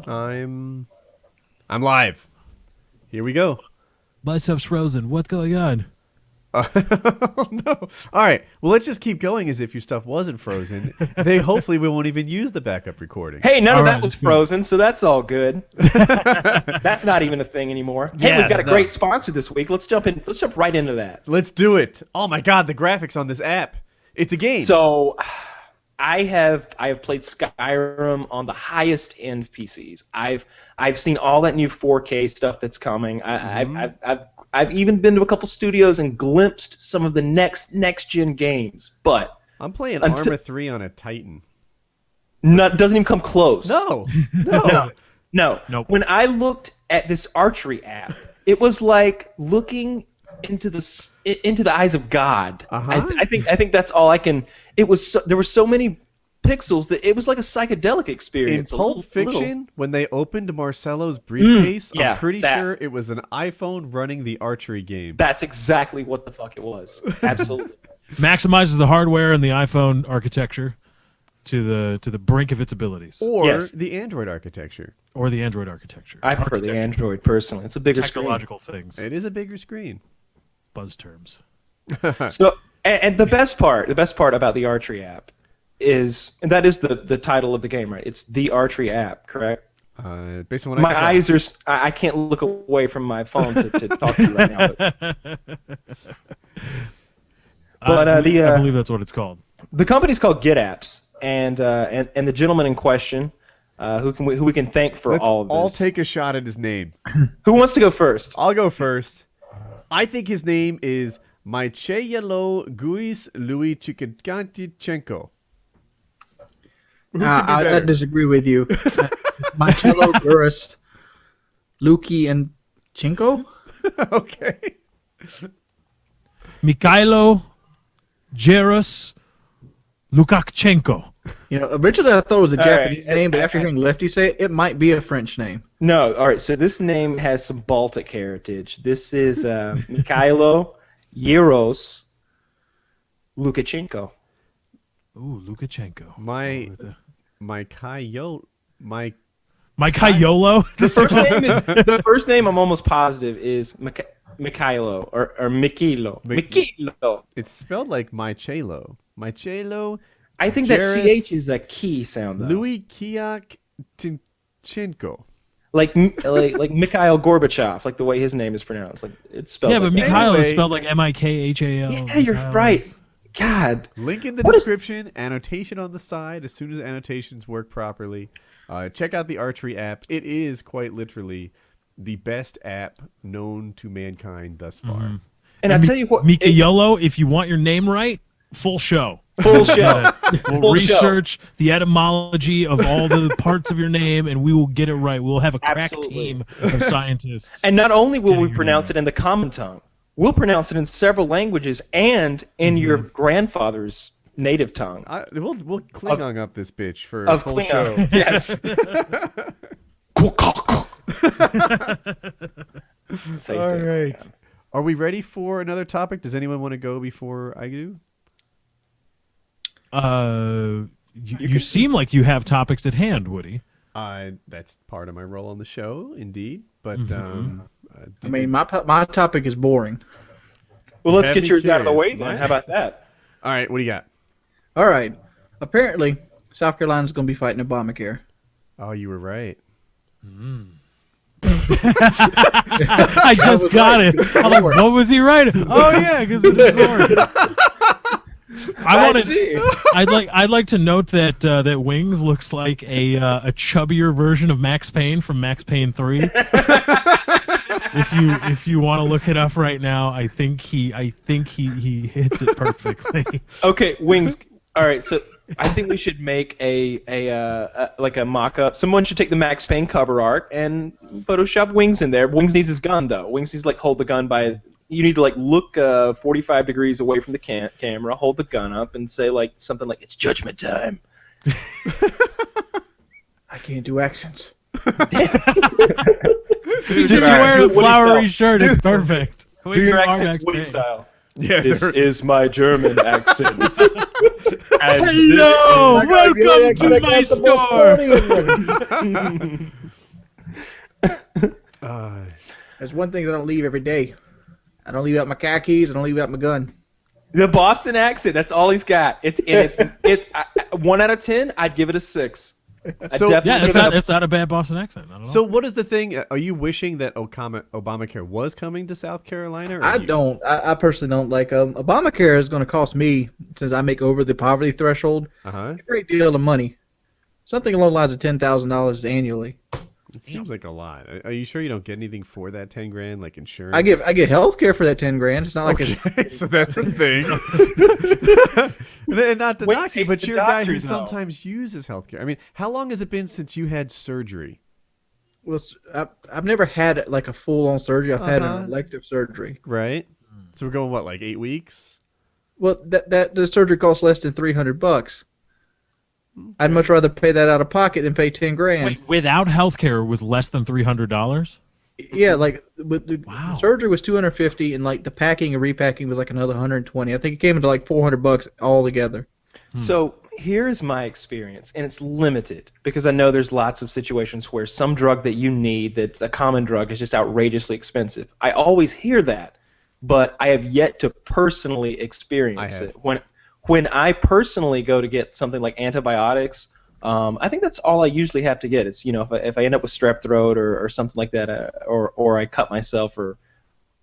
I'm live. Here we go. My stuff's frozen. What's going on? Oh, no. All right. Well, let's just keep going as if your stuff wasn't frozen. Hopefully we won't even use the backup recording. Hey, none of that was frozen, so that's all good. That's not even a thing anymore. Hey, we've got a great sponsor this week. Let's jump right into that. Let's do it. Oh my God, the graphics on this app. It's a game. So I have played Skyrim on the highest end PCs. I've seen all that new 4K stuff that's coming. I've even been to a couple studios and glimpsed some of the next gen games. But I'm playing Arma 3 on a Titan. Doesn't even come close. No. Nope. When I looked at this archery app, it was like looking into the eyes of God. I think that's all I can. There were so many pixels that it was like a psychedelic experience. In Pulp Fiction, when they opened Marcello's briefcase, I'm pretty sure it was an iPhone running the archery game. That's exactly what the fuck it was. Absolutely. Maximizes the hardware and the iPhone architecture to the brink of its abilities. Or the Android architecture. I prefer the Android personally. It's a bigger technological things. It is a bigger screen. Buzz terms. So, and the best part about the archery app is, and that is the title of the game, right? It's the archery app, correct? Based on what my eyes are, I can't look away from my phone to talk to you right now. But I believe that's what it's called. The company's called Get Apps, and the gentleman in question, who we can thank for all of this. I'll take a shot at his name. Who wants to go first? I'll go first. I think his name is Mychayelo Guis Louis Chikagantichenko. I disagree with you. Mychayelo Guris Luki and Chinko? Okay. Mikhailo Jaros Lukakchenko. You know, originally I thought it was a Japanese name, but after hearing Lefty say it, it might be a French name. No, all right. So this name has some Baltic heritage. This is Mikhailo Jaros Lukashenko. Ooh, Lukashenko. Mikhailo. The first name I'm almost positive is Mikhailo or Mikilo. Mikilo. It's spelled like Mychaylo. Mychaylo. I think that CH is a key sound, though. Louis Kiak Tinchenko. Like Mikhail Gorbachev, like the way his name is pronounced. Like it's spelled. Yeah, but Mikhail is spelled like Mikhal. Yeah, you're right. God. Link in the description. Annotation on the side. As soon as annotations work properly, check out the archery app. It is quite literally the best app known to mankind thus far. Mm-hmm. And I tell you what, Mikhailo, if you want your name right, full show. Full show. We'll research the etymology of all the parts of your name, and we will get it right. We'll have a crack team of scientists. And not only will we pronounce it in the common tongue, we'll pronounce it in several languages and in your grandfather's native tongue. We'll Klingon up this bitch for a full show. Yes. All right. Are we ready for another topic? Does anyone want to go before I do? You seem like you have topics at hand, Woody. That's part of my role on the show, indeed. But I mean, my topic is boring. Well, let's get yours out of the way then. How about that? All right, what do you got? All right. Apparently, South Carolina's going to be fighting Obamacare. Oh, you were right. I just got it. I'm like, what was he writing? Oh yeah, because it was boring. I'd like to note that that Wings looks like a chubbier version of Max Payne from Max Payne 3. If you want to look it up right now, I think he hits it perfectly. Okay, Wings. All right, so I think we should make a mock-up. Someone should take the Max Payne cover art and Photoshop Wings in there. Wings needs his gun though. Wings needs to hold the gun by. You need to look 45 degrees away from the camera, hold the gun up, and say something like "It's judgment time." I can't do accents. Just wear a flowery shirt. It's perfect. Do your accents Woody style. Yeah, this is my German accent. Hello, welcome to my store. There's one thing that I don't leave every day. I don't leave out my car keys. I don't leave out my gun. The Boston accent, that's all he's got. It's 1 out of 10, I'd give it a 6. So it's not a bad Boston accent. I don't know. So what is the thing? Are you wishing that Obamacare was coming to South Carolina? Or I don't. I personally don't. Like, Obamacare is going to cost me, since I make over the poverty threshold, a great deal of money. Something along the lines of $10,000 annually. It seems like a lot. Are you sure you don't get anything for that $10,000, like insurance? I get health care for that $10,000. It's not like so that's a thing. And not to knock you, but you're a guy who sometimes uses health care. I mean, how long has it been since you had surgery? Well, I've never had like a full-on surgery. I've had an elective surgery. Right. So we're going like 8 weeks? Well, the surgery costs less than $300. Okay. I'd much rather pay that out of pocket than pay $10,000. Wait, without healthcare, it was less than $300? Yeah, like the surgery was $250, and like the packing and repacking was like another $120. I think it came into like $400 all together. So here's my experience, and it's limited because I know there's lots of situations where some drug that you need that's a common drug is just outrageously expensive. I always hear that, but I have yet to personally experience it. When I personally go to get something like antibiotics, I think that's all I usually have to get. It's, if I end up with strep throat or something like that, or I cut myself or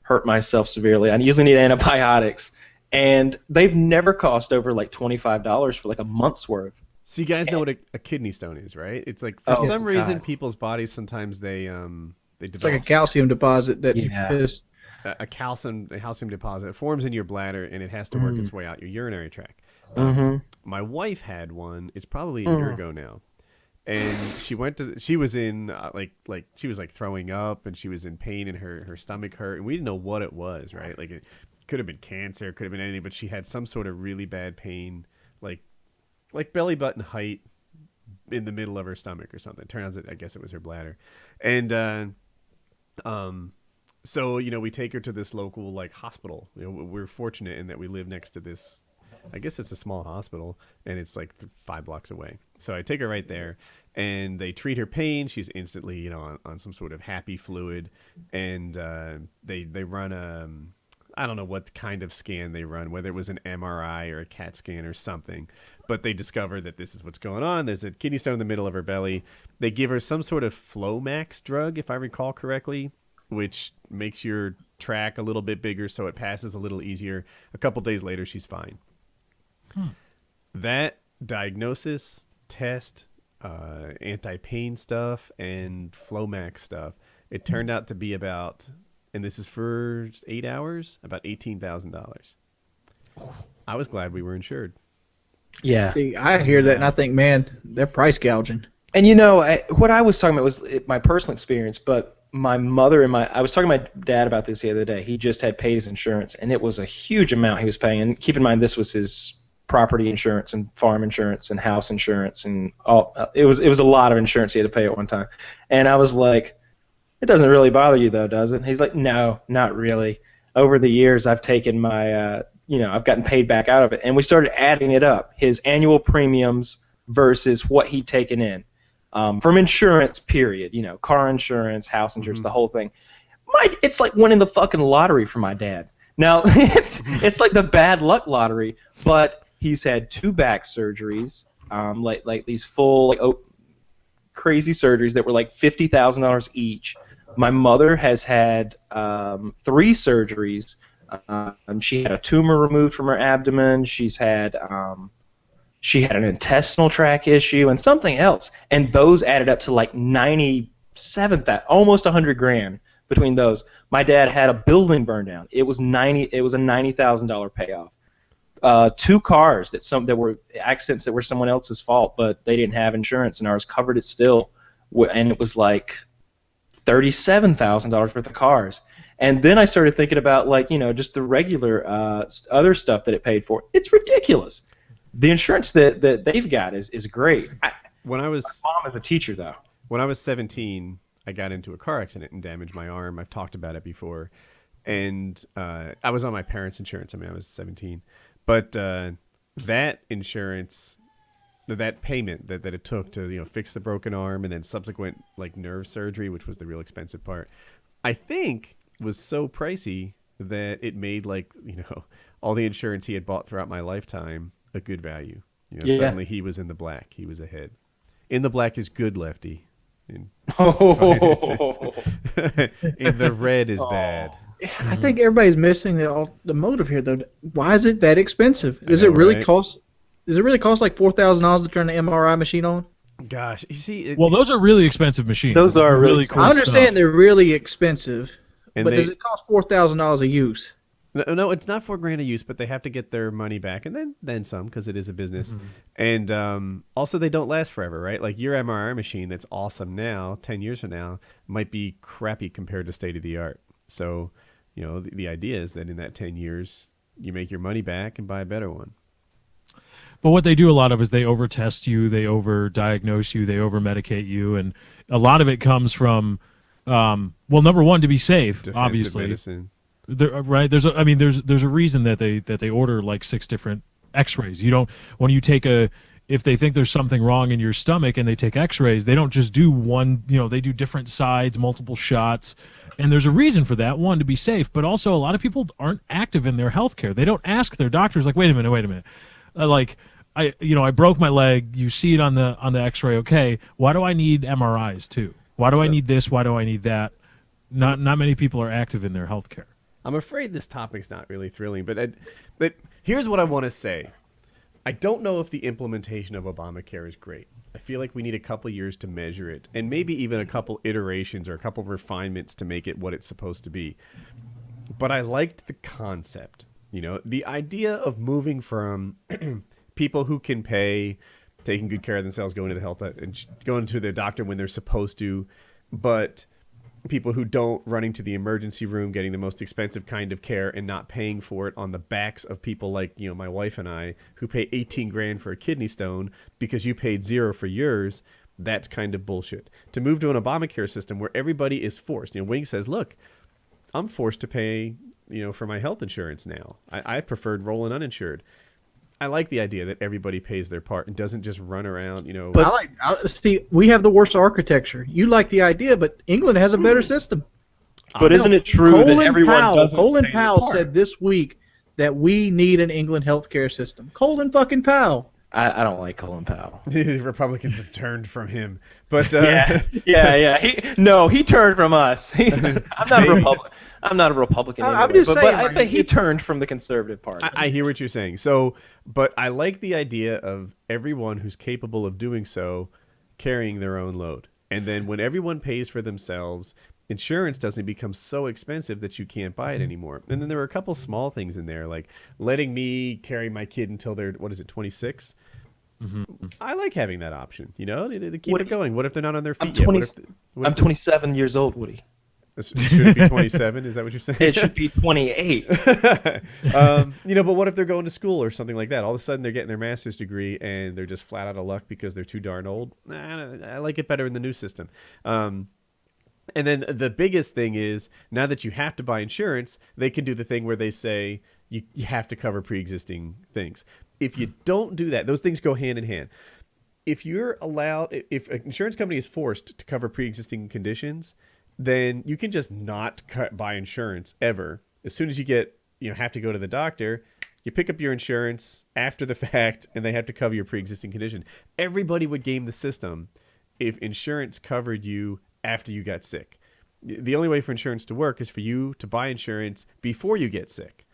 hurt myself severely, I usually need antibiotics. And they've never cost over like $25 for like a month's worth. So you guys know what a kidney stone is, right? It's like for some reason people's bodies sometimes they develop. It's like a calcium deposit that is a calcium deposit. It forms in your bladder and it has to work its way out your urinary tract. My wife had one. It's probably a year ago now, and she was in she was like throwing up and she was in pain and her stomach hurt and we didn't know what it was, right? Like it could have been cancer, could have been anything, but she had some sort of really bad pain, like belly button height in the middle of her stomach or something. Turns out I guess it was her bladder, and so we take her to this local like hospital. We're fortunate in that we live next to this. I guess it's a small hospital, and it's like 5 blocks away. So I take her right there, and they treat her pain. She's instantly, on some sort of happy fluid, and they run I don't know what kind of scan they run, whether it was an MRI or a CAT scan or something, but they discover that this is what's going on. There's a kidney stone in the middle of her belly. They give her some sort of Flomax drug, if I recall correctly, which makes your track a little bit bigger so it passes a little easier. A couple days later, she's fine. That diagnosis, test, anti-pain stuff, and Flomax stuff, it turned out to be about, and this is for 8 hours, about $18,000. I was glad we were insured. Yeah. See, I hear that and I think, man, they're price gouging. And what I was talking about was my personal experience, but my mother and I was talking to my dad about this the other day. He just had paid his insurance, and it was a huge amount he was paying. And keep in mind, this was his property insurance and farm insurance and house insurance and all. It was a lot of insurance he had to pay at one time. And I was like, it doesn't really bother you though, does it? And he's like, no, not really. Over the years, I've taken my, I've gotten paid back out of it. And we started adding it up, his annual premiums versus what he'd taken in from insurance, period. Car insurance, house insurance, the whole thing. It's like winning the fucking lottery for my dad. Now, it's like the bad luck lottery, but he's had 2 back surgeries, like these full crazy surgeries that were like $50,000 each. My mother has had 3 surgeries. She had a tumor removed from her abdomen. She had an intestinal tract issue and something else, and those added up to like almost $100,000 between those. My dad had a building burn down. It was a $90,000 payoff. 2 cars that were accidents that were someone else's fault, but they didn't have insurance, and ours covered it still, and it was like $37,000 worth of cars. And then I started thinking about just the regular other stuff that it paid for. It's ridiculous. The insurance that they've got is great. My mom is a teacher though. When I was 17, I got into a car accident and damaged my arm. I've talked about it before, and I was on my parents' insurance. I was 17. But that insurance, that payment that it took to fix the broken arm and then subsequent like nerve surgery, which was the real expensive part, I think was so pricey that it made all the insurance he had bought throughout my lifetime a good value. Suddenly he was in the black. He was ahead. In the black is good, Lefty. In the red is bad. I think everybody's missing the motive here, though. Why is it that expensive? Does it really cost like $4,000 to turn the MRI machine on? Gosh, you see. Well, those are really expensive machines. Those are really cool. I understand they're really expensive, but does it cost $4,000 a use? No, it's not $4,000 a use, but they have to get their money back and then some because it is a business. Mm-hmm. And also they don't last forever, right? Like your MRI machine that's awesome now, 10 years from now, might be crappy compared to state of the art. So, the idea is that in that 10 years, you make your money back and buy a better one. But what they do a lot of is they over-test you, they over-diagnose you, they over-medicate you, and a lot of it comes from, number one, to be safe, defensive obviously. Medicine. Right? There's a reason that they order like 6 different X-rays. If they think there's something wrong in your stomach and they take X-rays, they don't just do one. They do different sides, multiple shots, and there's a reason for that. One, to be safe, but also a lot of people aren't active in their healthcare. They don't ask their doctors like, wait a minute. I broke my leg. You see it on the X-ray. Okay, why do I need MRIs too? Why do I need this? Why do I need that? Not many people are active in their healthcare. I'm afraid this topic's not really thrilling, but here's what I want to say. I don't know if the implementation of Obamacare is great. I feel like we need a couple years to measure it, and maybe even a couple iterations or a couple refinements to make it what it's supposed to be. But I liked the concept. The idea of moving from people who can pay, taking good care of themselves, going to the health and going to their doctor when they're supposed to, but people who don't, running to the emergency room, getting the most expensive kind of care and not paying for it on the backs of people like, my wife and I, who pay $18,000 for a kidney stone because you paid $0 for yours. That's kind of bullshit. To move to an Obamacare system where everybody is forced. Wing says, look, I'm forced to pay, for my health insurance now. I preferred rolling uninsured. I like the idea that everybody pays their part and doesn't just run around, But Steve, we have the worst architecture. You like the idea, but England has a better system. But isn't it true that everyone doesn't Colin pay Powell their part? said this week that we need an England healthcare system. Colin fucking Powell. I don't like Colin Powell. The Republicans have turned from him, but yeah. He turned from us. I'm not a Republican. I'm just saying, but he turned from the Conservative Party. I hear what you're saying. But I like the idea of everyone who's capable of doing so carrying their own load, and then when everyone pays for themselves, insurance doesn't become so expensive that you can't buy it anymore. And then there were a couple small things in there, like letting me carry my kid until they're 26. Mm-hmm. I like having that option, to keep it going. What if they're not on their feet yet? I'm 27 years old, Woody. Should it be 27? Is that what you're saying? It should be 28. But what if they're going to school or something like that? All of a sudden they're getting their master's degree and they're just flat out of luck because they're too darn old. I like it better in the new system. And then the biggest thing is, now that you have to buy insurance, they can do the thing where they say you have to cover pre-existing things. If you don't do that, those things go hand in hand. If an insurance company is forced to cover pre-existing conditions, then you can just not buy insurance ever. As soon as you have to go to the doctor, you pick up your insurance after the fact, and they have to cover your pre-existing condition. Everybody would game the system if insurance covered you after you got sick. The only way for insurance to work is for you to buy insurance before you get sick.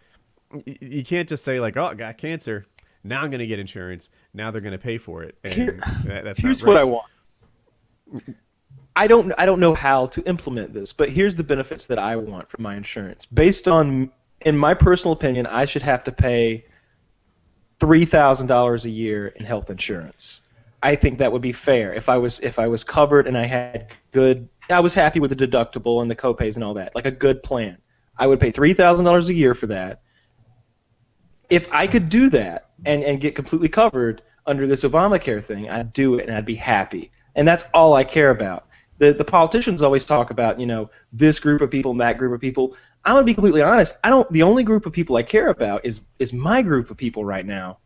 You can't just say like, oh, I got cancer, now I'm going to get insurance, now they're going to pay for it. And that's here's not right. What I want. I don't know how to implement this, but here's the benefits that I want from my insurance. Based on, in my personal opinion, I should have to pay $3,000 a year in health insurance. I think that would be fair if I was covered and I was happy with the deductible and the copays and all that, like a good plan. I would pay $3,000 a year for that. If I could do that and get completely covered under this Obamacare thing, I'd do it and I'd be happy. And that's all I care about. The politicians always talk about, this group of people and that group of people. I'm gonna be completely honest. The only group of people I care about is my group of people right now.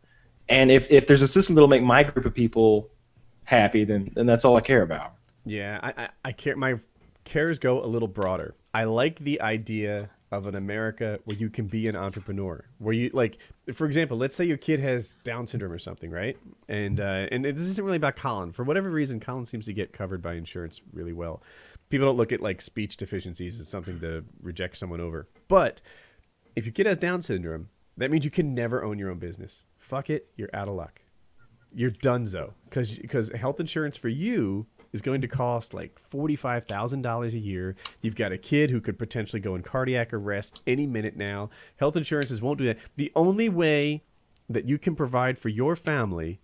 And if there's a system that'll make my group of people happy, then that's all I care about. Yeah, I care. My cares go a little broader. I like the idea of an America where you can be an entrepreneur, where you like, for example, let's say your kid has Down syndrome or something, right? And this isn't really about Colin. For whatever reason, Colin seems to get covered by insurance really well. People don't look at like speech deficiencies as something to reject someone over. But if your kid has Down syndrome, that means you can never own your own business. Fuck it, you're out of luck. You're donezo, because health insurance for you is going to cost like $45,000 a year. You've got a kid who could potentially go in cardiac arrest any minute now. Health insurances won't do that. The only way that you can provide for your family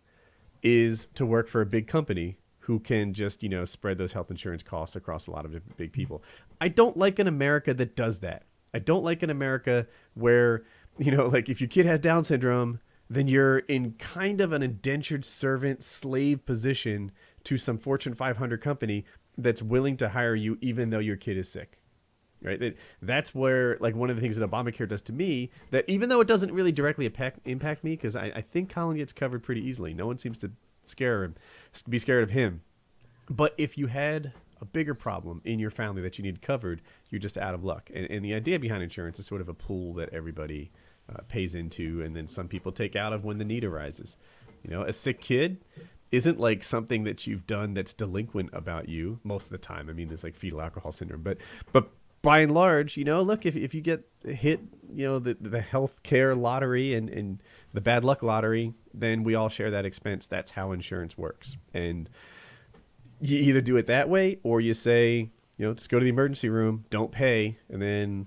is to work for a big company who can just, spread those health insurance costs across a lot of different big people. I don't like an America that does that. I don't like an America where, like if your kid has Down syndrome, then you're in kind of an indentured servant slave position to some Fortune 500 company that's willing to hire you even though your kid is sick, right? That's where, like, one of the things that Obamacare does to me, that even though it doesn't really directly impact me, because I think Colin gets covered pretty easily. No one seems to be scared of him. But if you had a bigger problem in your family that you need covered, you're just out of luck. And the idea behind insurance is sort of a pool that everybody pays into, and then some people take out of when the need arises. A sick kid isn't like something that you've done that's delinquent about you most of the time. I mean, there's like fetal alcohol syndrome, but by and large, look, if you get hit, the health care lottery and the bad luck lottery, then we all share that expense. That's how insurance works. And you either do it that way, or you say, just go to the emergency room, don't pay, and then,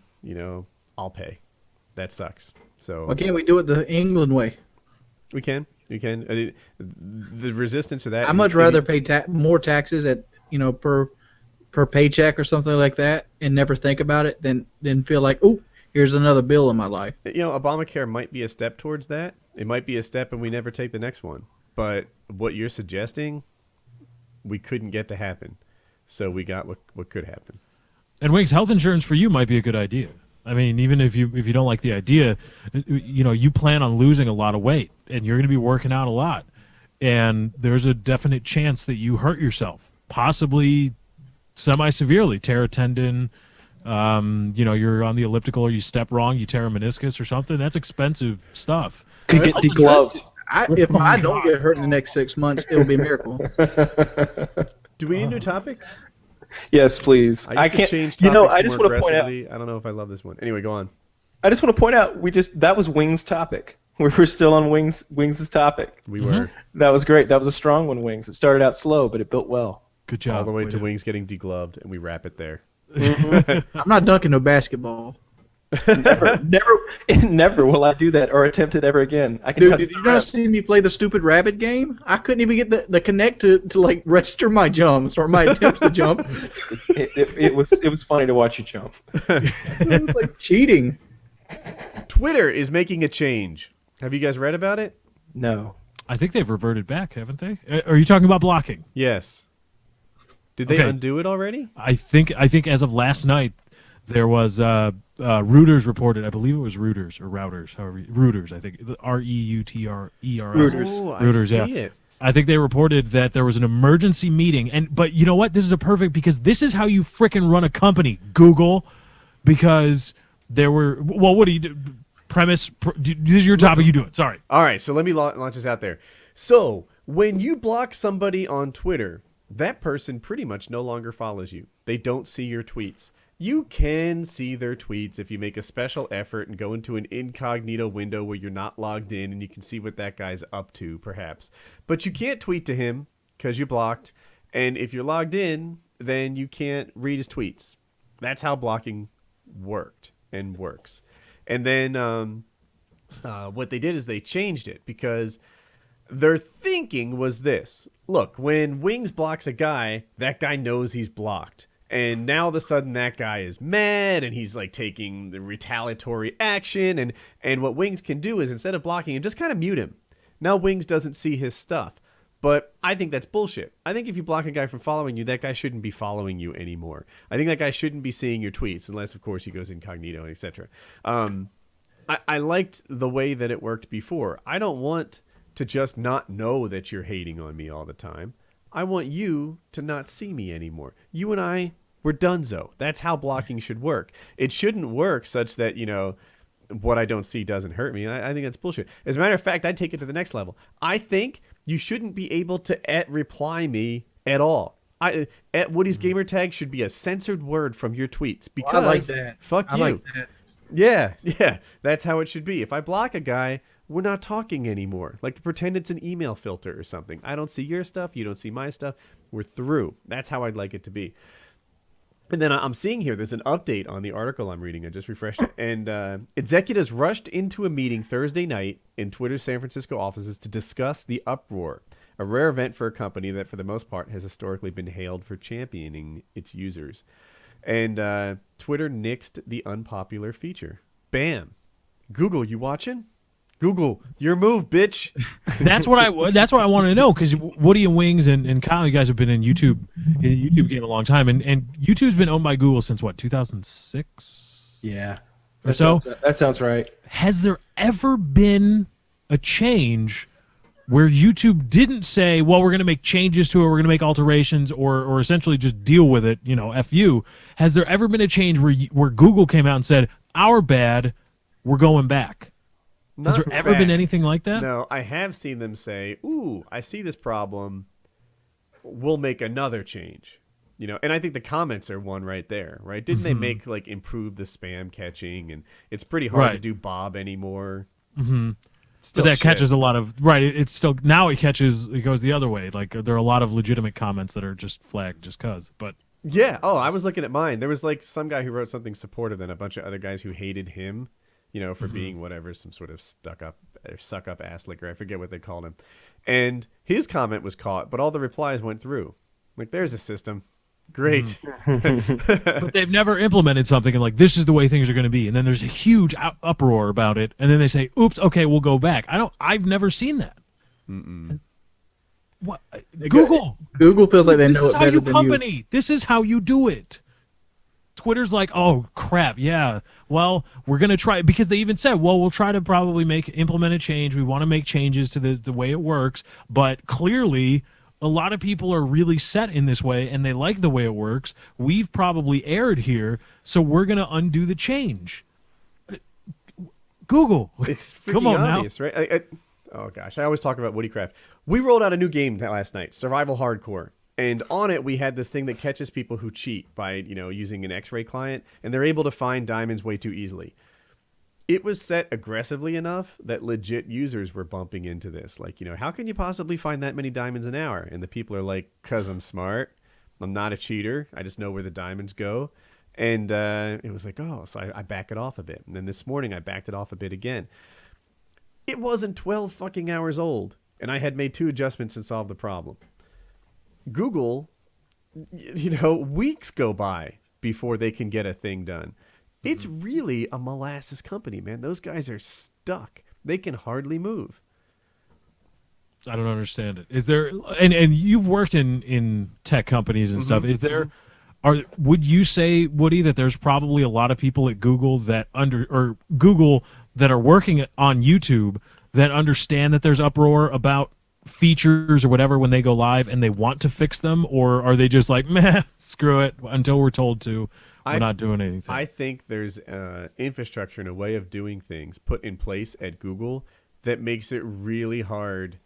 I'll pay. That sucks. So why can't we do it the England way? We can. The resistance to that. I'd much rather pay more taxes at per paycheck or something like that, and never think about it than feel like, oh, here's another bill in my life. Obamacare might be a step towards that. It might be a step, and we never take the next one. But what you're suggesting, we couldn't get to happen. So we got what could happen. And Wings, health insurance for you might be a good idea. I mean, even if you don't like the idea, you plan on losing a lot of weight, and you're going to be working out a lot, and there's a definite chance that you hurt yourself, possibly semi-severely, tear a tendon. You're on the elliptical, or you step wrong, you tear a meniscus or something. That's expensive stuff. Could get degloved. If I don't get hurt in the next 6 months, it'll be a miracle. Do we need a new topic? Yes, please. I can't change topics I just want to point out. I don't know if I love this one. Anyway, go on. I just want to point out that was Wings' topic. We're still on Wings' topic. We were. That was great. That was a strong one, Wings. It started out slow, but it built well. Good job. All the way to Wings getting degloved, and we wrap it there. I'm not dunking no basketball. Never will I do that or attempt it ever again. Dude, did you not see me play the stupid rabbit game? I couldn't even get the connect to like register my jumps or my attempts to jump. It was funny to watch you jump. It was like cheating. Twitter is making a change. Have you guys read about it? No. I think they've reverted back, haven't they? Are you talking about blocking? Yes. Did they undo it already? I think as of last night, there was Reuters reported. I believe it was Reuters or Routers, however. Reuters, I think. Reuteres. Reuters, I see it. I think they reported that there was an emergency meeting, but you know what? This is a perfect, because this is how you frickin' run a company, Google, because there were. Well, what do you do? Premise. This is your topic. You do it. Sorry. All right. So let me launch this out there. So when you block somebody on Twitter, that person pretty much no longer follows you. They don't see your tweets. You can see their tweets if you make a special effort and go into an incognito window where you're not logged in, and you can see what that guy's up to, perhaps. But you can't tweet to him because you're blocked. And if you're logged in, then you can't read his tweets. That's how blocking worked and works. And then what they did is they changed it, because their thinking was this. Look, when Wings blocks a guy, that guy knows he's blocked. And now all of a sudden that guy is mad, and he's like taking the retaliatory action. And what Wings can do is, instead of blocking him, just kind of mute him. Now Wings doesn't see his stuff. But I think that's bullshit. I think if you block a guy from following you, that guy shouldn't be following you anymore. I think that guy shouldn't be seeing your tweets, unless, of course, he goes incognito, etc. I liked the way that it worked before. I don't want to just not know that you're hating on me all the time. I want you to not see me anymore. You and I, we're donezo. That's how blocking should work. It shouldn't work such that, what I don't see doesn't hurt me. I think that's bullshit. As a matter of fact, I'd take it to the next level. I think you shouldn't be able to reply me at all. At Woody's Gamertag should be a censored word from your tweets because I like that. Fuck I you. like that. Yeah, that's how it should be. If I block a guy, we're not talking anymore. Like pretend it's an email filter or something. I don't see your stuff, you don't see my stuff. We're through. That's how I'd like it to be. And then I'm seeing here, there's an update on the article I'm reading. I just refreshed it. And executives rushed into a meeting Thursday night in Twitter's San Francisco offices to discuss the uproar, a rare event for a company that, for the most part, has historically been hailed for championing its users. And Twitter nixed the unpopular feature. Bam. Google, you watching? Google, your move, bitch. That's what I want to know, because Woody and Wings and Kyle, you guys have been in YouTube game a long time, and YouTube's been owned by Google since what, 2006? Yeah. Or so? That sounds right. Has there ever been a change where YouTube didn't say, well, we're going to make changes to it, we're going to make alterations, or essentially just deal with it, F you? Has there ever been a change where Google came out and said, our bad, we're going back? Has there ever been anything like that? No, I have seen them say, ooh, I see this problem, we'll make another change. And I think the comments are one right there, right? Didn't they make, improve the spam catching, and it's pretty hard to do Bob anymore. Mm-hmm. But that catches a lot of, it's still, now it goes the other way. Like, there are a lot of legitimate comments that are just flagged just because, but. Yeah, I was looking at mine. There was, some guy who wrote something supportive and a bunch of other guys who hated him. For being whatever, some sort of stuck up or suck up ass licker. I forget what they called him. And his comment was caught, but all the replies went through. Like, there's a system. Great. But they've never implemented something and this is the way things are going to be. And then there's a huge uproar about it. And then they say, oops, okay, we'll go back. I've never seen that. Mm-mm. What? Google feels like they know it better than you. This is how you do it. Twitter's like, oh crap, yeah. Well, we're gonna try, because they even said, well, we'll try to probably implement a change. We want to make changes to the way it works, but clearly, a lot of people are really set in this way, and they like the way it works. We've probably erred here, so we're gonna undo the change. Google, it's freaking come on obvious, now. Right? Oh gosh, I always talk about WoodyCraft. We rolled out a new game last night, Survival Hardcore. And on it, we had this thing that catches people who cheat by, using an X-ray client, and they're able to find diamonds way too easily. It was set aggressively enough that legit users were bumping into this. Like, how can you possibly find that many diamonds an hour? And the people are like, 'cause I'm smart. I'm not a cheater. I just know where the diamonds go. And it was like, oh, so I back it off a bit. And then this morning, I backed it off a bit again. It wasn't 12 fucking hours old, and I had made 2 adjustments and solved the problem. Google, weeks go by before they can get a thing done. It's really a molasses company, man. Those guys are stuck. They can hardly move. I don't understand it. Is there, and you've worked in tech companies and stuff. Is there, would you say, Woody, that there's probably a lot of people at Google that are working on YouTube that understand that there's uproar about features or whatever when they go live, and they want to fix them, or are they just like, meh, screw it, until we're told to, we're not doing anything? I think there's infrastructure and a way of doing things put in place at Google that makes it really hard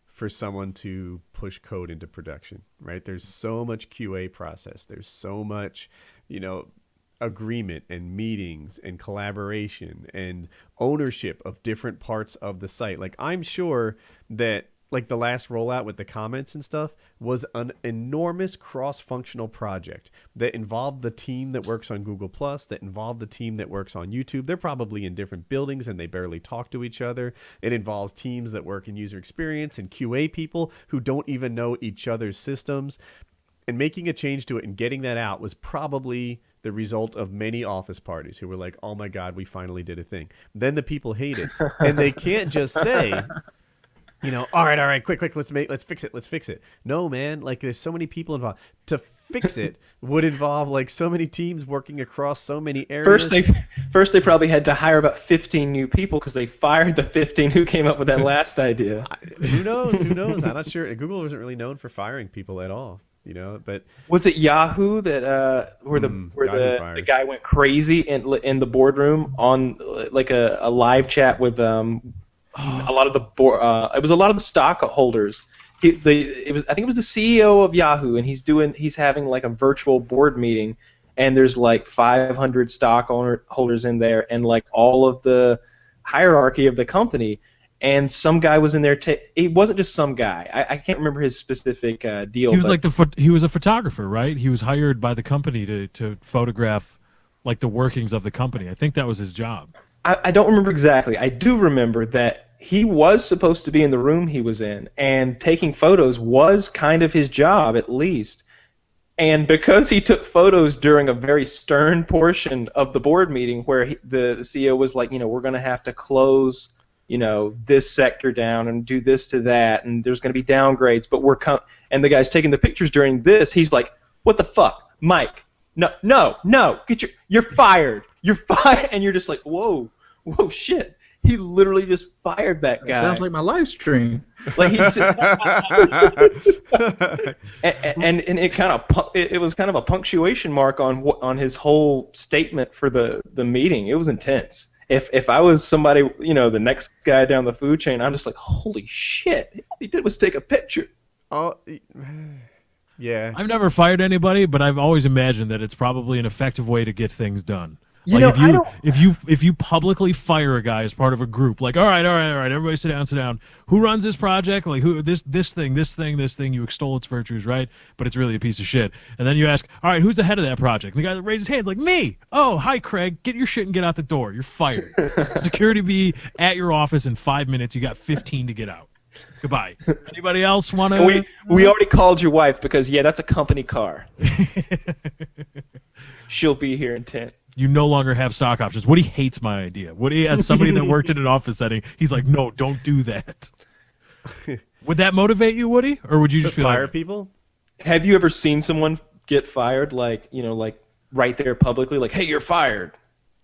for someone to push code into production, right? There's so much QA process. There's so much, agreement and meetings and collaboration and ownership of different parts of the site. Like, I'm sure that the last rollout with the comments and stuff was an enormous cross-functional project that involved the team that works on Google+, that involved the team that works on YouTube. They're probably in different buildings and they barely talk to each other. It involves teams that work in user experience and QA people who don't even know each other's systems. And making a change to it and getting that out was probably the result of many office parties who were like, oh my God, we finally did a thing. Then the people hate it. And they can't just say, all right, quick, let's fix it. No, man, there's so many people involved. To fix it would involve like so many teams working across so many areas. First they probably had to hire about 15 new people because they fired the 15 who came up with that last idea. Who knows? I'm not sure. Google wasn't really known for firing people at all, but was it Yahoo that where the guy went crazy in the boardroom on like a live chat with a lot of the it was a lot of the stockholders. I think it was the CEO of Yahoo, and he's having like a virtual board meeting, and there's like 500 stockholders in there, and like all of the hierarchy of the company, and some guy was in there. He wasn't just some guy. I can't remember his specific deal. He was he was a photographer, right? He was hired by the company to photograph like the workings of the company. I think that was his job. I don't remember exactly. I do remember that he was supposed to be in the room he was in, and taking photos was kind of his job, at least. And because he took photos during a very stern portion of the board meeting where the CEO was like, we're going to have to close, this sector down and do this to that, and there's going to be downgrades, but and the guy's taking the pictures during this, he's like, what the fuck, Mike? No, you're fired. You're fired. And you're just like, whoa, shit. He literally just fired that guy. Sounds like my live stream. Like and it was kind of a punctuation mark on his whole statement for the meeting. It was intense. If I was somebody, the next guy down the food chain, I'm just like, holy shit! All he did was take a picture. Oh, yeah. I've never fired anybody, but I've always imagined that it's probably an effective way to get things done. If you publicly fire a guy as part of a group, like all right, everybody sit down. Who runs this project? Like who this thing, you extol its virtues, right? But it's really a piece of shit. And then you ask, all right, who's the head of that project? And the guy that raises his hands like me. Oh, hi Craig, get your shit and get out the door. You're fired. Security be at your office in 5 minutes. You got 15 to get out. Goodbye. Anybody else want to? We already called your wife because that's a company car. She'll be here in 10. You no longer have stock options. Woody hates my idea. Woody, as somebody that worked in an office setting, he's like, no, don't do that. Would that motivate you, Woody, or would you just fire people? Have you ever seen someone get fired, like right there publicly, like, hey, you're fired?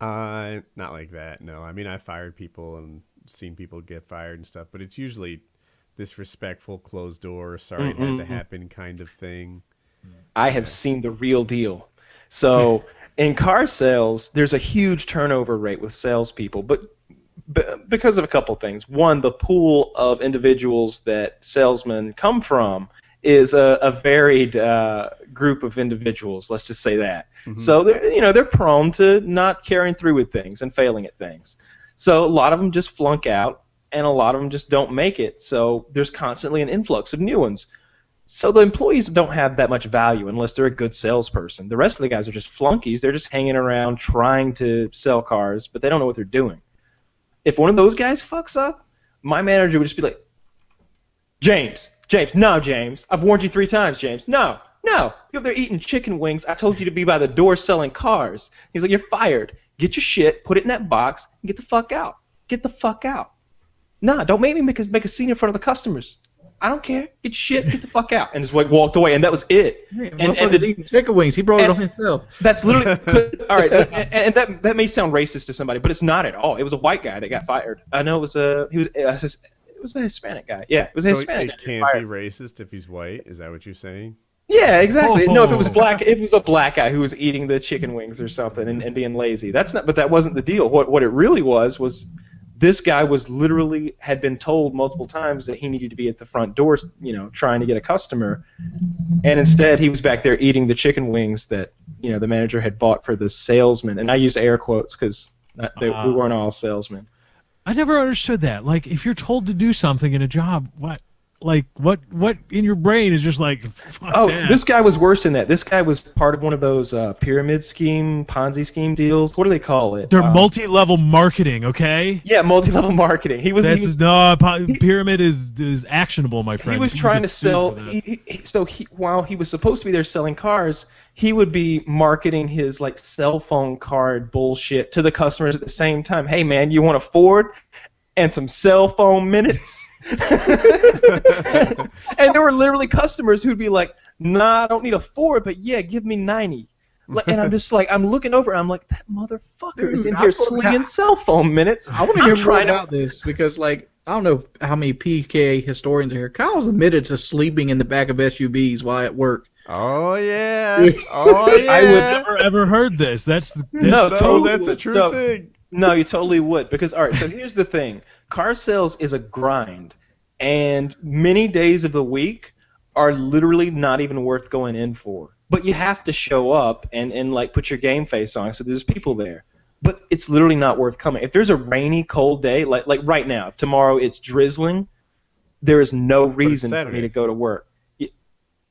Not like that. No, I mean I fired people and seen people get fired and stuff, but it's usually this respectful, closed door, sorry it had to happen kind of thing. I have seen the real deal. So. In car sales, there's a huge turnover rate with salespeople, but because of a couple things. One, the pool of individuals that salesmen come from is a varied group of individuals. Let's just say that. Mm-hmm. So they're prone to not carrying through with things and failing at things. So a lot of them just flunk out, and a lot of them just don't make it. So there's constantly an influx of new ones. So the employees don't have that much value unless they're a good salesperson. The rest of the guys are just flunkies. They're just hanging around trying to sell cars, but they don't know what they're doing. If one of those guys fucks up, my manager would just be like, James, no, James. I've warned you 3 times, James. No. You're up there eating chicken wings. I told you to be by the door selling cars. He's like, you're fired. Get your shit, put it in that box, and get the fuck out. Get the fuck out. Nah, don't make me make a scene in front of the customers. I don't care. Get your shit. Get the fuck out. And just walked away, and that was it. Hey, and eating chicken wings. He brought it on himself. That's literally all right. And that may sound racist to somebody, but it's not at all. It was a white guy that got fired. I know it was a Hispanic guy. Yeah, it was a Hispanic guy. So it can't be racist if he's white. Is that what you're saying? Yeah, exactly. No, if it was black, it was a black guy who was eating the chicken wings or something and being lazy. But that wasn't the deal. What it really was. This guy had been told multiple times that he needed to be at the front door, trying to get a customer, and instead he was back there eating the chicken wings that, the manager had bought for the salesman. And I use air quotes because we weren't all salesmen. I never understood that. Like, if you're told to do something in a job, what in your brain is just like, fuck that. This guy was worse than that. This guy was part of one of those pyramid scheme, Ponzi scheme deals. What do they call it? They're multi-level marketing, okay? Yeah, multi-level marketing. Pyramid is actionable, my friend. He was trying to sell. While he was supposed to be there selling cars, he would be marketing his cell phone card bullshit to the customers at the same time. Hey man, you want a Ford and some cell phone minutes? And there were literally customers who'd be like, nah, I don't need a 4, but yeah, give me 90. And I'm just like, I'm looking over, and I'm like, that motherfucker is in here slinging cell phone minutes. I want to hear more about this because, like, I don't know how many PK historians are here. Kyle's admitted to sleeping in the back of SUVs while at work. Oh yeah. Oh yeah. I would never ever heard this. That's a true thing. No, you totally would. Because, all right, so here's the thing. Car sales is a grind, and many days of the week are literally not even worth going in for. But you have to show up and like put your game face on, so there's people there. But it's literally not worth coming. If there's a rainy, cold day, like right now, tomorrow it's drizzling, there is no reason for me to go to work.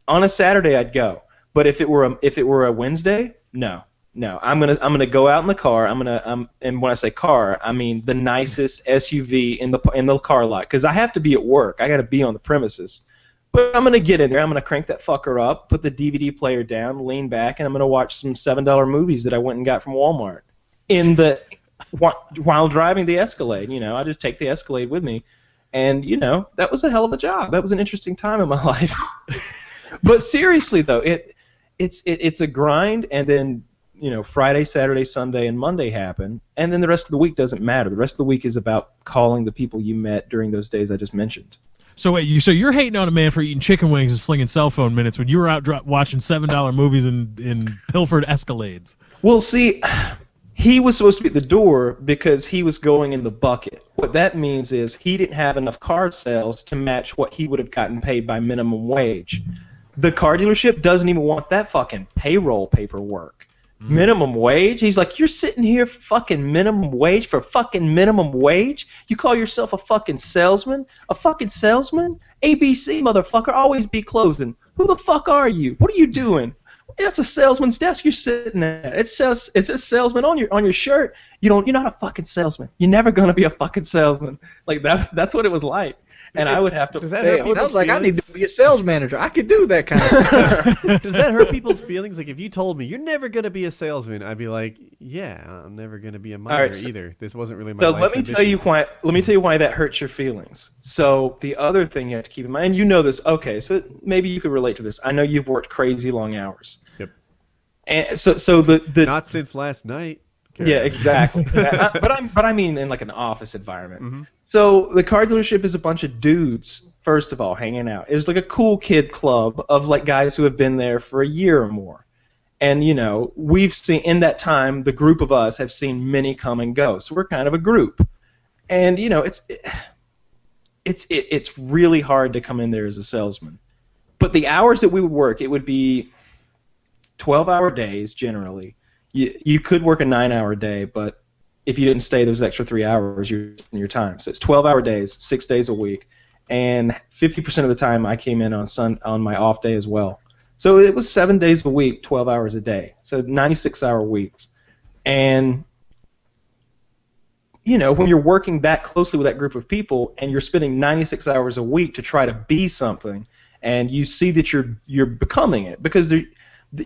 On a Saturday, I'd go. But if it were a Wednesday, no. I'm gonna go out in the car. And when I say car, I mean the nicest SUV in the car lot, because I have to be at work. I got to be on the premises. But I'm gonna get in there. I'm gonna crank that fucker up, put the DVD player down, lean back, and I'm gonna watch some $7 movies that I went and got from Walmart. While driving the Escalade, I just take the Escalade with me, and that was a hell of a job. That was an interesting time in my life. But seriously though, it's a grind, and then Friday, Saturday, Sunday, and Monday happen, and then the rest of the week doesn't matter. The rest of the week is about calling the people you met during those days I just mentioned. So wait, you're hating on a man for eating chicken wings and slinging cell phone minutes when you were out watching $7 movies in pilfered Escalades? Well, see, he was supposed to be at the door because he was going in the bucket. What that means is he didn't have enough car sales to match what he would have gotten paid by minimum wage. The car dealership doesn't even want that fucking payroll paperwork. Minimum wage? He's like, you're sitting here for fucking minimum wage? For fucking minimum wage? You call yourself a fucking salesman? A fucking salesman? ABC, motherfucker, always be closing. Who the fuck are you? What are you doing? That's a salesman's desk you're sitting at. It says a salesman on your shirt. You're not a fucking salesman. You're never gonna be a fucking salesman. Like that's what it was like. And I would have to. Does that hurt people's feelings? I need to be a sales manager. I could do that kind of stuff. Does that hurt people's feelings? Like if you told me you're never gonna be a salesman, I'd be like, yeah, I'm never gonna be a miner either. This wasn't really my. So let me tell you why that hurts your feelings. So the other thing you have to keep in mind, and you know this. Okay, so maybe you could relate to this. I know you've worked crazy long hours. Yep. And so the not since last night. Yeah, exactly. but I mean in like an office environment. Mm-hmm. So the car dealership is a bunch of dudes, first of all, hanging out. It was like a cool kid club of like guys who have been there for a year or more. And we've seen in that time the group of us have seen many come and go. So we're kind of a group. And it's really hard to come in there as a salesman. But the hours that we would work, it would be 12-hour days generally. You could work a 9-hour day, but if you didn't stay those extra 3 hours, you're wasting your time. So it's 12-hour days, 6 days a week, and 50% of the time I came in on my off day as well. So it was 7 days a week, 12 hours a day. So 96-hour weeks. And when you're working that closely with that group of people and you're spending 96 hours a week to try to be something, and you see that you're becoming it, because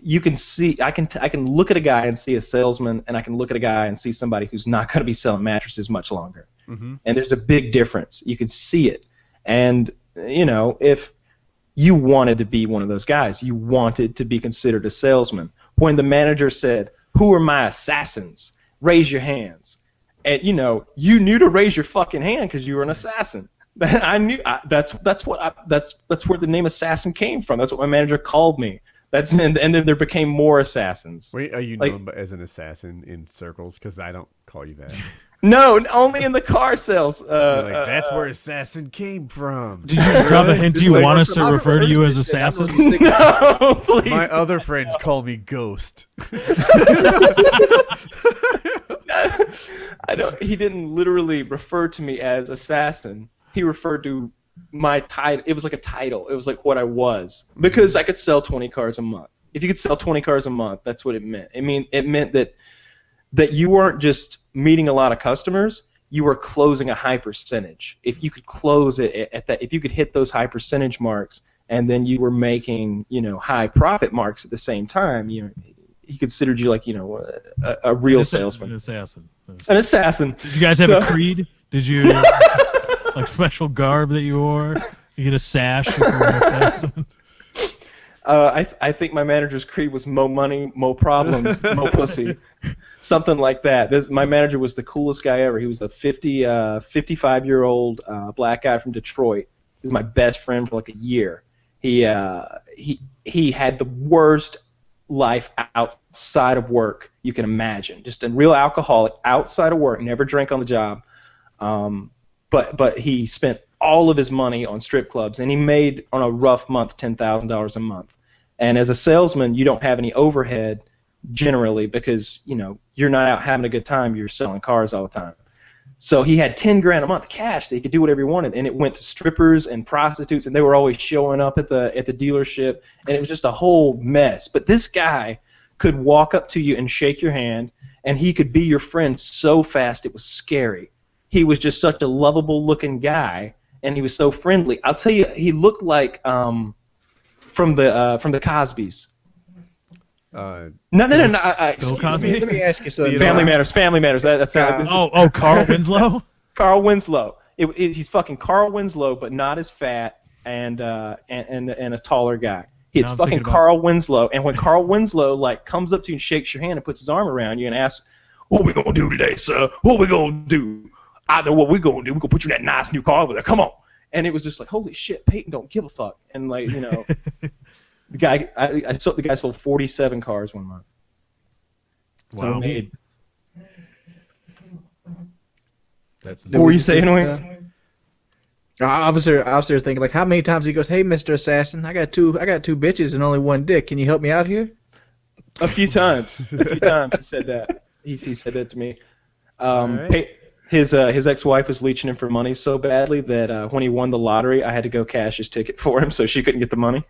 you can see, I can look at a guy and see a salesman, and I can look at a guy and see somebody who's not going to be selling mattresses much longer. Mm-hmm. And there's a big difference. You can see it. And if you wanted to be one of those guys, you wanted to be considered a salesman. When the manager said, "Who are my assassins? Raise your hands," and you knew to raise your fucking hand because you were an assassin. I knew that's where the name assassin came from. That's what my manager called me. And then there became more assassins. Wait, are you known as an assassin in circles? Because I don't call you that. No, only in the car sales. That's where assassin came from. Did you drop a hint? Do you want us to refer to you as assassin? No, please. My other friends call me Ghost. He didn't literally refer to me as assassin. He referred to my title. It was like a title. It was like what I was, because I could sell 20 cars a month. If you could sell 20 cars a month, that's what it meant. It meant that you weren't just meeting a lot of customers, you were closing a high percentage. If you could close it at that, if you could hit those high percentage marks, and then you were making high profit marks at the same time, he considered you like a real salesman. An assassin. An assassin. Did you guys have a creed? Did you? Like special garb that you wore. You get a sash. If you're an assassin. I think my manager's creed was mo money, mo problems, mo pussy. Something like that. My manager was the coolest guy ever. He was a 55-year-old black guy from Detroit. He was my best friend for like a year. He had the worst life outside of work you can imagine. Just a real alcoholic outside of work. Never drank on the job. But he spent all of his money on strip clubs, and he made on a rough month $10,000 a month. And as a salesman, you don't have any overhead generally because you're not out having a good time. You're selling cars all the time. So he had $10,000 a month cash that he could do whatever he wanted, and it went to strippers and prostitutes, and they were always showing up at the dealership, and it was just a whole mess. But this guy could walk up to you and shake your hand, and he could be your friend so fast it was scary. He was just such a lovable-looking guy, and he was so friendly. I'll tell you, he looked like from the Cosbys. No. Bill Cosby? Let me ask you something. Family Matters. That's Carl Winslow. Carl Winslow. He's fucking Carl Winslow, but not as fat and a taller guy. It's fucking Carl Winslow, and when Carl Winslow comes up to you and shakes your hand and puts his arm around you and asks, "What we gonna do today, sir? What we gonna do? I know what we gonna do. We gonna put you in that nice new car over there. Come on!" And it was just like, holy shit, Peyton don't give a fuck. And the guy sold 47 cars one month. Wow. So made. That's What were you saying, Wings? I was there thinking how many times he goes, "Hey, Mr. Assassin, I got two bitches and only one dick. Can you help me out here?" A few times he said that. He said that to me. Right. His ex-wife was leeching him for money so badly that when he won the lottery, I had to go cash his ticket for him so she couldn't get the money.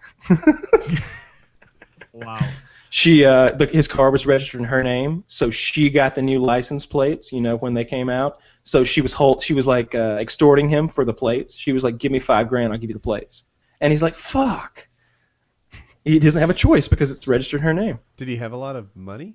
Wow. His car was registered in her name, so she got the new license plates. When they came out, so she was extorting him for the plates. She was like, "Give me $5,000, I'll give you the plates." And he's like, "Fuck." He doesn't have a choice because it's registered in her name. Did he have a lot of money?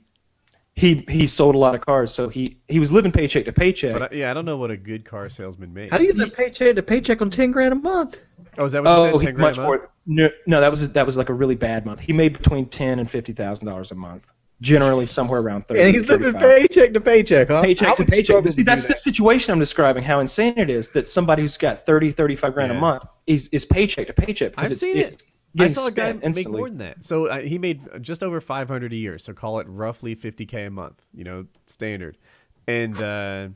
He sold a lot of cars, so he was living paycheck to paycheck. But I don't know what a good car salesman makes. How do you live paycheck to paycheck on $10,000 a month? Oh, is that what you said? $10,000 a month? No, that was like a really bad month. He made between $10,000 and $50,000 a month. Generally, somewhere around 30. And he's living paycheck to paycheck, huh? Paycheck to paycheck. See, that's the situation I'm describing. How insane it is that somebody who's got $35,000 a month is paycheck to paycheck. I've seen it. I saw a guy make more than that. So he made just over $500 a year. So call it roughly $50K a month. Standard. And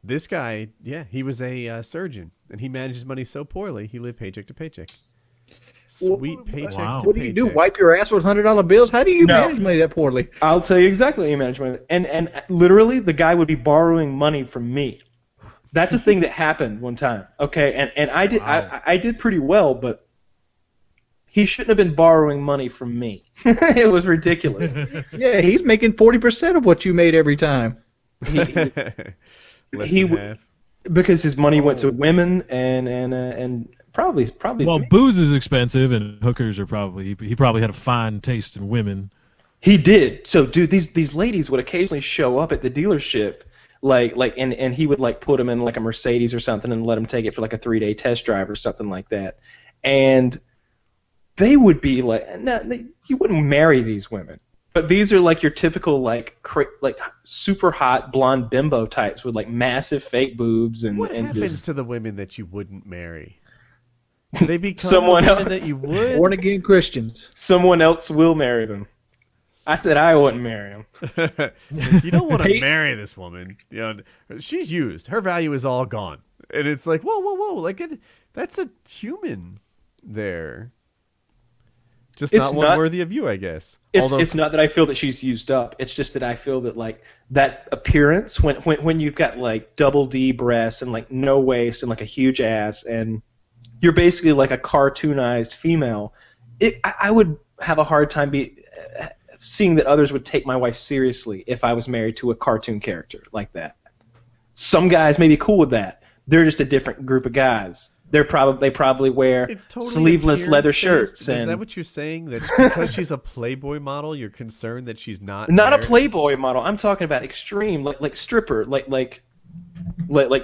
this guy, he was a surgeon, and he managed his money so poorly he lived paycheck to paycheck. Sweet paycheck to paycheck. What do you do? Wipe your ass with $100 bills? How do you manage money that poorly? I'll tell you exactly how you manage money. And literally, the guy would be borrowing money from me. That's a thing that happened one time. Okay, and I did I did pretty well, but he shouldn't have been borrowing money from me. It was ridiculous. Yeah, he's making 40% of what you made every time. Because his money went to women and probably. Well, booze is expensive, and hookers are probably. He probably had a fine taste in women. He did. So, dude, these ladies would occasionally show up at the dealership, and he would put them in a Mercedes or something and let them take it for a 3-day test drive or something like that, and they would be you wouldn't marry these women. But these are your typical super hot blonde bimbo types with massive fake boobs and. What happens to the women that you wouldn't marry? Do they become someone women that you would? Born again Christians. Someone else will marry them. I said I wouldn't marry them. You don't want to marry this woman. She's used. Her value is all gone, and it's whoa! That's a human there. Just not one worthy of you, I guess. It's not that I feel that she's used up. It's just that I feel that that appearance when you've got double D breasts and no waist and a huge ass and you're basically a cartoonized female. I would have a hard time seeing that others would take my wife seriously if I was married to a cartoon character like that. Some guys may be cool with that. They're just a different group of guys. They probably wear sleeveless leather shirts. Is that what you're saying? That because she's a Playboy model, you're concerned that she's not a Playboy model. I'm talking about extreme, like stripper, like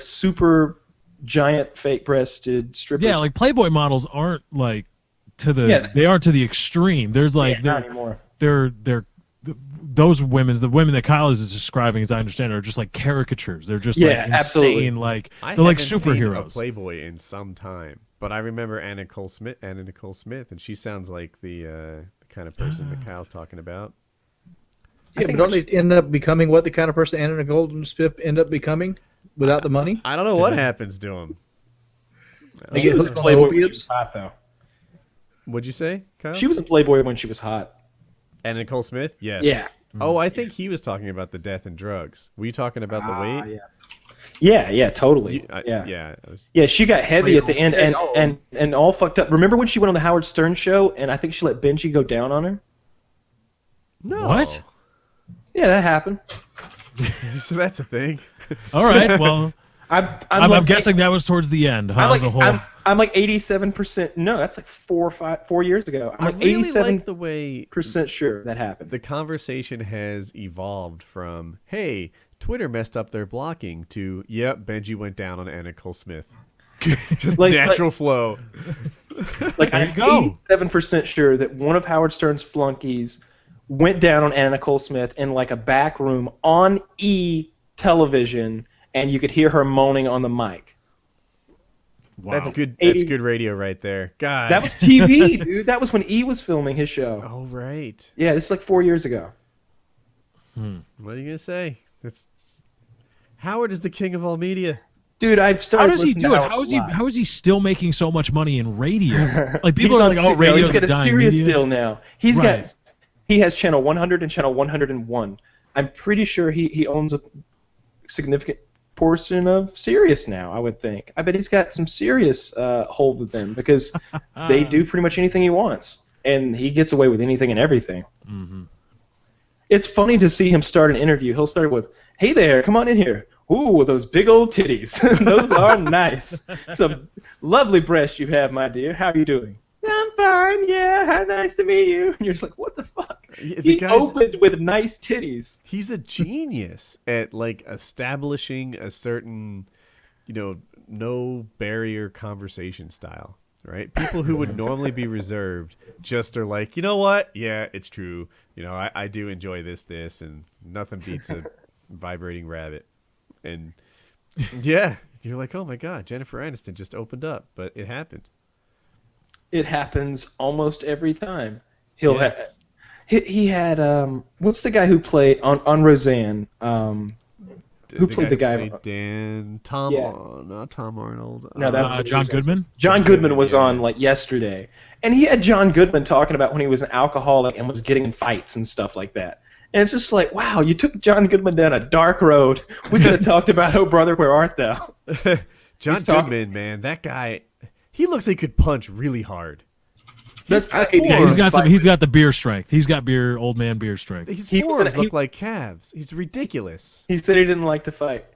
super giant fake-breasted strippers. Yeah, like Playboy models aren't like they aren't to the extreme. There's like not anymore. They're those women, the women that Kyle is describing, as I understand, are just like caricatures. They're just like insane, absolutely. like I they're like haven't superheroes. seen a Playboy in some time, but I remember Anna Nicole Smith, and she sounds like the kind of person that Kyle's talking about. Yeah, but don't they end up becoming what the kind of person Anna Nicole Smith end up becoming without the money? I don't know what happens to him. They She get was hooked in on Playboy when she opiates. was hot, though. What'd you say, Kyle? She was in Playboy when she was hot. Anna Nicole Smith? Yes. Yeah. Oh, I think he was talking about the death and drugs. Were you talking about the weight? Yeah, totally. Yeah, she got heavy at the end and all fucked up. Remember when she went on the Howard Stern show and I think she let Benji go down on her? No. What? Yeah, that happened. So that's a thing. All right, well, I'm guessing that was towards the end. Huh? I'm like 87%. No, that's like 4 years ago. I'm like I really 87% like the way sure that happened. the conversation has evolved from, hey, Twitter messed up their blocking, to, yep, Benji went down on Anna Nicole Smith. Just natural flow. Like, There I'm you go. 87% sure that one of Howard Stern's flunkies went down on Anna Nicole Smith in like a back room on television, and you could hear her moaning on the mic. wow. That's good. That's good radio right there. God. That was TV, dude. That was when E was filming his show. Oh, right. Yeah, this is like 4 years ago. What are you gonna say? Howard is the king of all media. Dude, I've started. How does he do it? Howard How is he still making so much money in radio? Like people He's are on like, oh, Serial. radio's He's got a dying Sirius media. deal now. He has channel 100 and channel 101. I'm pretty sure he owns a significant portion of Sirius now, I would think. I bet he's got some serious hold with them because they do pretty much anything he wants. And he gets away with anything and everything. Mm-hmm. It's funny to see him start an interview. He'll start with, "Hey there, come on in here. Ooh, those big old titties. Those are nice. Some lovely breasts you have, my dear. How are you doing?" "I'm fine, yeah. How nice to meet you." And you're just like, what the fuck? Yeah, He opened with nice titties. He's a genius at like establishing a certain, no barrier conversation style. Right? People who would normally be reserved just are like, you know what? Yeah, it's true. I do enjoy this, and nothing beats a vibrating rabbit. And yeah, you're like, oh my God, Jennifer Aniston just opened up, but it happened. It happens almost every time. He had what's the guy who played on Roseanne? Who played the guy? Tom, Yeah. Not Tom Arnold. No, that's John Goodman. John Goodman was on like yesterday, and he had John Goodman talking about when he was an alcoholic and was getting in fights and stuff like that. And it's just like, wow, you took John Goodman down a dark road. We could have talked about "Oh Brother, Where Art Thou?" John Goodman, man, that guy, he looks like he could punch really hard. He's He's got the beer strength. He's got old man beer strength. His forms look like calves. He's ridiculous. He said he didn't like to fight.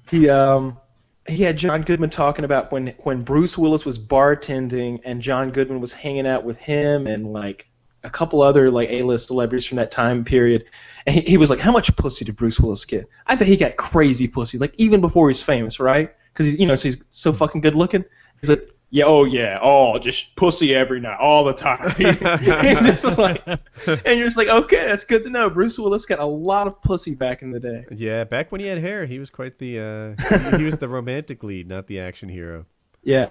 He had John Goodman talking about when Bruce Willis was bartending and John Goodman was hanging out with him and like a couple other like A-list celebrities from that time period. And he was like, "How much pussy did Bruce Willis get?" I bet he got crazy pussy, like even before he's famous, right? Because he's so fucking good looking. He's like, "Yeah, just pussy every night, all the time." He's just like, and you're just like, okay, that's good to know. Bruce Willis got a lot of pussy back in the day. Yeah, back when he had hair, he was quite the he was the romantic lead, not the action hero. Yeah.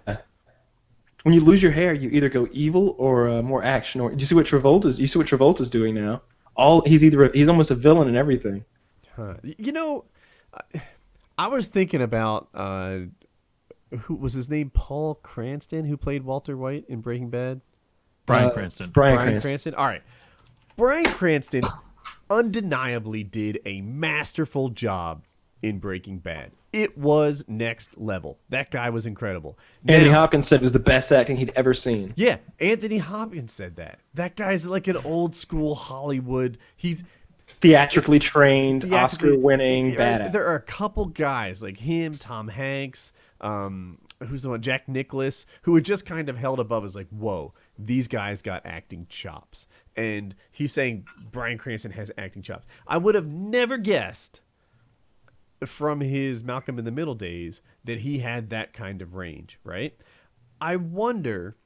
When you lose your hair, you either go evil or more action. Or you see what Travolta's doing now. He's almost a villain in everything. Huh. I was thinking about who was his name? Paul Cranston, who played Walter White in Breaking Bad. Bryan Cranston. Bryan Cranston. All right, Bryan Cranston undeniably did a masterful job in Breaking Bad. It was next level. That guy was incredible. Anthony Hopkins said it was the best acting he'd ever seen. Yeah, Anthony Hopkins said that. That guy's like an old school Hollywood. He's theatrically trained, Oscar-winning badass. There are a couple guys like him, Tom Hanks, who's the one, Jack Nicklaus, who were just kind of held above as like, whoa, these guys got acting chops. And he's saying Bryan Cranston has acting chops. I would have never guessed from his Malcolm in the Middle days that he had that kind of range, right? I wonder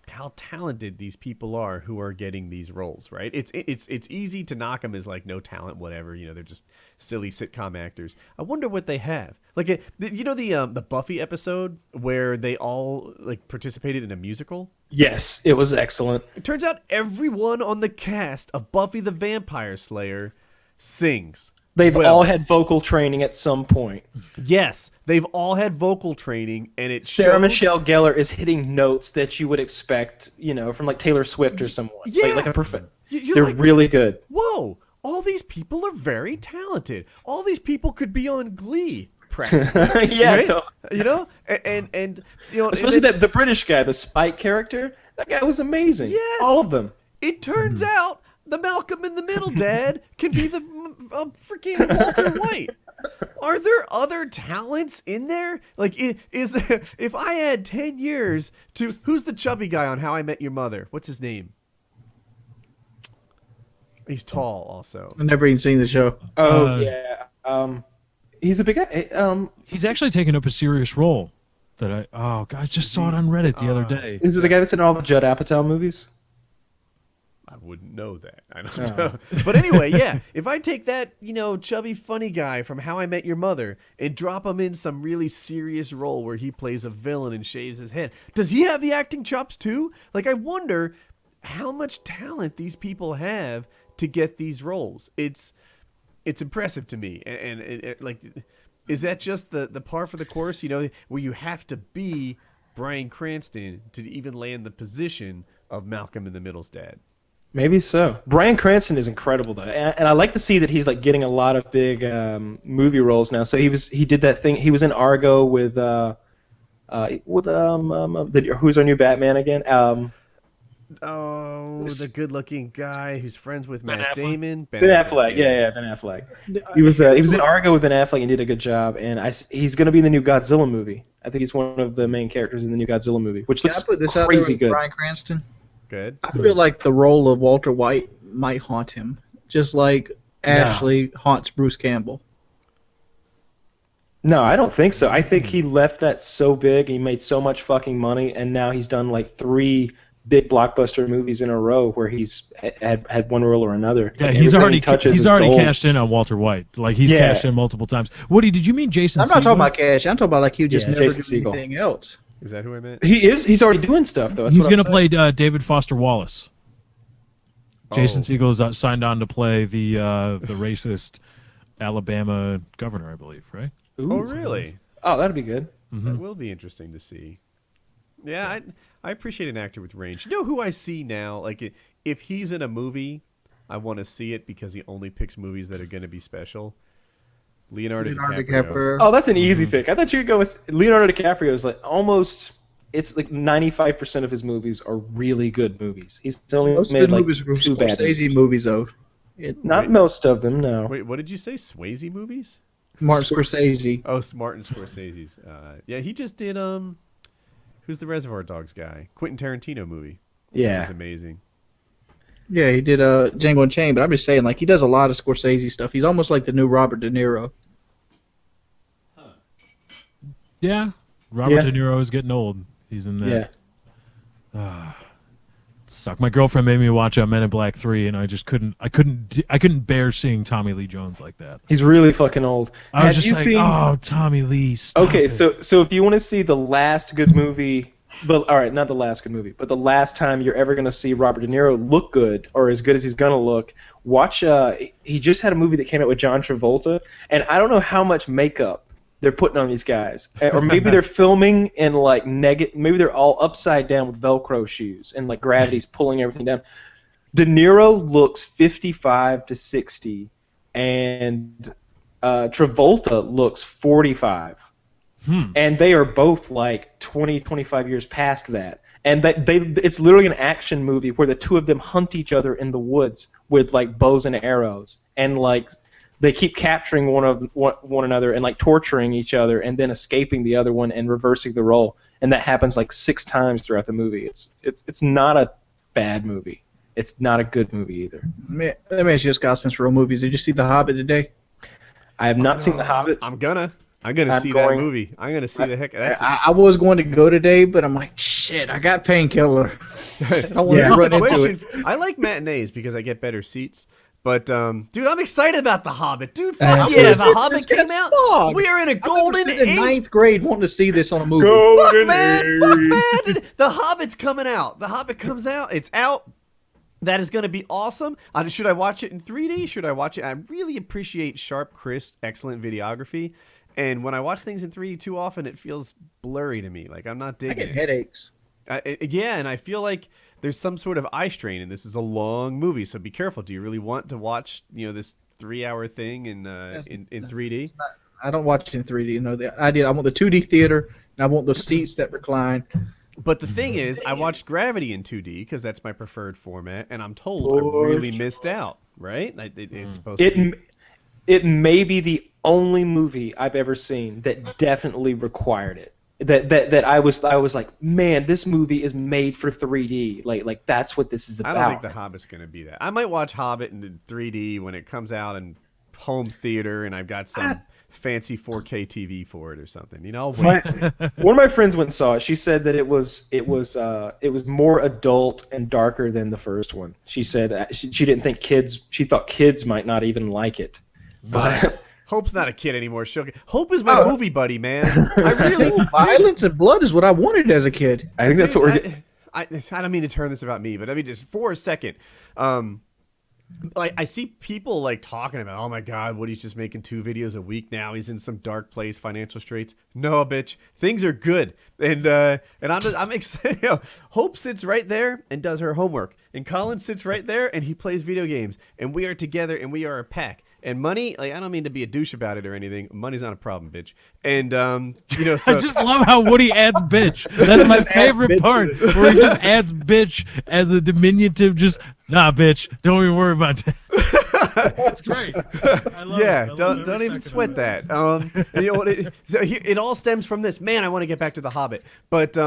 how talented these people are who are getting these roles, right? It's easy to knock them as like no talent, whatever. You know, they're just silly sitcom actors. I wonder what they have. Like, the Buffy episode where they all like participated in a musical. Yes, it was excellent. It turns out everyone on the cast of Buffy the Vampire Slayer sings. They've all had vocal training at some point. Yes, they've all had vocal training, and it Sarah showed... Michelle Gellar is hitting notes that you would expect, from like Taylor Swift or someone. Yeah, like a perfect. They're like, really good. Whoa! All these people are very talented. All these people could be on Glee, practically. Yeah, right? totally. and especially the British guy, the Spike character. That guy was amazing. Yes, all of them. It turns out the Malcolm in the Middle dad can be the freaking Walter White. Are there other talents in there? Like, if I had 10 years to... Who's the chubby guy on How I Met Your Mother? What's his name? He's tall, also. I've never even seen the show. Oh, yeah. He's a big guy. He's actually taken up a serious role. I just saw it on Reddit the other day. Is it the guy that's in all the Judd Apatow movies? I wouldn't know that. I don't know. But anyway, yeah. If I take that, chubby funny guy from How I Met Your Mother and drop him in some really serious role where he plays a villain and shaves his head, does he have the acting chops too? Like, I wonder how much talent these people have to get these roles. It's impressive to me. And is that just the par for the course, where you have to be Bryan Cranston to even land the position of Malcolm in the Middle's dad? Maybe so. Bryan Cranston is incredible though, and I like to see that he's like getting a lot of big movie roles now. So he did that thing. He was in Argo with who's our new Batman again? The good-looking guy who's friends with Matt Damon. Ben Affleck. Yeah, Ben Affleck. He was in Argo with Ben Affleck and did a good job. And he's going to be in the new Godzilla movie. I think he's one of the main characters in the new Godzilla movie, which looks crazy good. Bryan Cranston. Good. I feel like the role of Walter White might haunt him, just like Ashley haunts Bruce Campbell. No, I don't think so. I think he left that so big, he made so much fucking money, and now he's done like 3 big blockbuster movies in a row where he's had one role or another. Yeah, like he's already gold. cashed in on Walter White. Like, he's cashed in multiple times. Woody, did you mean Jason I'm not talking about cash. I'm talking about like he just never Jason do Segel. anything else. Is that who I meant? He's already doing stuff though. That's he's going to play David Foster Wallace. Jason Segel is signed on to play the racist Alabama governor, I believe, right? Ooh, oh, really? Oh, that'd be good. Mm-hmm. That will be interesting to see. Yeah, I appreciate an actor with range. You know who I see now? Like, if he's in a movie, I want to see it because he only picks movies that are going to be special. Leonardo DiCaprio. Oh, that's an easy pick. I thought you could go with Leonardo DiCaprio. Is like it's like 95% of his movies are really good movies. He's only made like 2 bad Scorsese movies, though. Not most of them, no. Wait, what did you say? Swayze movies? Martin Scorsese. Oh, Martin Scorsese's. Yeah, he just did who's the Reservoir Dogs guy? Quentin Tarantino movie. Yeah, that was amazing. Yeah, he did Django Unchained, but I'm just saying, like, he does a lot of Scorsese stuff. He's almost like the new Robert De Niro. Yeah, Robert De Niro is getting old. He's in that. Yeah. Suck. My girlfriend made me watch Men in Black 3, and I just couldn't bear seeing Tommy Lee Jones like that. He's really fucking old. I was just like, oh, Tommy Lee, stop it. So if you want to see the last good movie, all right, not the last good movie, but the last time you're ever going to see Robert De Niro look good, or as good as he's going to look, watch, he just had a movie that came out with John Travolta, and I don't know how much makeup they're putting on these guys. Or maybe they're filming in like maybe they're all upside down with Velcro shoes and like gravity's pulling everything down. De Niro looks 55 to 60 and Travolta looks 45. And they are both like 20, 25 years past that. And it's literally an action movie where the two of them hunt each other in the woods with like bows and arrows, and like they keep capturing one another and like torturing each other and then escaping the other one and reversing the role. And that happens like 6 times throughout the movie. It's not a bad movie. It's not a good movie either. Let me ask you this, Kyle, since we're on movies. Did you see The Hobbit today? I have not seen The Hobbit. I'm gonna see that movie. I'm gonna see the heck. I was going to go today, but I'm like, shit, I got Painkiller. I don't want to run into it. I like matinees because I get better seats. But, dude, I'm excited about The Hobbit. Dude, fuck yeah, The Hobbit came out. We are in a golden age. In ninth grade wanting to see this on a movie. Fuck, man. Dude. The Hobbit's coming out. The Hobbit comes out. It's out. That is going to be awesome. Should I watch it in 3D? Should I watch it? I really appreciate sharp, crisp, excellent videography. And when I watch things in 3D too often, it feels blurry to me. Like, I'm not digging it. I get headaches. Yeah, and I feel like there's some sort of eye strain, and this is a long movie, so be careful. Do you really want to watch, this 3-hour thing in 3D? I don't watch it in 3D. The idea. I want the 2D theater, and I want those seats that recline. But the thing is, I watched Gravity in 2D because that's my preferred format, and I'm told I really missed out. Right? It's supposed to be. It may be the only movie I've ever seen that definitely required it. That I was like, man, this movie is made for 3D. Like that's what this is about. I don't think The Hobbit's gonna be that. I might watch Hobbit in 3D when it comes out in home theater, and I've got some fancy 4K TV for it or something. One of my friends went and saw it. She said that it was more adult and darker than the first one. She said she didn't think kids. She thought kids might not even like it, but. Hope's not a kid anymore. Hope is my movie buddy, man. I really violence and blood is what I wanted as a kid. I think that's what we're. I don't mean to turn this about me, but I mean just for a second. Like I see people like talking about, oh my God, Woody's just making 2 videos a week now. He's in some dark place, financial straits. No, bitch, things are good, and I'm excited. Hope sits right there and does her homework, and Colin sits right there and he plays video games, and we are together and we are a pack. And money, like I don't mean to be a douche about it or anything. Money's not a problem, bitch. And so I just love how Woody adds bitch. That's my favorite part, where he just adds bitch as a diminutive. Just nah, bitch. Don't even worry about that. That's great. I love it. Don't even sweat that. It all stems from this. Man, I want to get back to The Hobbit. But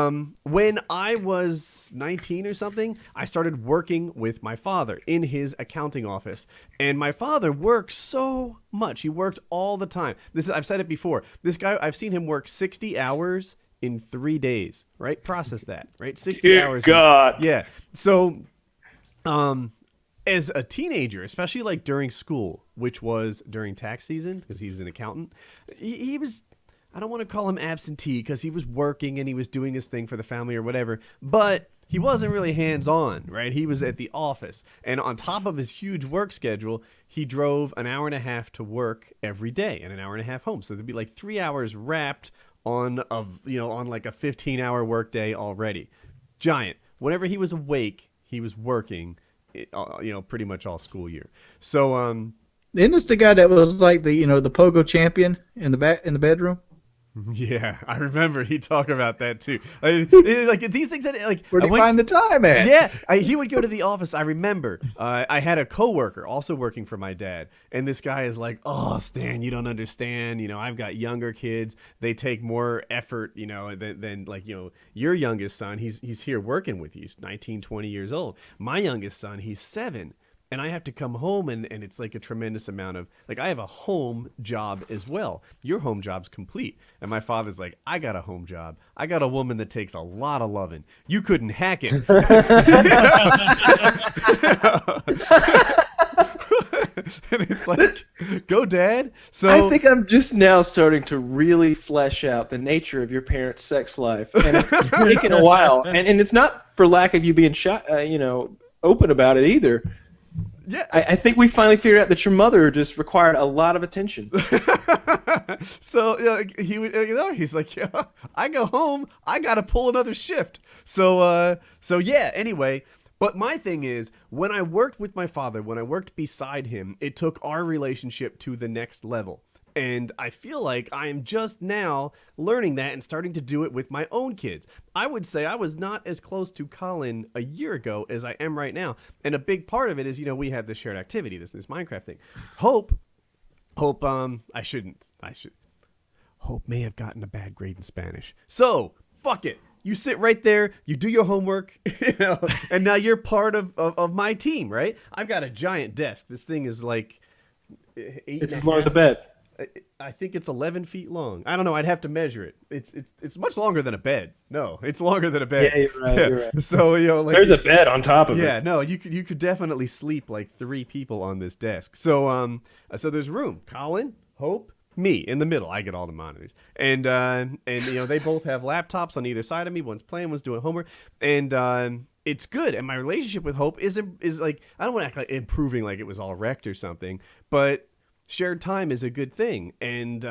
when I was 19 or something, I started working with my father in his accounting office. And my father works so much. He worked all the time. I've said it before. This guy, I've seen him work 60 hours in 3 days. Right? Process that. Right? 60 hours. God. Yeah. So, as a teenager, especially like during school, which was during tax season, because he was an accountant, he was, I don't want to call him absentee because he was working and he was doing his thing for the family or whatever, but he wasn't really hands-on, right? He was at the office. And on top of his huge work schedule, he drove an hour and a half to work every day and an hour and a half home. So there'd be like 3 hours wrapped on like a 15-hour work day already. Giant. Whenever he was awake, he was working, pretty much all school year. So, isn't this the guy that was like the pogo champion in the bedroom? Yeah, I remember he talked about that too. Like these things, like where do you find the time at? Yeah, he would go to the office. I remember I had a coworker also working for my dad, and this guy is like, "Oh, Stan, you don't understand. I've got younger kids. They take more effort, than like your youngest son. He's here working with you. He's 19, 20 years old. My youngest son, he's 7." And I have to come home, and it's like a tremendous amount of, like, I have a home job as well. Your home job's complete. And my father's like, I got a home job. I got a woman that takes a lot of loving. You couldn't hack it. And it's like, go, Dad. So I think I'm just now starting to really flesh out the nature of your parents' sex life. And it's taken a while. And it's not for lack of you being open about it either. Yeah, I think we finally figured out that your mother just required a lot of attention. So he would, he's like, yeah, I go home, I gotta pull another shift. So yeah. Anyway, but my thing is, when I worked with my father, when I worked beside him, it took our relationship to the next level. And I feel like I am just now learning that and starting to do it with my own kids. I would say I was not as close to Colin a year ago as I am right now. And a big part of it is, we have this shared activity, this Minecraft thing. Hope, Hope may have gotten a bad grade in Spanish. So, fuck it. You sit right there, you do your homework, and now you're part of my team, right? I've got a giant desk. This thing is like... It's as long as a bed. I think it's 11 feet long. I don't know. I'd have to measure it. It's much longer than a bed. No, it's longer than a bed. Yeah, you're right. You're right. So like there's a bed on top of it. Yeah, no, you could definitely sleep like 3 people on this desk. So so there's room. Colin, Hope, me in the middle. I get all the monitors, and they both have laptops on either side of me. One's playing, one's doing homework, and it's good. And my relationship with Hope is like, I don't want to act like improving like it was all wrecked or something, but shared time is a good thing, and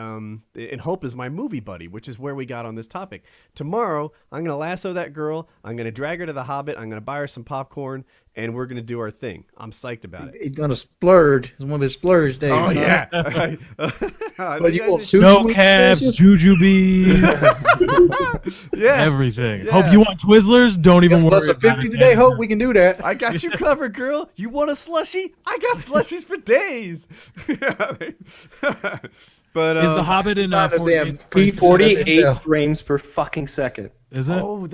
Hope is my movie buddy, which is where we got on this topic. Tomorrow, I'm gonna lasso that girl. I'm gonna drag her to the Hobbit. I'm gonna buy her some popcorn, and we're gonna do our thing. I'm psyched about it. He's gonna splurge. It's one of his splurge days. Oh yeah. But you want snow caps, jujubes, yeah, everything. Yeah. Hope you want Twizzlers? Don't even worry. Plus a 50 today. Hope we can do that. I got you covered, girl. You want a slushie? I got slushies for days. But is the Hobbit in 48 frames per fucking second? Is it? Oh,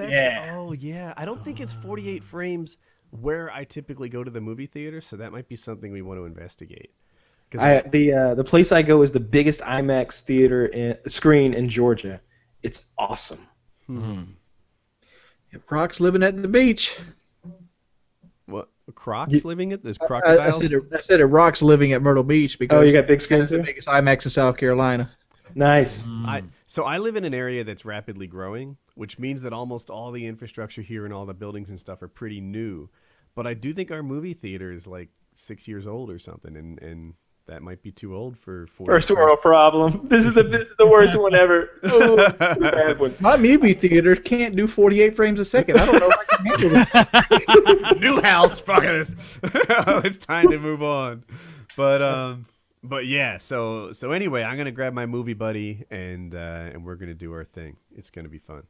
yeah. I don't think it's 48 frames where I typically go to the movie theater, so that might be something we want to investigate. The place I go is the biggest IMAX theater screen in Georgia. It's awesome. Yeah, Proc's living at the beach. What? Crocs living at? There's crocodiles? I said it Rock's living at Myrtle Beach because you got big screens the there? biggest IMAX in South Carolina. Nice. So I live in an area that's rapidly growing, which means that almost all the infrastructure here and all the buildings and stuff are pretty new. But I do think our movie theater is like 6 years old or something, and that might be too old for First world problem. This is the worst one ever. Ooh, bad one. My movie theater can't do 48 frames a second. I don't know if I can handle this. New house, fuck this. It's time to move on. But yeah, so anyway, I'm gonna grab my movie buddy and we're gonna do our thing. It's gonna be fun.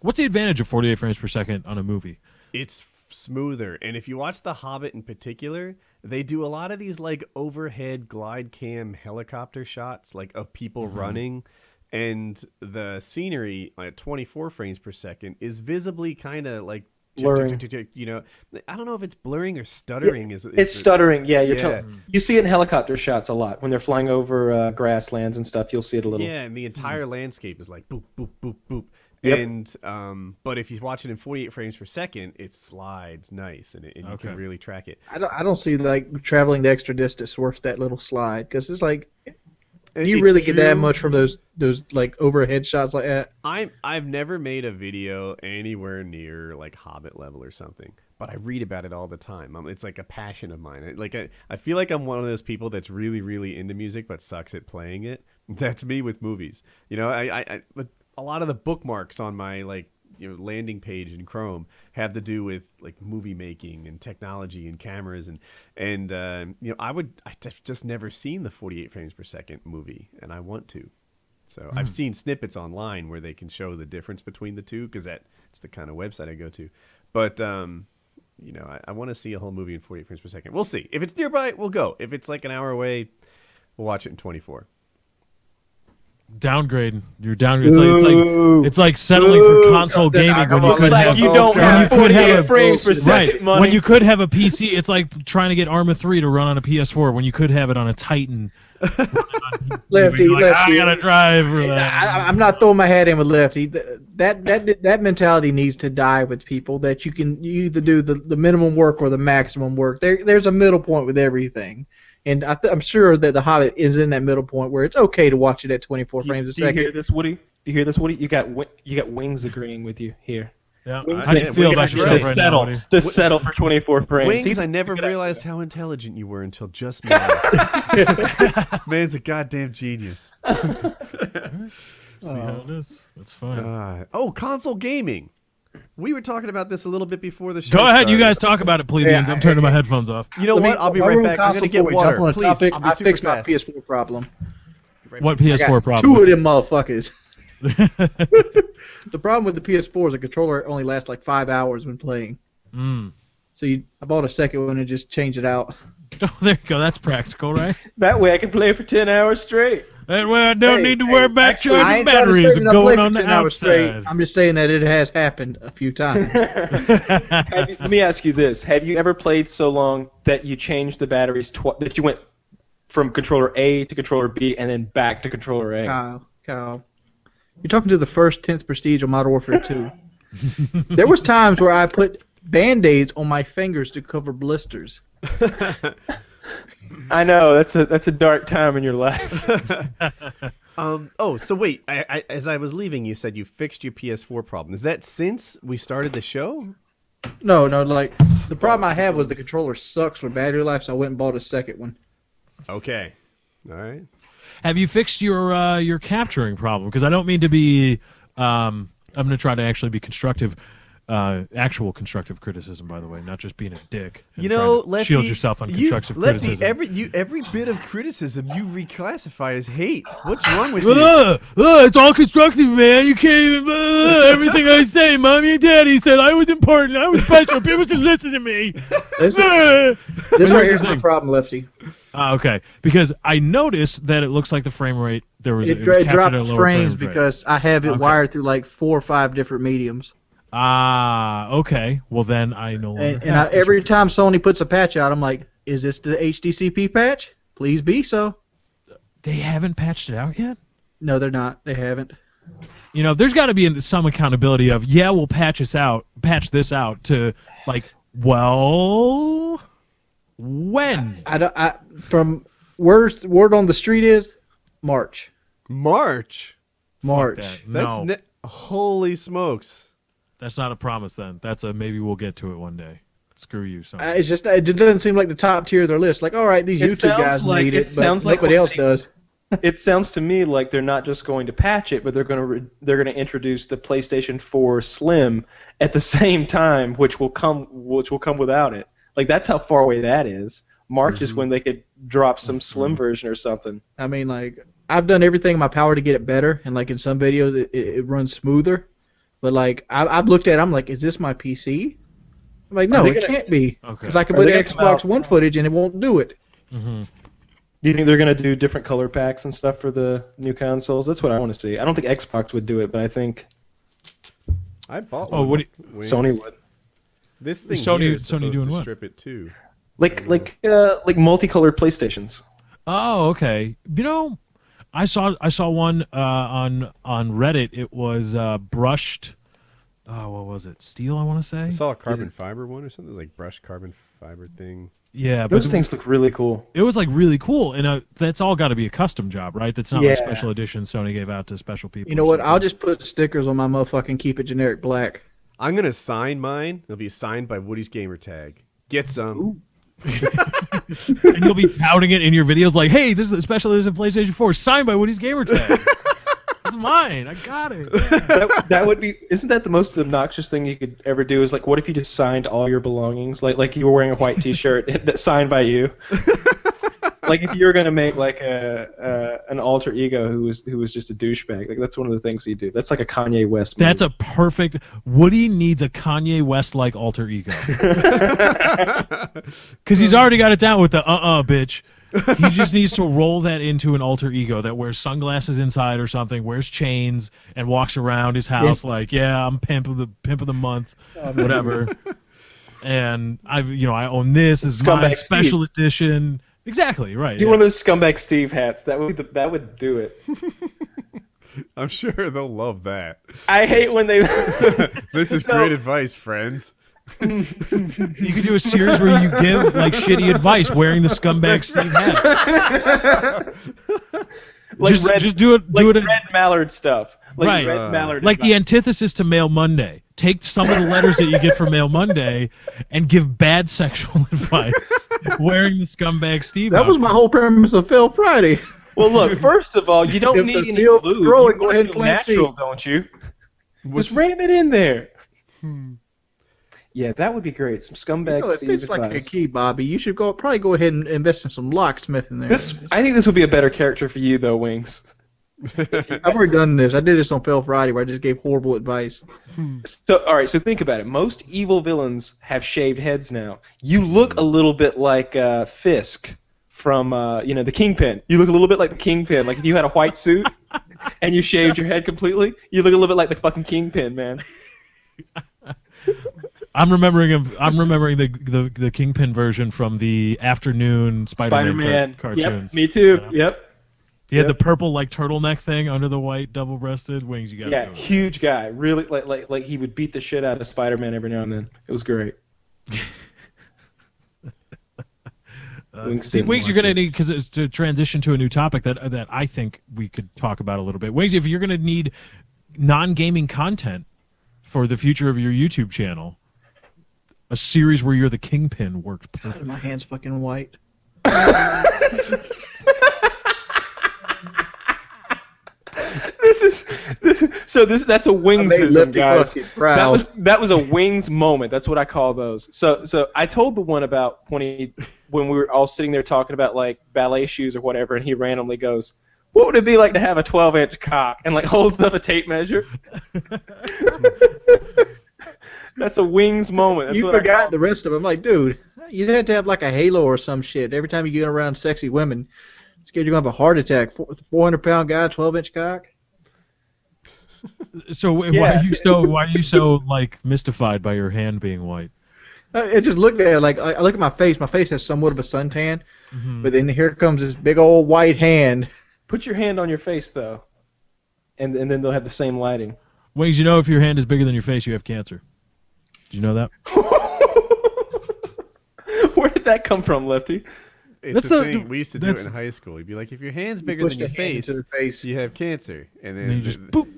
What's the advantage of 48 frames per second on a movie? It's smoother, and if you watch The Hobbit in particular, they do a lot of these like overhead glide cam helicopter shots, like of people running, and the scenery at 24 frames per second is visibly kind of like blurring. You know, I don't know if it's blurring or stuttering. It's stuttering. Yeah, you see it in helicopter shots a lot when they're flying over grasslands and stuff. You'll see it a little. Yeah, and the entire landscape is like boop boop boop boop. Yep. And but if you watch it in 48 frames per second, it slides nice, and you can really track it. I don't see like traveling the extra distance worth that little slide, because it's like you really get that much from those like overhead shots like that. I've never made a video anywhere near like Hobbit level or something, but I read about it all the time. It's like a passion of mine. I feel like I'm one of those people that's really really into music but sucks at playing it. That's me with movies. You know, I a lot of the bookmarks on my landing page in Chrome have to do with like movie making and technology and cameras and I've just never seen the 48 frames per second movie, and I want to. So I've seen snippets online where they can show the difference between the two, because that's the kind of website I go to. But I want to see a whole movie in 48 frames per second. We'll see. If it's nearby, we'll go. If it's like an hour away, we'll watch it in 24. Downgrading. You're downgrading. It's like settling for console gaming when you could have. You don't have 48 frames per second money. When you could have a PC, it's like trying to get Arma 3 to run on a PS4 when you could have it on a Titan. Lefty. I gotta drive for that. I'm not throwing my hat in with Lefty. That mentality needs to die with people. That you either do the minimum work or the maximum work. There's a middle point with everything. And I'm sure that The Hobbit is in that middle point where it's okay to watch it at 24 frames a second. Do you hear this, Woody? Do you hear this, Woody? You got Wings agreeing with you here. Yeah. How do you feel about yourself right now, Woody? To settle for 24 frames. Wings, I never realized how intelligent you were until just now. Man's a goddamn genius. See how it is. That's fine. Console gaming. We were talking about this a little bit before the show. Go ahead, started. you guys talk about it, plebeians. I'm turning my headphones off. You know what? I'll be right back. I'm going to get water. Please, I'll be I super fixed my fast. PS4 problem. What PS4 problem? 2 of them motherfuckers. The problem with the PS4 is the controller only lasts like 5 hours when playing. So I bought a second one and just changed it out. Oh, there you go. That's practical, right? That way I can play for 10 hours straight. That way I don't need to worry about I charging ain't trying to batteries say and that I going play on for the 10 hours straight. outside. I'm just saying that it has happened a few times. Let me ask you this. Have you ever played so long that you changed the batteries, that you went from controller A to controller B and then back to controller A. Kyle, you're talking to the first 10th Prestige of Modern Warfare 2. There was times where I put Band-Aids on my fingers to cover blisters. I know, that's a dark time in your life. So wait, as I was leaving, you said you fixed your PS4 problem. Is that since we started the show? No, like, the problem I had was the controller sucks for battery life, so I went and bought a second one. Okay. All right. Have you fixed your capturing problem? Because I don't mean to be. I'm going to try to actually be constructive. Actual constructive criticism, by the way, not just being a dick. You know, Lefty, shield yourself on constructive criticism. Lefty, every bit of criticism you reclassify as hate. What's wrong with you? It's all constructive, man. You can't even. Everything I say, mommy and daddy said I was important. I was special. People should listen to me. This right here's my problem, Lefty. Okay, because I noticed that it looks like the frame rate it was dropped frames because I have it wired through like 4 or 5 different mediums. Okay. Well, then I no longer. And every time Sony puts a patch out, I'm like, is this the HDCP patch? Please be so. They haven't patched it out yet? No, they're not. They haven't. You know, there's got to be some accountability of, we'll patch this out to, like, well, when? From word on the street is March. March? That's holy smokes. That's not a promise then. That's a maybe we'll get to it one day. Screw you, son. It's just it doesn't seem like the top tier of their list. Like, all right, these YouTube guys need it, but nobody else does. It sounds to me like they're not just going to patch it, but they're going to introduce the PlayStation 4 Slim at the same time, which will come without it. Like that's how far away that is. March is when they could drop some Slim version or something. I mean, like I've done everything in my power to get it better, and like in some videos it runs smoother. But like I've looked at it, I'm like, is this my PC? I'm like, no, it can't be. Because I can put Xbox One footage and it won't do it. Mm-hmm. Do you think they're going to do different color packs and stuff for the new consoles? That's what I want to see. I don't think Xbox would do it, but I think I bought one. Sony would. This thing Sony here is supposed doing to what? strip it too. Like multicolored PlayStations. Oh, okay. You know, I saw one on Reddit. It was brushed. Oh, what was it? Steel, I want to say. I saw a carbon fiber one or something. It was like brushed carbon fiber thing. Yeah, those things look really cool. It was like really cool, and that's all got to be a custom job, right? That's not like special edition Sony gave out to special people. You know what? I'll just put stickers on my motherfucking keep it generic black. I'm gonna sign mine. It'll be signed by Woody's Gamertag. Get some. And you'll be touting it in your videos like, hey, this is a special edition PlayStation 4 signed by Woody's Gamertag. It's mine. I got it. That would be. Isn't that the most obnoxious thing you could ever do? Is like, what if you just signed all your belongings, like you were wearing a white T-shirt that's signed by you? Like if you were gonna make like an alter ego who was just a douchebag, like that's one of the things you do. That's like a Kanye West move. That's a perfect. Woody needs a Kanye West like alter ego. Because he's already got it down with the bitch. He just needs to roll that into an alter ego that wears sunglasses inside or something, wears chains, and walks around his house like, I'm pimp of the month, whatever. And I own this as my special edition. Exactly right. Do one of those scumbag Steve hats. That would do it. I'm sure they'll love that. I hate when they. This is great advice, friends. You could do a series where you give like shitty advice wearing the scumbag Steve hat. Just do it. Red Mallard stuff. Like right. Red Mallard. Like the antithesis to Mail Monday. Take some of the letters that you get for Mail Monday and give bad sexual advice wearing the scumbag Steve. That was my whole premise of Fail Friday. Well, look. First of all, you don't need any glue. Growing, go ahead and plant natural, don't you? Just ram it in there. Yeah, that would be great. Some scumbag Steve advice. It's like a key, Bobby. You should probably go ahead and invest in some locksmith in there. I think this would be a better character for you, though, Wings. I've already done this. I did this on Fail Friday where I just gave horrible advice. So, all right, so think about it. Most evil villains have shaved heads now. You look a little bit like Fisk from, the Kingpin. You look a little bit like the Kingpin. Like if you had a white suit and you shaved your head completely, you look a little bit like the fucking Kingpin, man. I'm remembering the Kingpin version from the afternoon Spider-Man cartoons. Yep, me too. Yeah. Yep. He had the purple like turtleneck thing under the white double-breasted wings. You got Yeah, huge guy. Really, like he would beat the shit out of Spider-Man every now and then. It was great. Wings, you're gonna need, because it's to transition to a new topic that I think we could talk about a little bit. Wings, if you're gonna need non-gaming content for the future of your YouTube channel, a series where you're the Kingpin worked perfect. My hand's fucking white. That's a wingsism, guys. That was a wings moment. That's what I call those. So I told the one about when we were all sitting there talking about like ballet shoes or whatever, and he randomly goes, "What would it be like to have a 12-inch cock?" and like holds up a tape measure. That's a wings moment. That's you forgot the rest of them. Like, dude, you'd have to have like a halo or some shit. Every time you get around sexy women, scared you're gonna have a heart attack. 400-pound guy, 12-inch cock. So why are you so like mystified by your hand being white? I just looked at it like I look at my face. My face has somewhat of a suntan, but then here comes this big old white hand. Put your hand on your face though, and then they'll have the same lighting. Wings, you know if your hand is bigger than your face, you have cancer. Did you know that? Where did that come from, Lefty? It's a thing. We used to do it in high school. You'd be like, if your hand's bigger than your face, you have cancer. And then you just boop.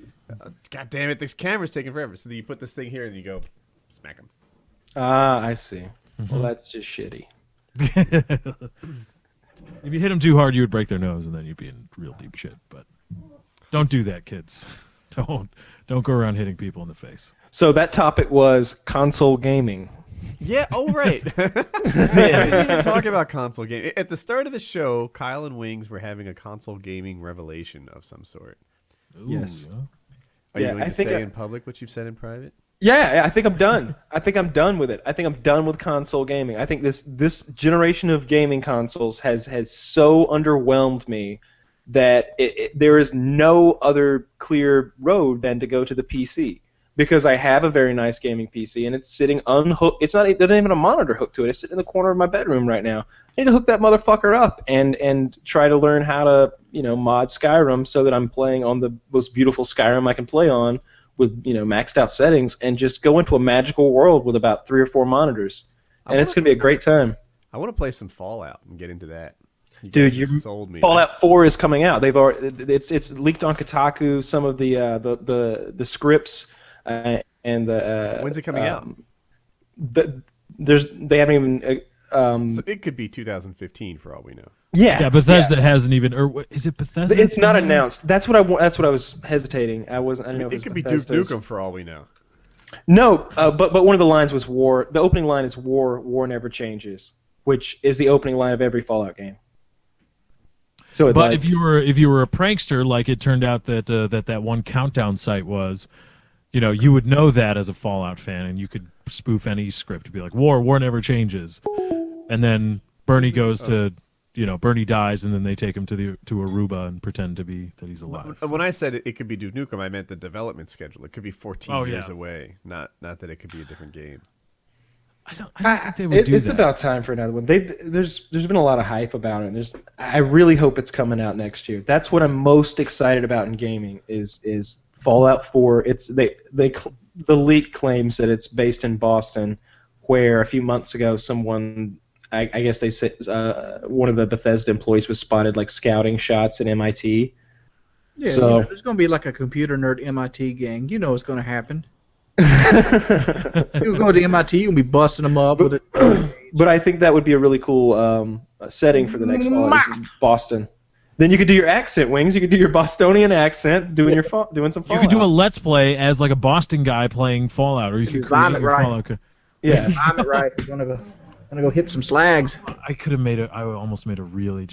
God damn it, this camera's taking forever. So then you put this thing here and you go smack them. Ah, I see. Well, that's just shitty. If you hit them too hard, you would break their nose, and then you'd be in real deep shit. But don't do that, kids. Don't go around hitting people in the face. So that topic was console gaming. Yeah, right. I didn't even talk about console gaming. At the start of the show, Kyle and Wings were having a console gaming revelation of some sort. Ooh, yes. Yeah. Are you willing to say in public what you've said in private? Yeah, I think I'm done. I think I'm done with it. I think I'm done with console gaming. I think this generation of gaming consoles has so underwhelmed me that there is no other clear road than to go to the PC. Because I have a very nice gaming PC and it's sitting unhooked. There's not even a monitor hooked to it. It's sitting in the corner of my bedroom right now. I need to hook that motherfucker up and try to learn how to mod Skyrim so that I'm playing on the most beautiful Skyrim I can play on with maxed out settings and just go into a magical world with about 3 or 4 monitors. And it's gonna be a great time. I want to play some Fallout and get into that. Dude, you sold me. Fallout 4 is coming out. It's leaked on Kotaku. Some of the scripts. And when's it coming out? They haven't even. So it could be 2015 for all we know. Yeah, Bethesda hasn't even. Or is it Bethesda? It's not announced. That's what I was hesitating. I didn't know. It could be Duke Nukem for all we know. No, but one of the lines was war. The opening line is war. War never changes, which is the opening line of every Fallout game. So, but if you were a prankster, like it turned out that that one countdown site was. You would know that as a Fallout fan, and you could spoof any script to be like, war never changes. And then Bernie goes to, Bernie dies, and then they take him to Aruba and pretend that he's alive. When I said it could be Duke Nukem, I meant the development schedule. It could be 14 years away, not that it could be a different game. I don't think they would do that. It's about time for another one. There's been a lot of hype about it. I really hope it's coming out next year. That's what I'm most excited about in gaming is Fallout 4. The leak claims that it's based in Boston, where a few months ago someone, I guess they said one of the Bethesda employees was spotted like scouting shots at MIT. Yeah, so there's going to be like a computer nerd MIT gang. You know what's going to happen. You'll go to MIT, you'll be busting them up with it. But I think that would be a really cool setting for the next Fallout, Boston. Then you could do your accent, Wings. You could do your Bostonian accent, doing some Fallout. You could do a Let's Play as like a Boston guy playing Fallout, or you could create your Fallout. Yeah, I'm right. I'm gonna go hit some slags. I almost made a really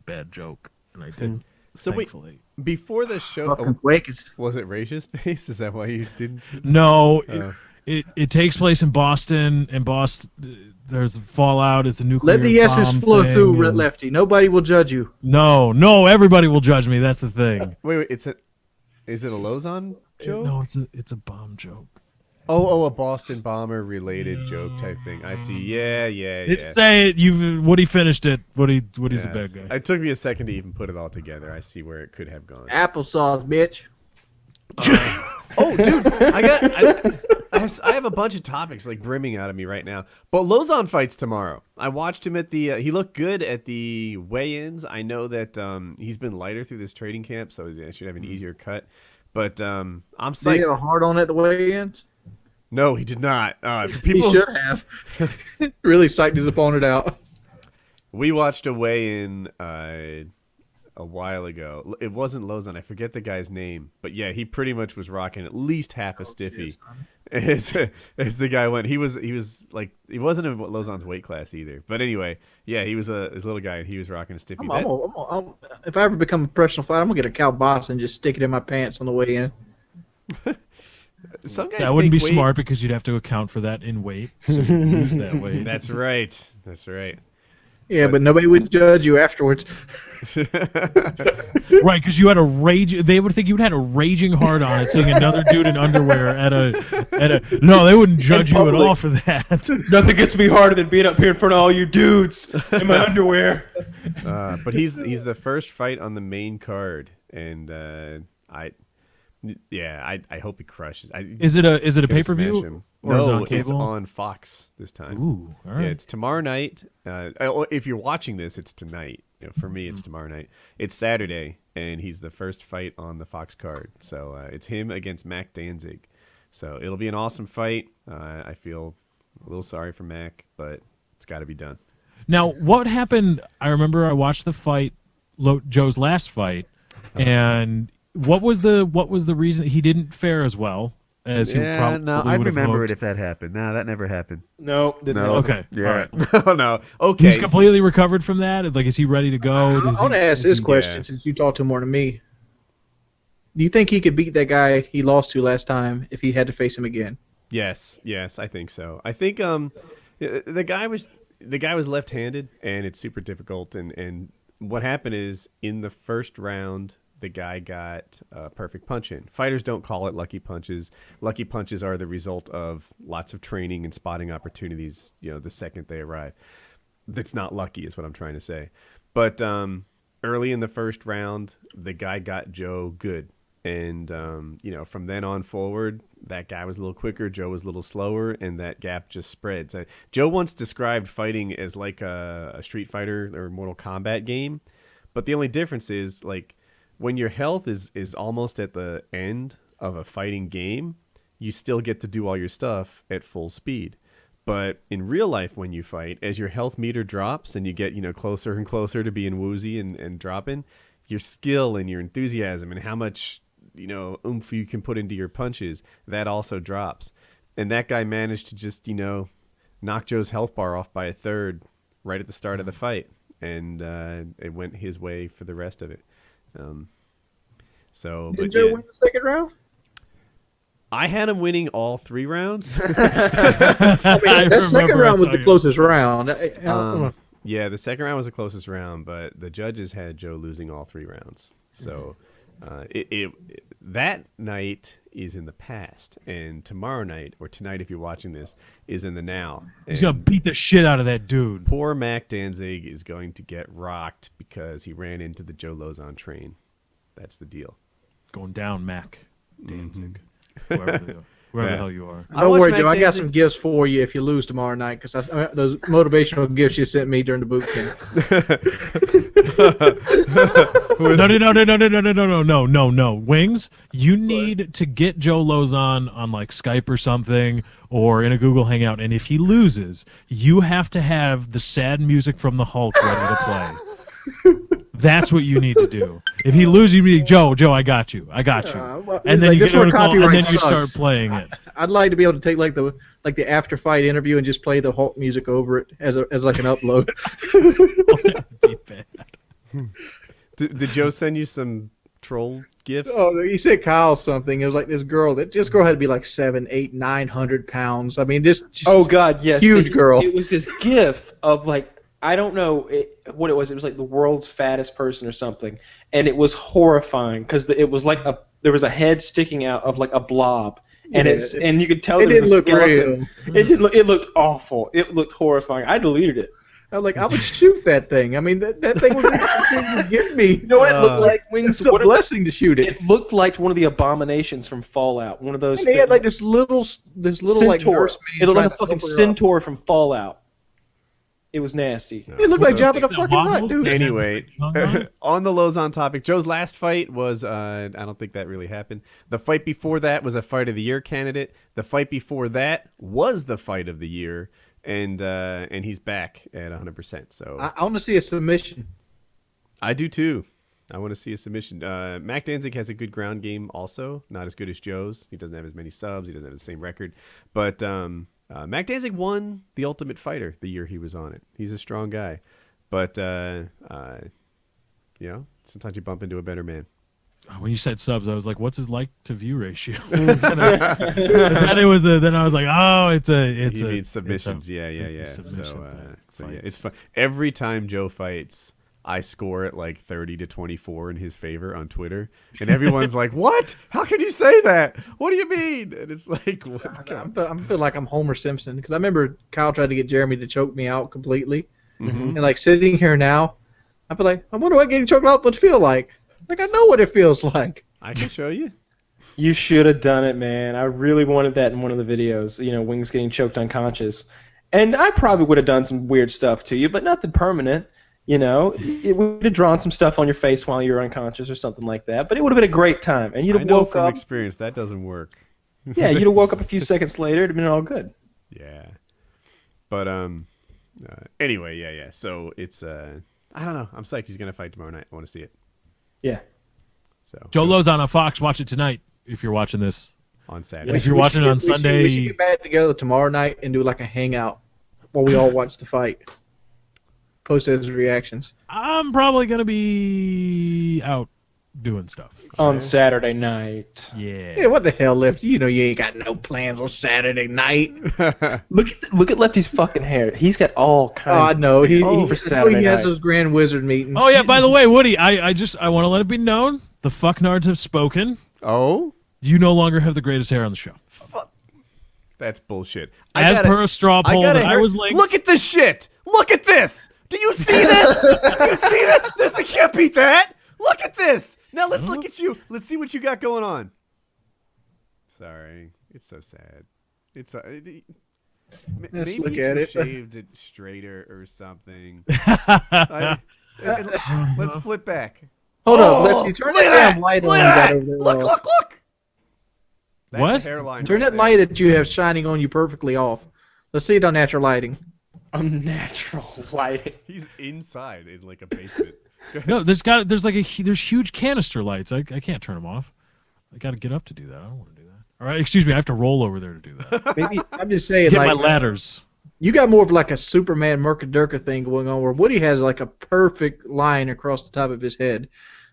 bad joke, and I didn't. So thankfully. Before the show, was it racist based? Is that why you didn't? No. It takes place in Boston, and there's Fallout. It's a nuclear bomb. Let the essence flow through, Lefty. Nobody will judge you. No, everybody will judge me. That's the thing. Wait, is it a Lozon joke? No, it's a bomb joke. Oh, a Boston bomber related joke type thing. I see. Yeah. Say it. Woody finished it. Woody's a bad guy. It took me a second to even put it all together. I see where it could have gone. Applesauce, bitch. Oh, dude, I have a bunch of topics like brimming out of me right now. But Lozon fights tomorrow. I watched him at the. He looked good at the weigh-ins. I know that he's been lighter through this trading camp, so I should have an easier cut. But I'm psyched. Did he have a hard on at the weigh-ins? No, he did not. He should have. Really psyched his opponent out. We watched a weigh-in a while ago. It wasn't Lozon. I forget the guy's name. But yeah, he pretty much was rocking at least half a stiffy as the guy went. He was like, he wasn't in Lozon's weight class either. But anyway, yeah, he was his little guy, and he was rocking a stiffy. If I ever become a professional fighter, I'm going to get a cow boss and just stick it in my pants on the way in. Some guys that wouldn't be smart because you'd have to account for that in weight. So you lose that weight. That's right. Yeah, but nobody would judge you afterwards. Right, because you had a rage. They would think you had a raging hard on it, seeing another dude in underwear at a. No, they wouldn't judge you at all for that. Nothing gets me harder than being up here in front of all you dudes in my underwear. But he's the first fight on the main card, and I hope he crushes. Is it a pay-per-view? Or is it on cable? It's on Fox this time. Ooh, all right. Yeah, it's tomorrow night. If you're watching this, it's tonight. For me, it's tomorrow night. It's Saturday, and he's the first fight on the Fox card. So it's him against Mac Danzig. So it'll be an awesome fight. I feel a little sorry for Mac, but it's got to be done. Now, what happened? I remember I watched the fight, Joe's last fight, and what was the reason he didn't fare as well as he probably I'd remember hoped? it if that happened. No, that never happened. No, didn't No. happen. Okay. Yeah. All right. No. Okay. He's completely recovered from that. Like, is he ready to go? I want to ask this question since you talked to him more than me. Do you think he could beat that guy he lost to last time if he had to face him again? Yes, I think so. I think the guy was left-handed, and it's super difficult. And what happened is in the first round, the guy got a perfect punch in. Fighters don't call it lucky punches. Lucky punches are the result of lots of training and spotting opportunities, the second they arrive. That's not lucky is what I'm trying to say. But early in the first round, the guy got Joe good. And, from then on forward, that guy was a little quicker, Joe was a little slower, and that gap just spreads. Joe once described fighting as like a Street Fighter or Mortal Kombat game. But the only difference is, like, when your health is almost at the end of a fighting game, you still get to do all your stuff at full speed. But in real life, when you fight, as your health meter drops and you get closer and closer to being woozy and dropping, your skill and your enthusiasm and how much oomph you can put into your punches, that also drops. And that guy managed to just knock Joe's health bar off by a third right at the start of the fight, and it went his way for the rest of it. Did Joe win the second round? I had him winning all 3 rounds. That second round was the closest round. Yeah, the second round was the closest round, but the judges had Joe losing all 3 rounds. So that night is in the past, and tomorrow night, or tonight if you're watching this, is in the now. He's going to beat the shit out of that dude. Poor Mac Danzig is going to get rocked because he ran into the Joe Lozon train. That's the deal. Going down, Mac Danzig. Wherever the hell you are. Don't worry, Joe. I got some gifts for you if you lose tomorrow night, because those motivational gifts you sent me during the boot camp. No. Wings, you need to get Joe Lozon on like Skype or something, or in a Google Hangout, and if he loses, you have to have the sad music from the Hulk ready to play. That's what you need to do. If he loses, you be like, Joe, I got you. And then you get a call, and then you start playing it. I'd like to be able to take like the after fight interview and just play the Hulk music over it as like an upload. That would be bad. Did Joe send you some troll gifts? Oh, you said Kyle something. It was like this girl had to be like 700, 800, 900 pounds. I mean, just oh god, yes, huge girl. It was this gif of like, I don't know what it was. It was like the world's fattest person or something, and it was horrifying because it was like there was a head sticking out of like a blob, and and you could tell it was a skeleton. It didn't look. It looked awful. It looked horrifying. I deleted it. I'm like, I would shoot that thing. I mean, that thing would be something to give me. You know what it looked like? Wings. It's a blessing to shoot it. It looked like one of the abominations from Fallout. One of those. And they had like this little centaur. like nurse man. It looked like a fucking centaur from Fallout. It was nasty. It looked like Jabba the fucking Hutt, dude. Anyway, on the Lozon topic, Joe's last fight was, I don't think that really happened. The fight before that was a Fight of the Year candidate. The fight before that was the Fight of the Year, and he's back at 100%. So I want to see a submission. I do too. I want to see a submission. Mac Danzig has a good ground game also, not as good as Joe's. He doesn't have as many subs. He doesn't have the same record, but Mac Danzig won the Ultimate Fighter the year he was on it. He's a strong guy, but sometimes you bump into a better man. When you said subs, I was like, "What's his like to view ratio?" Then I was like, "Oh, it's He means submissions. Yeah. So yeah, it's fun. Every time Joe fights, I score at like 30-24 in his favor on Twitter, and everyone's like, "What? How can you say that? What do you mean?" And it's like, what? I feel like I'm Homer Simpson because I remember Kyle tried to get Jeremy to choke me out completely, and like sitting here now, I feel like I wonder what getting choked out would feel like. Like I know what it feels like. I can show you. You should have done it, man. I really wanted that in one of the videos. You know, Wings getting choked unconscious, and I probably would have done some weird stuff to you, but nothing permanent. You know, it would have drawn some stuff on your face while you were unconscious or something like that. But it would have been a great time, and you'd have woke from up. experience that doesn't work. Yeah, you'd have woke up a few seconds later. It'd have been all good. Yeah, but anyway, yeah. So it's I don't know. I'm psyched he's gonna fight tomorrow night. I want to see it. Yeah. So Joe Lozon on Fox. Watch it tonight if you're watching this on Saturday. If you're watching it on Sunday, we should get back together tomorrow night and do like a hangout while we all watch the fight. Post those reactions. I'm probably gonna be out doing stuff on Saturday night. Yeah, what the hell, Lefty? You know you ain't got no plans on Saturday night. Look at Lefty's fucking hair. He's got all kinds. Oh, I know. He has those Grand Wizard meetings. Oh yeah. By the way, Woody, I want to let it be known the fucknards have spoken. Oh. You no longer have the greatest hair on the show. That's bullshit. As per a straw poll that I was linked. Look at this shit. Look at this. Do you see this? Do you see that? I can't beat that. Look at this. Now let's look at you. Let's see what you got going on. Sorry, it's so sad. It's maybe look you at it. Shaved it straighter or something. Let's flip back. Hold up, Lefty. Turn that damn light on. Look. That's what? A hairline Turn that light that you have shining on you perfectly off. Let's see it on natural lighting. Unnatural lighting. He's inside in like a basement. No, there's huge canister lights. I can't turn them off. I got to get up to do that. I don't want to do that. All right, excuse me. I have to roll over there to do that. Maybe I'm just saying. Get like, my ladders. You got more of like a Superman Mercadurka thing going on, where Woody has like a perfect line across the top of his head.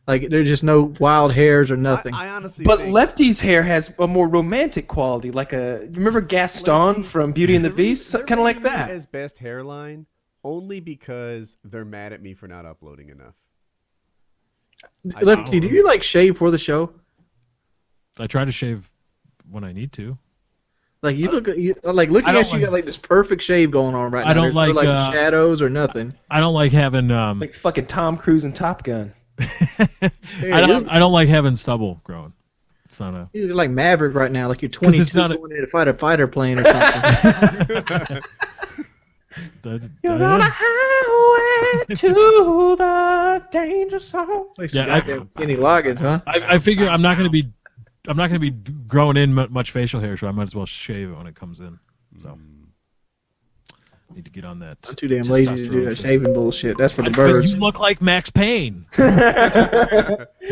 Like there's just no wild hairs or nothing. I honestly. But think Lefty's hair has a more romantic quality, like remember Gaston from Beauty and the Beast, kind of like that. Has best hairline only because they're mad at me for not uploading enough. Lefty, do you like shave for the show? I try to shave when I need to. Like you look, looking at you got like this perfect shave going on right now. I don't There's like no shadows or nothing. I don't like having like fucking Tom Cruise and Top Gun. I don't like having stubble growing. It's not a. You're like Maverick right now, like you're 22 going in to fight a fighter plane or something. You're on a highway to the danger zone. Kenny Loggins, huh? I figure I'm not gonna be growing in much facial hair, so I might as well shave it when it comes in. So need to get on that. I'm too damn lazy to do that shaving bullshit. That's for the birds. You look like Max Payne. You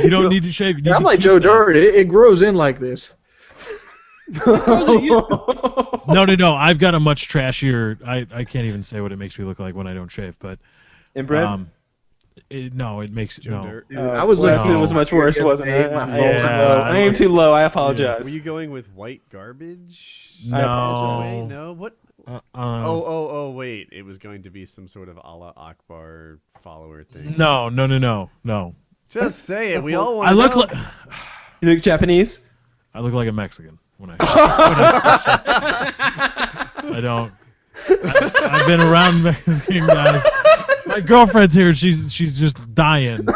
don't need to shave. I'm like Joe Dirt. It grows in like this. No. I've got a much trashier. I can't even say what it makes me look like when I don't shave. But inbred. It makes Joe Dirt. I was looking. It was much worse, wasn't it? I aim too low. I apologize. Were you going with white garbage? No. No. What? Oh, wait. It was going to be some sort of Allah Akbar follower thing. No. Just say it. We all want I to look know. like. You look Japanese? I look like a Mexican. when I don't. I've been around Mexican guys. My girlfriend's here. She's just dying.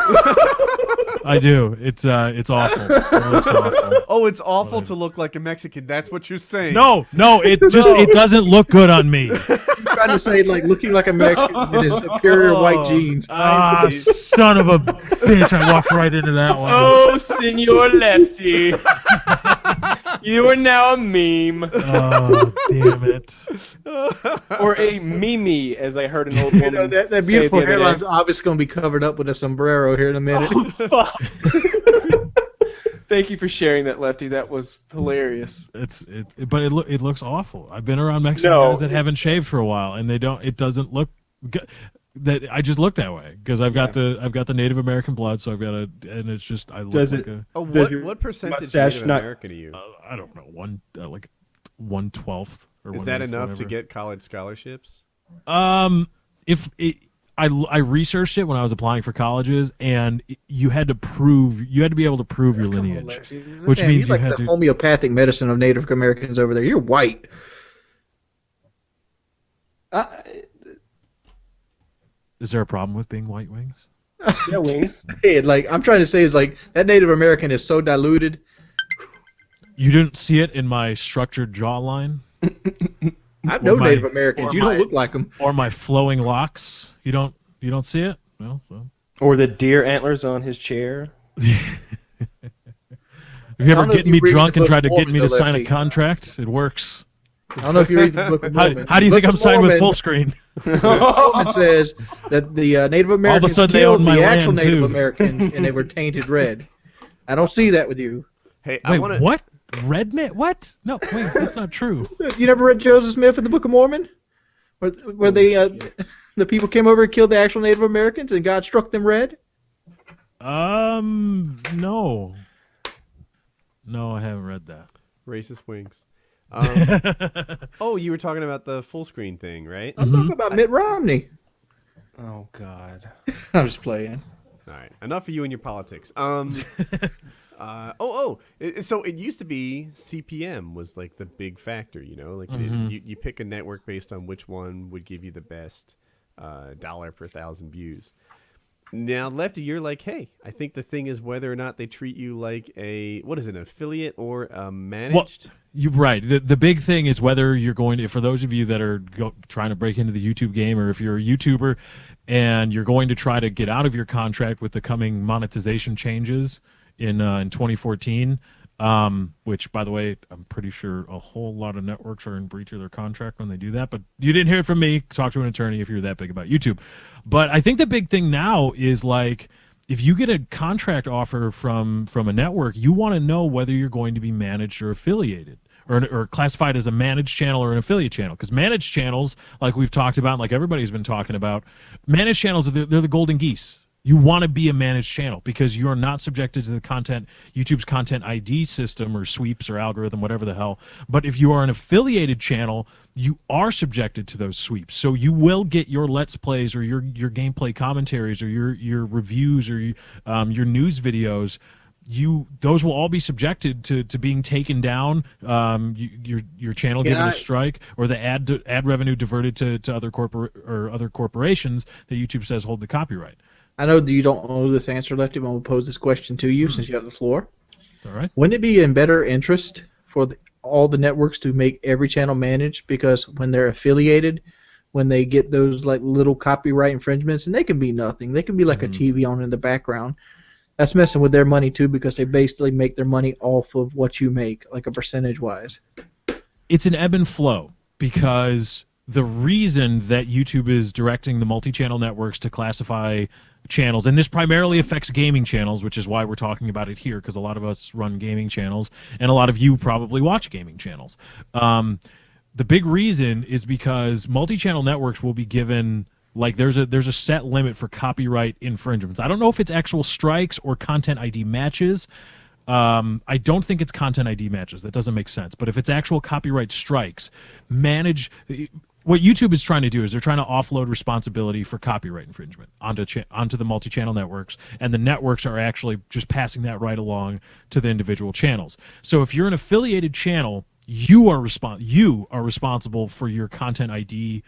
I do. It's awful. It looks awful. Oh, it's awful to look like a Mexican. That's what you're saying. No, it doesn't look good on me. You're trying to say like looking like a Mexican in his superior white jeans. I see. Son of a bitch! I walked right into that one. Oh, Senor Lefty. You are now a meme. Oh, damn it. Or a mimi, as I heard an old woman You know, that say beautiful the other day. hairline's obviously going to be covered up with a sombrero here in a minute. Oh, fuck. Thank you for sharing that, Lefty. That was hilarious. But it looks awful. I've been around Mexican guys that haven't shaved for a while, and it doesn't look good. That I just look that way because I've got the Native American blood, so and it's just I look Does like it- a What percentage mustache Native not- American are you? I don't know, like 1/12 or Is that 1/8, enough to whatever. get college scholarships? I researched it when I was applying for colleges, and you had to be able to prove your lineage, which Man, means he's you like had the to. homeopathic medicine of Native Americans over there. You're white. Is there a problem with being white wings? Yeah, wings. Hey, like I'm trying to say is like that Native American is so diluted. You didn't see it in my structured jawline I know my- Native Americans. or You my- don't look like them. or my flowing locks. You don't see it? Well, so. Or the deer antlers on his chair. Have you ever don't know if gotten you me read drunk the and Book tried to of get me to Mormon, sign a Lefty. contract? It works. I don't know if you read the Book of Mormon. How do you The think Book I'm of signed with Mormon- full screen? Mormon says that the Native Americans sudden they killed own my the actual land, Native too. Americans and they were tainted red. I don't see that with you. Hey, I Wait, want to. what? Red man? What? No, wait, that's not true. You never read Joseph Smith in the Book of Mormon, where they the people came over and killed the actual Native Americans and God struck them red? No. No, I haven't read that. Racist wings. Oh, you were talking about the full screen thing, right? I'm talking about Mitt Romney. Oh, God. I'm just playing. All right, enough of you and your politics. So it used to be CPM was like the big factor, you know, like you pick a network based on which one would give you the best dollar per 1,000 views. Now, Lefty, you're like, hey, I think the thing is whether or not they treat you like an affiliate or a managed. Well, you're right. The big thing is whether you're going to, for those of you that are trying to break into the YouTube game, or if you're a YouTuber and you're going to try to get out of your contract with the coming monetization changes in 2014, which, by the way, I'm pretty sure a whole lot of networks are in breach of their contract when they do that. But you didn't hear it from me. Talk to an attorney if you're that big about YouTube. But I think the big thing now is, like, if you get a contract offer from a network, you want to know whether you're going to be managed or affiliated, or classified as a managed channel or an affiliate channel. Because managed channels, like we've talked about, like everybody's been talking about, managed channels, they're the golden geese. You want to be a managed channel because you are not subjected to YouTube's content ID system or sweeps or algorithm, whatever the hell. But if you are an affiliated channel, you are subjected to those sweeps. So you will get your Let's Plays or your gameplay commentaries or your reviews or your news videos. Those will all be subjected to being taken down, your channel given a strike, or the ad revenue diverted to other corporations that YouTube says hold the copyright. I know that you don't know this answer, Lefty, but I'm going to pose this question to you since you have the floor. All right. Wouldn't it be in better interest for all the networks to make every channel managed? Because when they're affiliated, when they get those like little copyright infringements, and they can be nothing. They can be like a TV on in the background. That's messing with their money too, because they basically make their money off of what you make, like a percentage-wise. It's an ebb and flow, because the reason that YouTube is directing the multi-channel networks to classify channels, and this primarily affects gaming channels, which is why we're talking about it here, because a lot of us run gaming channels, and a lot of you probably watch gaming channels. The big reason is because multi-channel networks will be given, like, there's a set limit for copyright infringements. I don't know if it's actual strikes or content ID matches. I don't think it's content ID matches. That doesn't make sense. But if it's actual copyright strikes, what YouTube is trying to do is they're trying to offload responsibility for copyright infringement onto the multi-channel networks, and the networks are actually just passing that right along to the individual channels. So if you're an affiliated channel, you are responsible for your content ID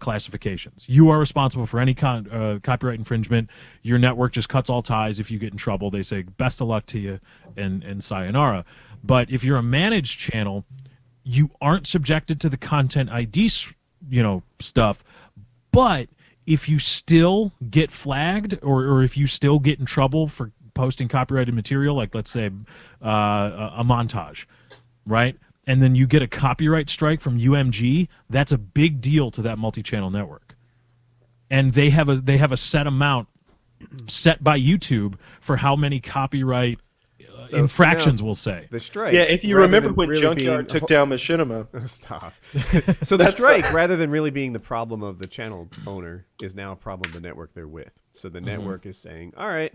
classifications. You are responsible for any copyright infringement. Your network just cuts all ties if you get in trouble. They say best of luck to you and sayonara. But if you're a managed channel, you aren't subjected to the content ID, stuff. But if you still get flagged, or if you still get in trouble for posting copyrighted material, like let's say a montage, right? And then you get a copyright strike from UMG, that's a big deal to that multi-channel network. And they have a set amount set by YouTube for how many copyright infractions, we'll say. The strike. Yeah, if you remember when Junkyard took down Machinima. Oh, stop. So the strike, rather than really being the problem of the channel owner, is now a problem of the network they're with. So the network is saying, all right,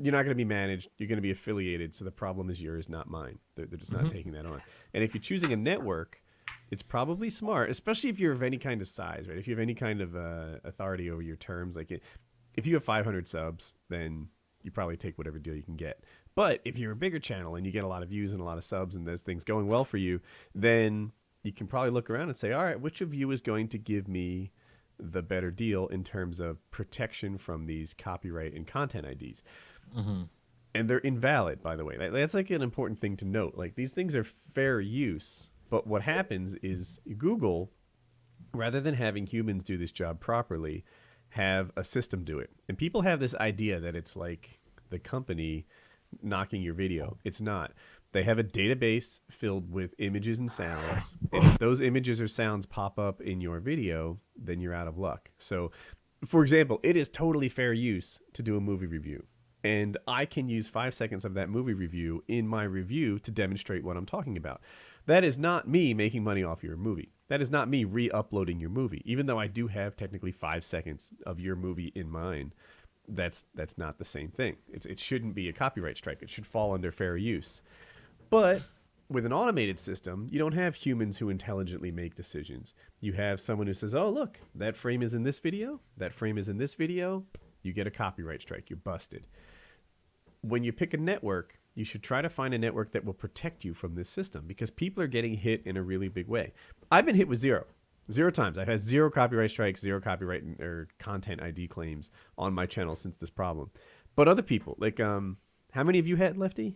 you're not going to be managed. You're going to be affiliated. So the problem is yours, not mine. They're just not taking that on. And if you're choosing a network, it's probably smart, especially if you're of any kind of size, right? If you have any kind of authority over your terms, like if you have 500 subs, then you probably take whatever deal you can get. But if you're a bigger channel and you get a lot of views and a lot of subs and there's things going well for you, then you can probably look around and say, all right, which of you is going to give me the better deal in terms of protection from these copyright and content IDs? And they're invalid, by the way. That's like an important thing to note. Like, these things are fair use, but what happens is Google, rather than having humans do this job properly, have a system do it. And people have this idea that it's like the company knocking your video. It's not. They have a database filled with images and sounds, and if those images or sounds pop up in your video, then you're out of luck. So, for example, it is totally fair use to do a movie review, and I can use 5 seconds of that movie review in my review to demonstrate what I'm talking about. That is not me making money off your movie. That is not me re-uploading your movie, even though I do have technically 5 seconds of your movie in mine. That's not the same thing. It shouldn't be a copyright strike. It should fall under fair use. But with an automated system, you don't have humans who intelligently make decisions. You have someone who says, oh, look, that frame is in this video. That frame is in this video. You get a copyright strike. You're busted. When you pick a network, you should try to find a network that will protect you from this system, because people are getting hit in a really big way. I've been hit with zero times. I've had 0 copyright strikes, 0 copyright or content ID claims on my channel since this problem. But other people, like, how many have you had, Lefty?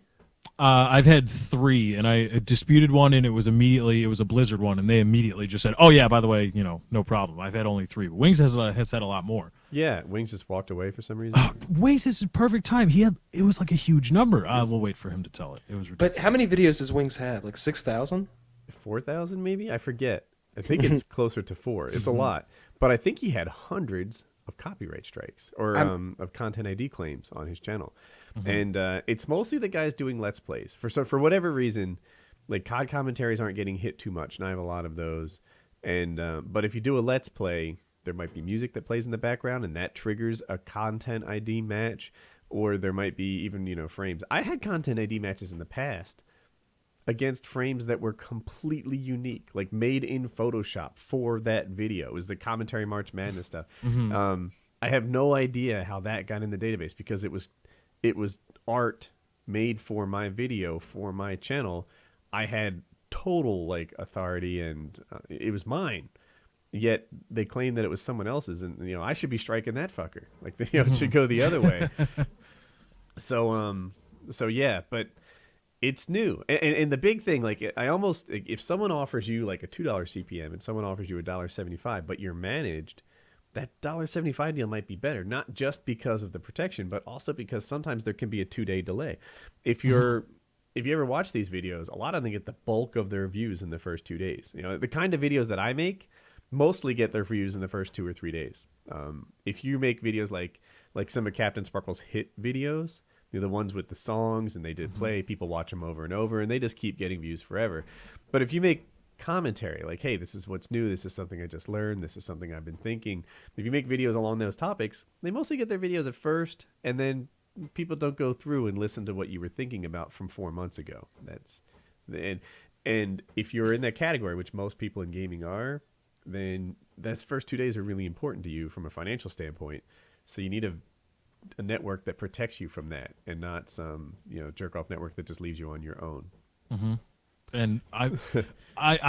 I've had 3, and I disputed one, and it was a Blizzard one, and they immediately just said, oh yeah, by the way, no problem. I've had only 3. Wings has had a lot more. Yeah, Wings just walked away for some reason. Wings is a perfect time. It was like a huge number. We'll wait for him to tell it. It was ridiculous. But how many videos does Wings have? Like 6,000? 4,000 maybe? I forget. I think it's closer to 4. It's a lot. But I think he had hundreds of copyright strikes or of content ID claims on his channel. And it's mostly the guys doing Let's Plays. For whatever reason, like, COD commentaries aren't getting hit too much, and I have a lot of those. And but if you do a Let's Play, there might be music that plays in the background, and that triggers a content ID match. Or there might be even, frames. I had content ID matches in the past against frames that were completely unique, like made in Photoshop for that video. It was the commentary March Madness stuff. I have no idea how that got in the database, because it was art made for my video, for my channel. I had total authority, and it was mine. Yet they claimed that it was someone else's, and I should be striking that fucker. It should go the other way. So yeah, but it's new, and the big thing, if someone offers you a $2 CPM and someone offers you $1.75, but you're managed, that $1.75 deal might be better, not just because of the protection, but also because sometimes there can be a 2-day delay. If you ever watch these videos, a lot of them get the bulk of their views in the first 2 days. The kind of videos that I make mostly get their views in the first 2 or 3 days. If you make videos like some of Captain Sparkle's hit videos, the ones with the songs, and they did play, people watch them over and over, and they just keep getting views forever. But if you make commentary, like, hey, this is what's new, this is something I just learned, this is something I've been thinking, if you make videos along those topics, they mostly get their videos at first, and then people don't go through and listen to what you were thinking about from 4 months ago. And if you're in that category, which most people in gaming are, then those first 2 days are really important to you from a financial standpoint. So you need a network that protects you from that, and not some jerk off network that just leaves you on your own. Mm-hmm. And I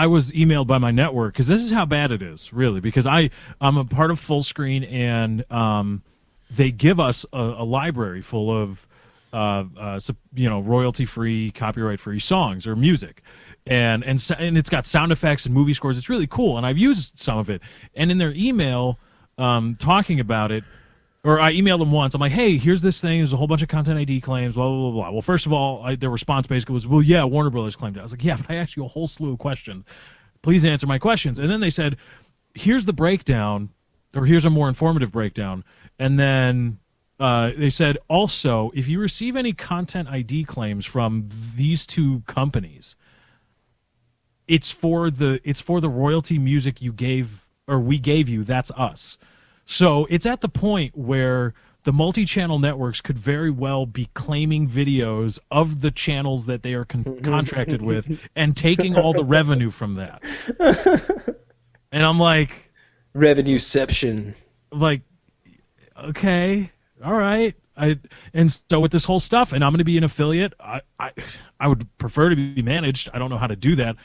was emailed by my network, because this is how bad it is, really, because I'm a part of Full Screen, and they give us a library full of royalty-free, copyright-free songs or music, and it's got sound effects and movie scores. It's really cool, and I've used some of it. And in their email, talking about it, or I emailed them once. I'm like, hey, here's this thing. There's a whole bunch of content ID claims, blah, blah, blah, blah. Well, first of all, their response basically was, well, yeah, Warner Brothers claimed it. I was like, yeah, but I asked you a whole slew of questions. Please answer my questions. And then they said, here's the breakdown, or here's a more informative breakdown. And then they said, also, if you receive any content ID claims from these two companies, it's for the royalty music you gave, or we gave you. That's us. So it's at the point where the multi-channel networks could very well be claiming videos of the channels that they are contracted with and taking all the revenue from that. And I'm like, revenueception. Like, okay, all right. And so with this whole stuff, and I'm going to be an affiliate. I would prefer to be managed. I don't know how to do that.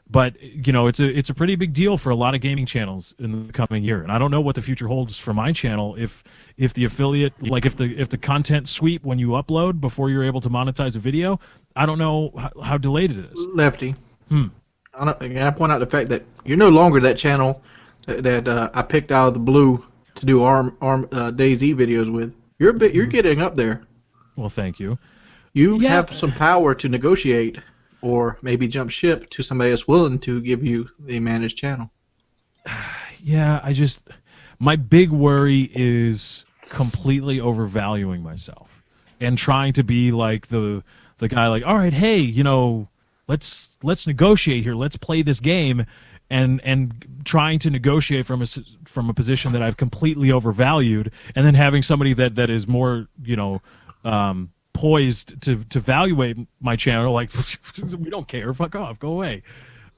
But it's a pretty big deal for a lot of gaming channels in the coming year, and I don't know what the future holds for my channel. If the affiliate, like if the content sweep when you upload before you're able to monetize a video, I don't know how delayed it is. Lefty. I point out the fact that you're no longer that channel that I picked out of the blue to do DayZ videos with. You're getting up there. Well, thank you. You have some power to negotiate, or maybe jump ship to somebody that's willing to give you the managed channel. Yeah, my big worry is completely overvaluing myself and trying to be like the guy, like, all right, hey, let's negotiate here, let's play this game, and trying to negotiate from a position that I've completely overvalued, and then having somebody that is more poised to evaluate my channel, like, we don't care, fuck off, go away.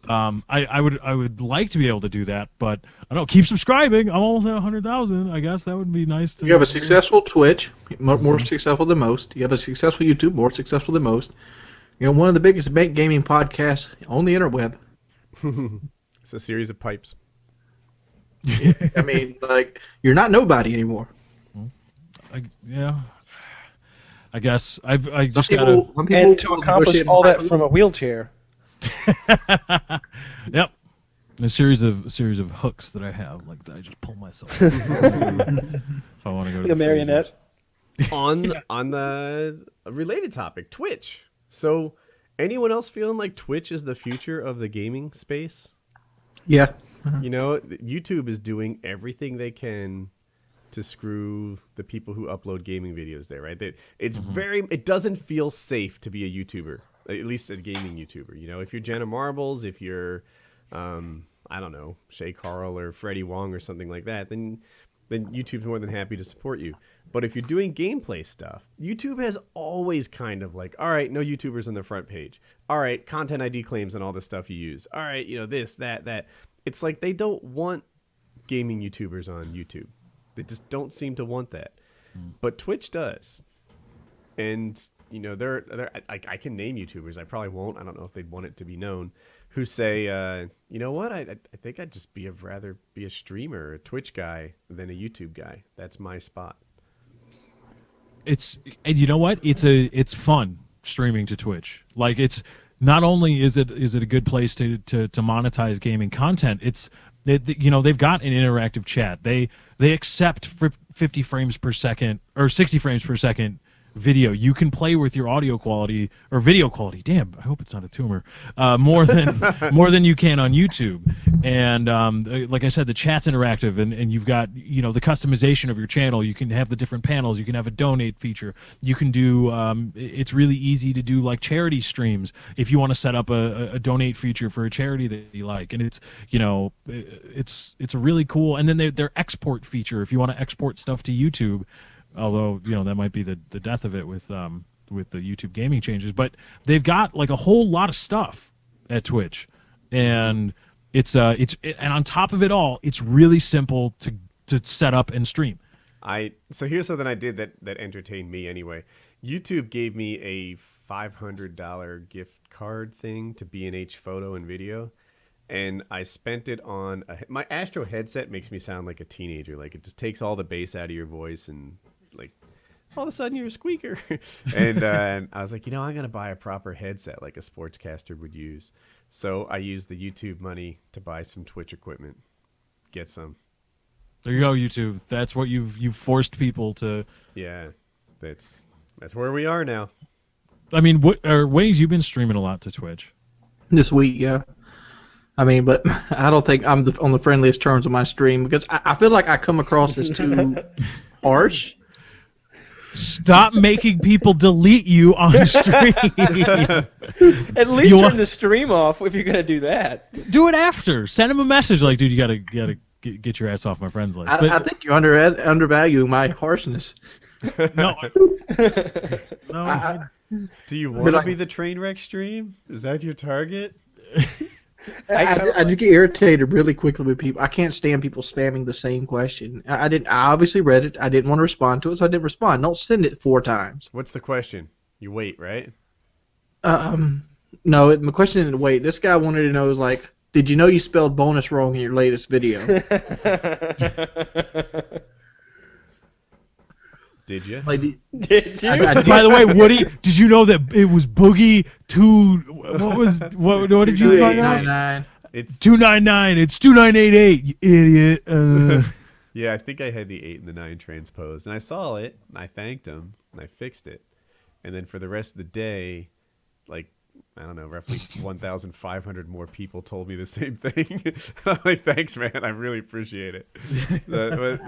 I would like to be able to do that, but I don't know, keep subscribing. I'm almost at 100,000. I guess that would be nice to. You have a successful Twitch, more successful than most. You have a successful YouTube, more successful than most. One of the biggest gaming podcasts on the interweb. It's a series of pipes. I mean, like, you're not nobody anymore. I guess I just gotta. And to accomplish all that from a wheelchair. Yep. A series of hooks that I have, like, that I just pull myself. If I want to go to the marionette. On the related topic, Twitch. So, anyone else feeling like Twitch is the future of the gaming space? Yeah. YouTube is doing everything they can to screw the people who upload gaming videos there, right? It doesn't feel safe to be a YouTuber, at least a gaming YouTuber. If you're Jenna Marbles, if you're, I don't know, Shay Carl or Freddie Wong or something like that, then YouTube's more than happy to support you. But if you're doing gameplay stuff, YouTube has always kind of like, all right, no YouTubers on the front page. All right, content ID claims and all the stuff you use. All right, this, that. It's like they don't want gaming YouTubers on YouTube. They just don't seem to want that. But Twitch does. And, I can name YouTubers. I probably won't. I don't know if they'd want it to be known. Who say, you know what? I think I'd just rather be a streamer, a Twitch guy, than a YouTube guy. That's my spot. And you know what? It's fun streaming to Twitch. Like, it's not only is it a good place to monetize gaming content. They've got an interactive chat. They accept 50 frames per second or 60 frames per second video. You can play with your audio quality or video quality. Damn, I hope it's not a tumor. More than you can on YouTube. And like I said, the chat's interactive, and you've got the customization of your channel. You can have the different panels. You can have a donate feature. You can do. It's really easy to do like charity streams if you want to set up a donate feature for a charity that you like. And it's it's a really cool. And then their export feature if you want to export stuff to YouTube. Although that might be the death of it with the YouTube gaming changes, but they've got like a whole lot of stuff at Twitch, and and on top of it all, it's really simple to set up and stream. So here's something I did that entertained me anyway. YouTube gave me a $500 gift card thing to B&H Photo and Video, and I spent it on my Astro headset. Makes me sound like a teenager. Like, it just takes all the bass out of your voice, and like all of a sudden you're a squeaker. And I was like, I'm gonna buy a proper headset like a sportscaster would use. So I used the YouTube money to buy some Twitch equipment. Get some. There you go, YouTube. That's what you've forced people to. Yeah, that's where we are now. I mean, Wings, you've been streaming a lot to Twitch this week, yeah. I mean, but I don't think I'm on the friendliest terms with my stream because I feel like I come across as too harsh. Stop making people delete you on stream. At least turn the stream off if you're gonna do that. Do it after. Send them a message like, dude, you gotta get your ass off my friends list. I think you're undervaluing my harshness. No. Do you want to be the train wreck stream? Is that your target? I just get irritated really quickly with people. I can't stand people spamming the same question. I obviously read it. I didn't want to respond to it, so I didn't respond. Don't send it 4 times. What's the question? You wait, right? No, my question didn't wait. This guy wanted to know, was like, did you know you spelled bonus wrong in your latest video? Did you? Like, Did you? By the way, Woody, did you know that it was Boogie 2? What did you find out? It's 299. It's 2988. You idiot. Yeah, I think I had the 8 and the 9 transposed, and I saw it, and I thanked him, and I fixed it, and then for the rest of the day, like, I don't know, roughly 1,500 more people told me the same thing. I'm like, thanks, man. I really appreciate it. But,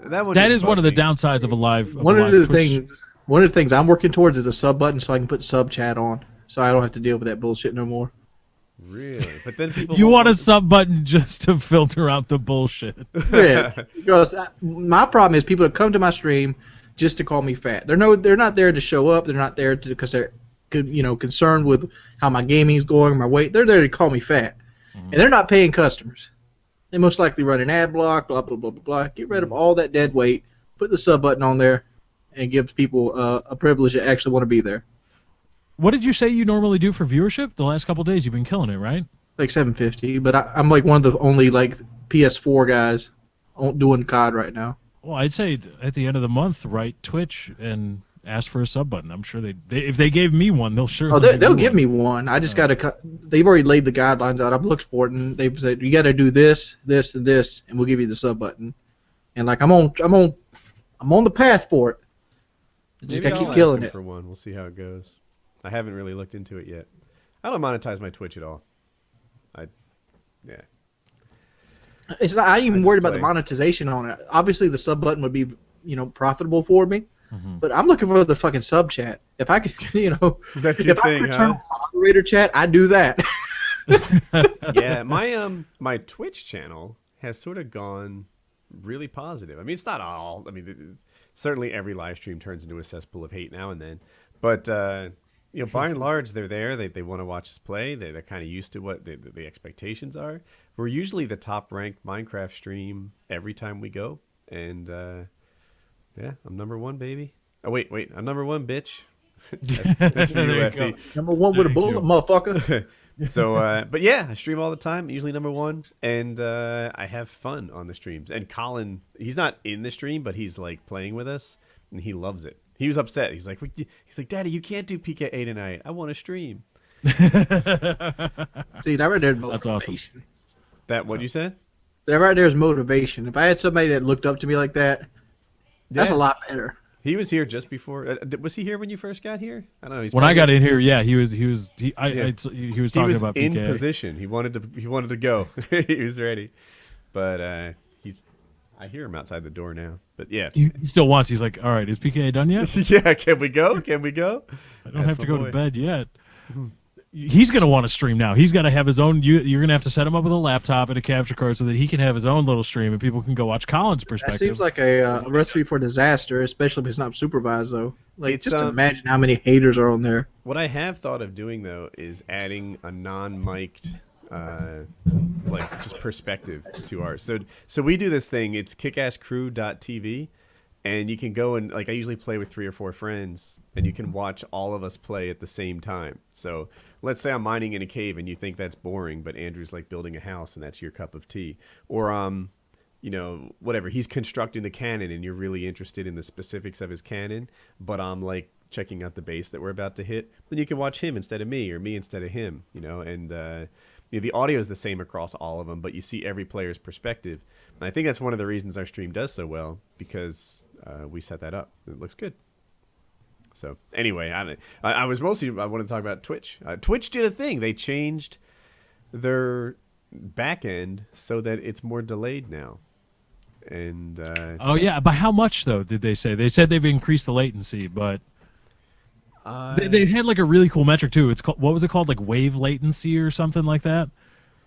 that is one of the downsides of a live. One of the things I'm working towards is a sub button so I can put sub chat on, so I don't have to deal with that bullshit no more. Really? But then people. You want a sub button just to filter out the bullshit. Yeah. Because my problem is people that come to my stream just to call me fat. They're not there to show up. They're not there because they're concerned with how my gaming's going, my weight. They're there to call me fat, and they're not paying customers. They most likely run an ad block, blah, blah, blah, blah, blah. Get rid of all that dead weight, put the sub button on there, and gives people a privilege to actually want to be there. What did you say you normally do for viewership? The last couple of days you've been killing it, right? Like 750, but I'm like one of the only like PS4 guys doing COD right now. Well, I'd say at the end of the month, write Twitch and ask for a sub button. I'm sure if they gave me one, they'll sure. Oh, they'll give me one. I just gotta. They've already laid the guidelines out. I've looked for it, and they've said you gotta do this, this, and this, and we'll give you the sub button. And like I'm on the path for it. Just gotta keep killing it. For one, we'll see how it goes. I haven't really looked into it yet. I don't monetize my Twitch at all. It's not. I ain't even worried about the monetization on it. Obviously, the sub button would be profitable for me. But I'm looking for the fucking sub chat. If I could, that's your thing, I could turn moderator chat, I'd do that. Yeah, my Twitch channel has sort of gone really positive. I mean, it's not all. I mean, certainly every live stream turns into a cesspool of hate now and then. But by and large, they're there. They want to watch us play. They're kind of used to what the expectations are. We're usually the top ranked Minecraft stream every time we go, and yeah, I'm number 1, baby. Oh wait, I'm number 1, bitch. that's for you, Lefty. Number 1 with a bullet, motherfucker. So, but yeah, I stream all the time. Usually number 1, and I have fun on the streams. And Colin, he's not in the stream, but he's like playing with us, and he loves it. He was upset. He's like, Daddy, you can't do PK8 tonight. I want to stream. See, that right there is motivation. That's awesome. That what you said? That right there is motivation. If I had somebody that looked up to me like that, that's a lot better. He was here just before. Was he here when you first got here? I don't know. When I got in here, yeah, he was talking about PK. In position. He wanted to go. He was ready, but I hear him outside the door now. But yeah, he still wants. He's like, all right, is PK done yet? Yeah, can we go? I don't have to go to bed yet. He's going to want to stream now. He's got to have his own. You're going to have to set him up with a laptop and a capture card so that he can have his own little stream and people can go watch Colin's perspective. That seems like a recipe for disaster, especially if it's not supervised, though. Like, just imagine how many haters are on there. What I have thought of doing, though, is adding a non-mic'd like just perspective to ours. So we do this thing. It's kickasscrew.tv, and you can go and like I usually play with 3 or 4 friends, and you can watch all of us play at the same time. So let's say I'm mining in a cave and you think that's boring, but Andrew's like building a house and that's your cup of tea, or you know, whatever, he's constructing the cannon and you're really interested in the specifics of his cannon, but I'm like checking out the base that we're about to hit, then you can watch him instead of me or me instead of him, you know, and you know, the audio is the same across all of them, but you see every player's perspective. And I think that's one of the reasons our stream does so well, because we set that up. It looks good. So anyway, I was mostly, I want to talk about Twitch. Twitch did a thing. They changed their back end so that it's more delayed now. And oh yeah, by how much though did they say? They said they've increased the latency, but they had like a really cool metric too. It's called, what was it called, like wave latency or something like that,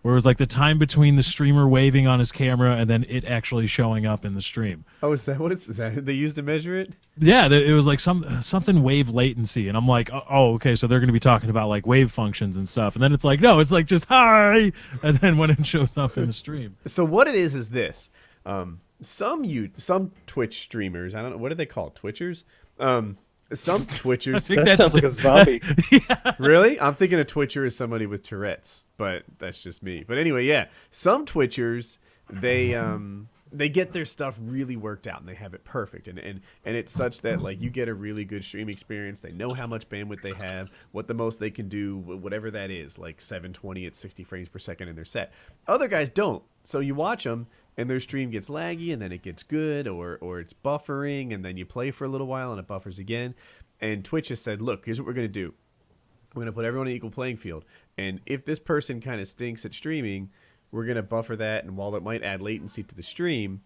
where it was like the time between the streamer waving on his camera and then it actually showing up in the stream. Oh, is that what it's? Is that who they used to measure it? Yeah, it was like something wave latency, and I'm like, oh, okay, so they're going to be talking about like wave functions and stuff, and then it's like, no, it's like just hi, and then when it shows up in the stream. So what it is this. Some Twitch streamers, I don't know, what do they call it? Twitchers? Some Twitchers. I think That sounds like a zombie. Yeah. Really? I'm thinking a Twitcher is somebody with Tourette's, but that's just me. But anyway, yeah, some Twitchers, they get their stuff really worked out and they have it perfect, and it's such that like you get a really good stream experience. They know how much bandwidth they have, what the most they can do, whatever that is, like 720 at 60 frames per second in their set. Other guys don't. So you watch them and their stream gets laggy and then it gets good, or it's buffering, and then you play for a little while and it buffers again. And Twitch has said, look, here's what we're going to do. We're going to put everyone on an equal playing field. And if this person kind of stinks at streaming, we're going to buffer that. And while it might add latency to the stream,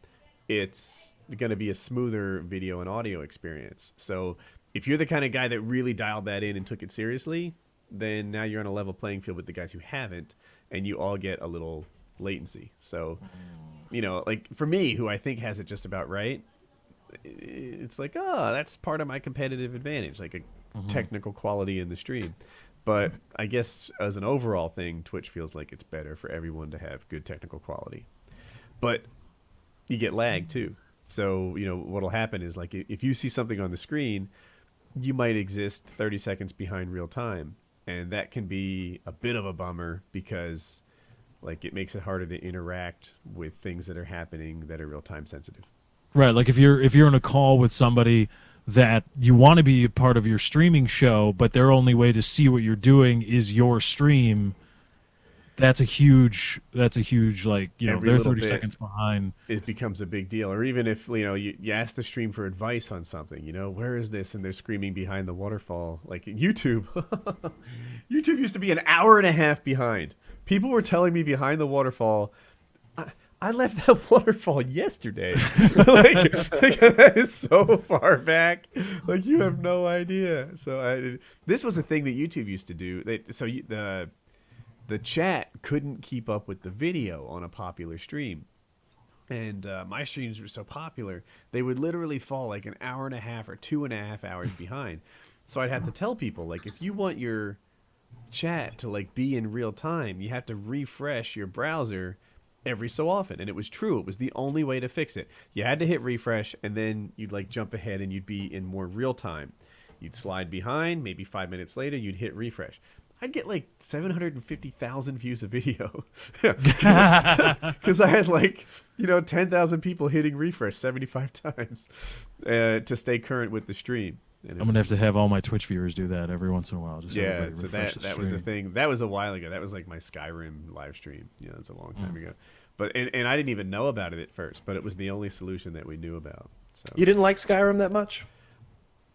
it's going to be a smoother video and audio experience. So if you're the kind of guy that really dialed that in and took it seriously, then now you're on a level playing field with the guys who haven't, and you all get a little latency. So, you know, like for me, who I think has it just about right, it's like, oh, that's part of my competitive advantage, like a technical quality in the stream. But I guess as an overall thing, Twitch feels like it's better for everyone to have good technical quality. But you get lag too. So, you know, what'll happen is like if you see something on the screen, you might exist 30 seconds behind real time. And that can be a bit of a bummer because like it makes it harder to interact with things that are happening that are real time sensitive. Right, like if you're in a call with somebody that you want to be a part of your streaming show, but their only way to see what you're doing is your stream, that's a huge like, you know, they're 30 seconds behind. It becomes a big deal. Or even if, you know, you ask the stream for advice on something, you know, where is this? And they're screaming behind the waterfall. Like YouTube. YouTube used to be an hour and a half behind. People were telling me behind the waterfall, I left that waterfall yesterday. like that is so far back. Like you have no idea. So this was a thing that YouTube used to do. The chat couldn't keep up with the video on a popular stream. And my streams were so popular, they would literally fall like an hour and a half or 2.5 hours behind. So I'd have to tell people, like, if you want your chat to like be in real time, you have to refresh your browser every so often. And it was true. It was the only way to fix it. You had to hit refresh, and then you'd like jump ahead and you'd be in more real time. You'd slide behind, maybe 5 minutes later, you'd hit refresh. I'd get like 750,000 views a video because I had like, you know, 10,000 people hitting refresh 75 times to stay current with the stream. And I'm gonna have to have all my Twitch viewers do that every once in a while. Just yeah, so that was a thing. That was a while ago. That was like my Skyrim live stream. You know, it's a long time ago. But and I didn't even know about it at first. But it was the only solution that we knew about. So You didn't like Skyrim that much?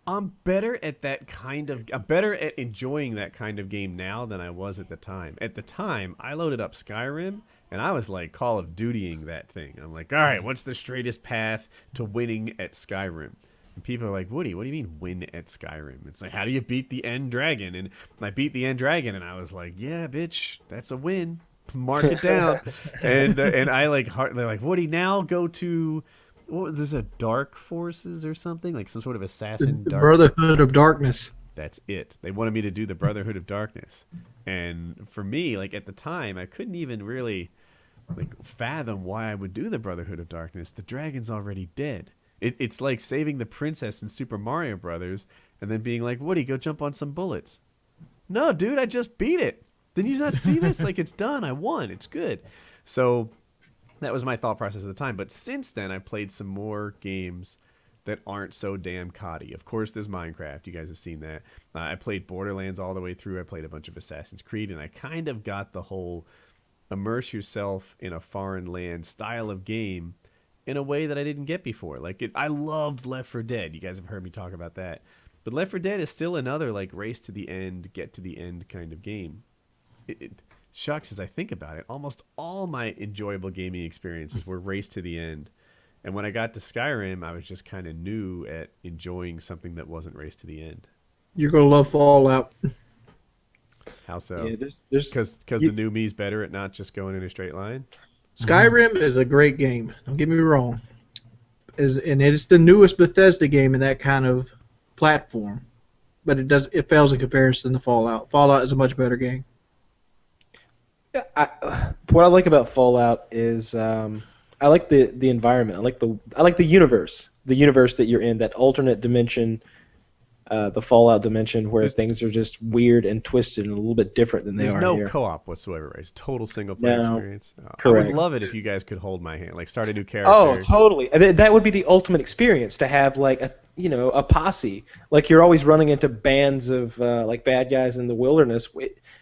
I'm better at I'm better at enjoying that kind of game now than I was at the time. At the time, I loaded up Skyrim and I was like Call of Dutying that thing. I'm like, all right, what's the straightest path to winning at Skyrim? And people are like, Woody, what do you mean win at Skyrim? It's like, how do you beat the End Dragon? And I beat the End Dragon, and I was like, yeah, bitch, that's a win. Mark it down. and I like, they're like, Woody, now go to, there's a Dark Forces or something, like some sort of assassin. The Brotherhood of Darkness. That's it. They wanted me to do the Brotherhood of Darkness. And for me, like at the time, I couldn't even really like fathom why I would do the Brotherhood of Darkness. The dragon's already dead. It's like saving the princess in Super Mario Brothers and then being like, Woody, go jump on some bullets. No, dude, I just beat it. Did you not see this? Like, it's done. I won. It's good. So that was my thought process at the time. But since then, I played some more games that aren't so damn coddy. Of course, there's Minecraft. You guys have seen that. I played Borderlands all the way through. I played a bunch of Assassin's Creed, and I kind of got the whole immerse yourself in a foreign land style of game in a way that I didn't get before. Like, I loved Left 4 Dead. You guys have heard me talk about that. But Left 4 Dead is still another, like, race to the end, get to the end kind of game. It shucks as I think about it. Almost all my enjoyable gaming experiences were race to the end. And when I got to Skyrim, I was just kind of new at enjoying something that wasn't race to the end. You're gonna love Fallout. How so? Yeah, Because the new me's better at not just going in a straight line? Skyrim is a great game. Don't get me wrong. And it's the newest Bethesda game in that kind of platform. But it fails in comparison to Fallout. Fallout is a much better game. Yeah, what I like about Fallout is I like the environment. I like the universe that you're in, that alternate dimension, the Fallout dimension, where things are just weird and twisted and a little bit different than they are There's no here. co-op whatsoever, right? It's total single-player experience. I correct. would love it if you guys could hold my hand, like start a new character. Oh, totally. That would be the ultimate experience, to have like a posse. Like you're always running into bands of like bad guys in the wilderness.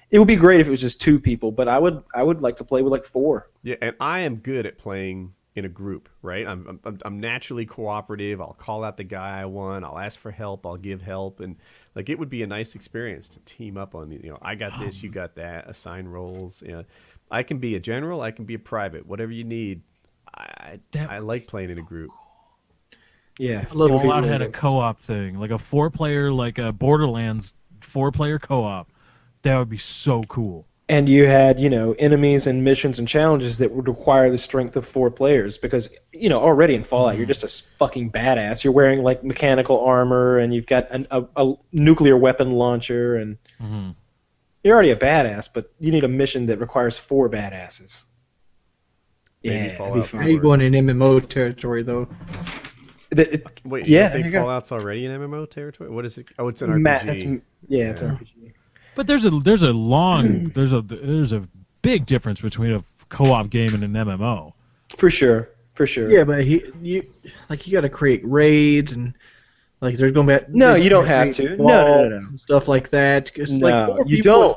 It would be great if it was just 2 people, but I would like to play with like 4. Yeah, and I am good at playing in a group, right? I'm naturally cooperative. I'll call out the guy I want. I'll ask for help. I'll give help, and like it would be a nice experience to team up on. I got this, you got that. Assign roles. I can be a general. I can be a private. Whatever you need. I like playing in a group. Yeah, Fallout had a co-op thing, like a 4-player, like a Borderlands 4-player co-op. That would be so cool. And you had, enemies and missions and challenges that would require the strength of 4 players because, already in Fallout, you're just a fucking badass. You're wearing, like, mechanical armor, and you've got a nuclear weapon launcher, and you're already a badass, but you need a mission that requires 4 badasses. Maybe Fallout 4. Now you're going in MMO territory, though. Wait, you don't think Fallout's already in MMO territory? What is it? Oh, it's an RPG. It's an RPG. But there's a big difference between a co-op game and an MMO. For sure. Yeah, but you got to create raids and like there's going to be no, you don't have to. No. Stuff like that. No, you don't.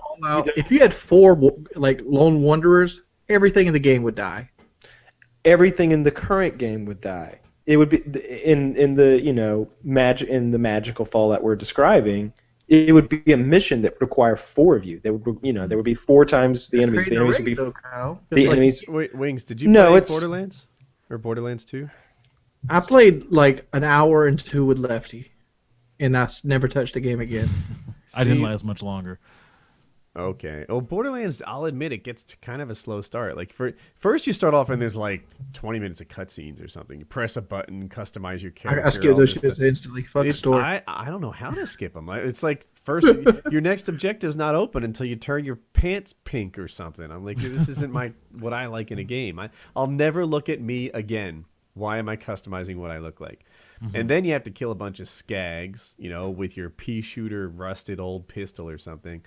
If you had 4 like lone wanderers, everything in the game would die. Everything in the current game would die. It would be in the magical Fallout we're describing. It would be a mission that would require 4 of you. There would be 4 times the enemies. The enemies would be enemies. Wait, Wings, did you play Borderlands or Borderlands 2? I played like an hour and 2 with Lefty, and I never touched the game again. I didn't last much longer. Okay. Well, Borderlands, I'll admit, it gets to kind of a slow start. Like first you start off and there's like 20 minutes of cutscenes or something. You press a button, customize your character. I skip those shit instantly. Fuck the story. I don't know how to skip them. It's like first your next objective's not open until you turn your pants pink or something. I'm like, this isn't what I like in a game. I'll never look at me again. Why am I customizing what I look like? Mm-hmm. And then you have to kill a bunch of skags, with your pea shooter rusted old pistol or something.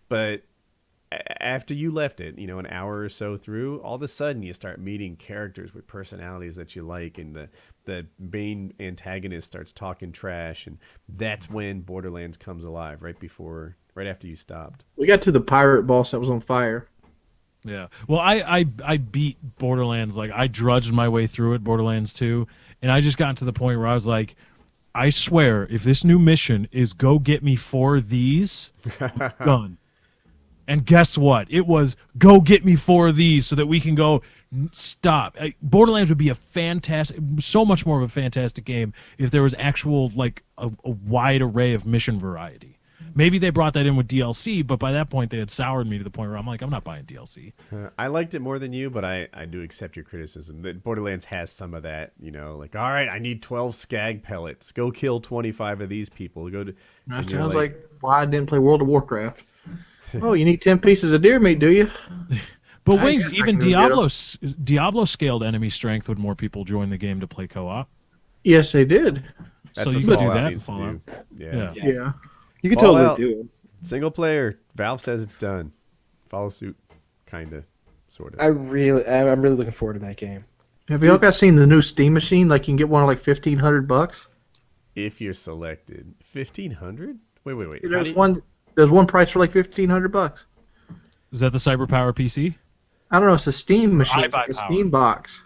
But after you left it, an hour or so through, all of a sudden you start meeting characters with personalities that you like, and the main antagonist starts talking trash, and that's when Borderlands comes alive, right after you stopped. We got to the pirate boss that was on fire. Yeah. Well, I beat Borderlands, like I drudged my way through it, Borderlands 2, and I just got to the point where I was like, I swear, if this new mission is go get me 4 of these, I'm done. And guess what? It was go get me 4 of these so that we can go stop. Borderlands would be so much more of a fantastic game if there was actual like a wide array of mission variety. Maybe they brought that in with DLC, but by that point they had soured me to the point where I'm like, I'm not buying DLC. I liked it more than you, but I do accept your criticism. That Borderlands has some of that, like, all right, I need 12 skag pellets. Go kill 25 of these people. That sounds like why I didn't play World of Warcraft. Oh, you need 10 pieces of deer meat, do you? But I Wings, guess I even can go Diablo scaled enemy strength when more people join the game to play co-op. Yes, they did. That's So what you could do Fallout that in needs to Fallout. do. Yeah. Yeah. You can Fallout. totally do it. Single player. Valve says it's done. Follow suit. Kinda. Sorta. I'm really looking forward to that game. Have y'all guys seen the new Steam machine? Like, you can get one for like $1,500. If you're selected. 1,500? Wait. How do There's you- one price for like $1,500. Is that the CyberPower PC? I don't know. It's a Steam machine. I It's buy like a power. Steam box.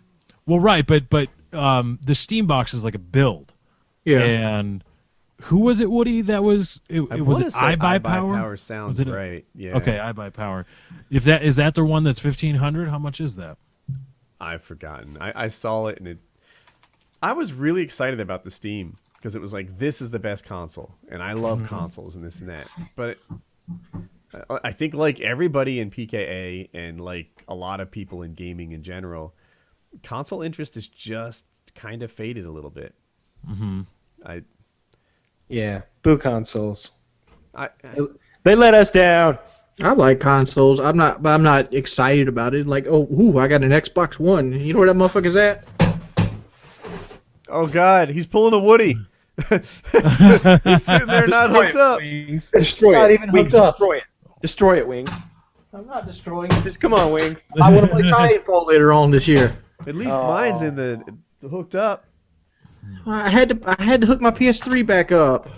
Well, right, but the Steam box is like a build. Yeah. And who was it, Woody? That was it. I Was wanna it say I Buy Power? Power sounds Was it right. Yeah. Okay, I Buy Power. If that is that the one that's 1,500, how much is that? I've forgotten. I saw it and I was really excited about the Steam because it was like, this is the best console, and I love consoles and this and that. But I think like everybody in PKA and like a lot of people in gaming in general, console interest is just kind of faded a little bit. Mm-hmm. Yeah, boo consoles. I They let us down. I like consoles. I'm not excited about it. Like, I got an Xbox One. You know where that motherfucker's at? oh God, he's pulling a Woody. He's sitting there not hooked up. Wings. Destroy Not it. even Wings, hooked up. destroy it. Destroy it, Wings. I'm not destroying it. Just come on, Wings. I want to play Titanfall later on this year. At least mine's in the hooked up. I had to hook my PS3 back up.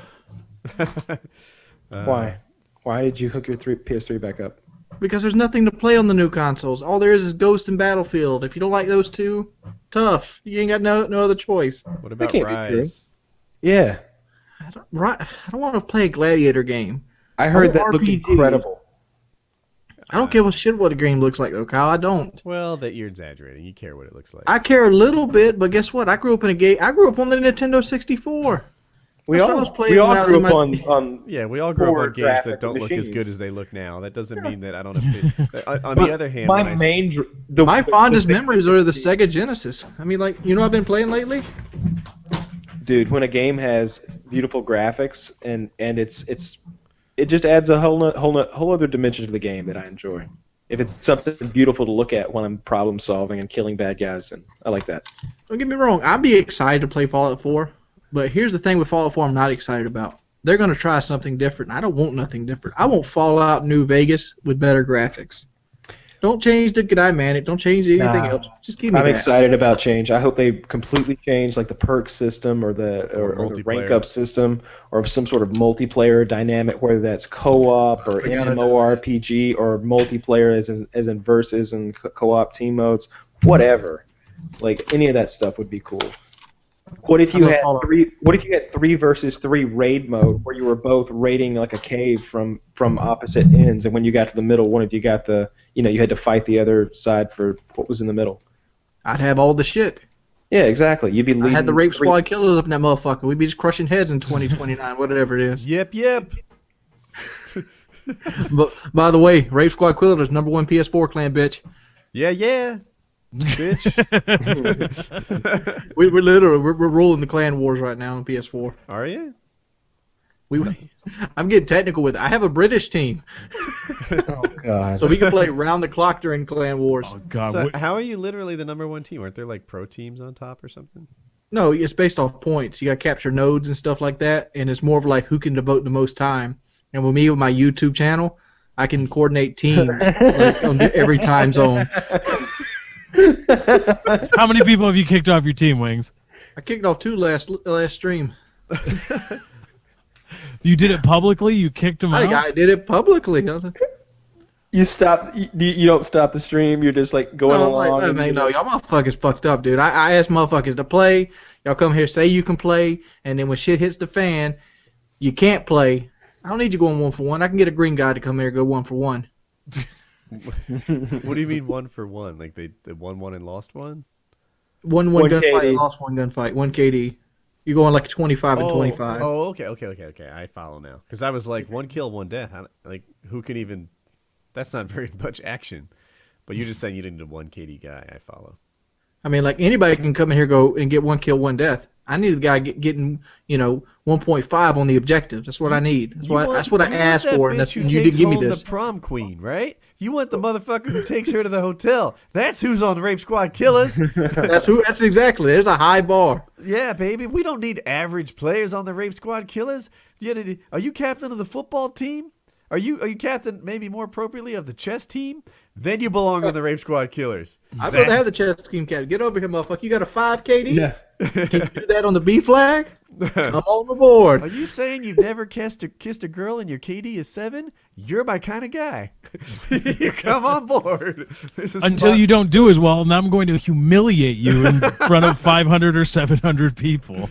Why? Why did you hook your PS3 back up? Because there's nothing to play on the new consoles. All there is Ghost and Battlefield. If you don't like those two, tough. You ain't got no other choice. What about can't be true. Rise? Yeah, I don't want to play a Gladiator game. I heard Oh, that looked RPG. incredible. I don't give a shit what a game looks like, though, Kyle. I don't. Well, that you're exaggerating. You care what it looks like. I care a little bit, but guess what? I grew up in a game. I grew up on the Nintendo 64. We That's what I all was playing we when all I was grew in up my- on Yeah, we all grew up Poor on games that graphic don't look as good machines. as they look now. That doesn't mean that I don't have. On the other hand, my when I s- main My fondest memories are the Sega Genesis. I mean, like, you know what I've been playing lately? dude, when a game has beautiful graphics and it just adds a whole other dimension to the game that I enjoy. If it's something beautiful to look at when I'm problem solving and killing bad guys, then I like that. Don't get me wrong. I'd be excited to play Fallout 4, but here's the thing with Fallout 4 I'm not excited about. They're going to try something different, and I don't want nothing different. I want Fallout New Vegas with better graphics. Don't change the dynamic. Don't change anything Nah. else. Just give me I'm that. excited about change. I hope they completely change like the perk system or the rank multiplayer. up system or some sort of multiplayer dynamic, whether that's co-op or They gotta do MMORPG or multiplayer as in versus and co-op team modes, whatever. Like any of that stuff would be cool. What if you I'm a had Fallout. What if you had 3 versus 3 raid mode where you were both raiding like a cave from opposite ends, and when you got to the middle, one of you got you had to fight the other side for what was in the middle. I'd have all the shit. Yeah, exactly. You'd be I leading. had the Rape Squad killers up in that motherfucker. We'd be just crushing heads in 2029, whatever it is. Yep. But by the way, Rape Squad killers #1 PS4 clan, bitch. Yeah. Bitch. We're literally we're ruling the clan wars right now on PS4. Are you? I'm getting technical with it. I have a British team, Oh God. so we can play round the clock during clan wars. Oh God, So what- how are you literally the #1 team? Aren't there like pro teams on top or something? No, it's based off points. You got to capture nodes and stuff like that, and it's more of like who can devote the most time. And with me with my YouTube channel, I can coordinate teams like on every time zone. how many people have you kicked off your team, Wings? I kicked off 2 last stream. You did it publicly. You kicked them out. I did it publicly. You stop. You don't stop the stream. You're just like going No, along. like, man, no, y'all motherfuckers fucked up, dude. I asked motherfuckers to play. Y'all come here, say you can play, and then when shit hits the fan, you can't play. I don't need you going 1-for-1. I can get a green guy to come here and go 1-for-1. What do you mean 1-for-1? Like they won one and lost one? 1 One gunfight, KD. lost 1 gunfight, 1 KD. You're going like 25 and 25. Oh, okay. I follow now. Because I was like 1 kill, 1 death. Like who can even? That's not very much action. But you're just saying you didn't need a 1 KD guy. I follow. I mean, like anybody can come in here, go and get 1 kill, 1 death. I need the guy getting 1.5 on the objective. That's what I need. That's what I asked for, and that's you you didn't didn't give me home this. the prom queen, right? You want the motherfucker who takes her to the hotel. That's who's on the Rape Squad Killers. That's exactly. There's a high bar. Yeah, baby. We don't need average players on the Rape Squad Killers. Are you captain of the football team? Are you captain, maybe more appropriately, of the chess team? Then you belong on the Rape Squad Killers. I'd rather have the chess team captain. Get over here, motherfucker. You got a 5 KD? Yeah. Can you do that on the B flag? I'm on the board. Are you saying you've never kissed a girl and your KD is 7? You're my kind of guy. You come on board. Until you don't do as well, and I'm going to humiliate you in front of 500 or 700 people.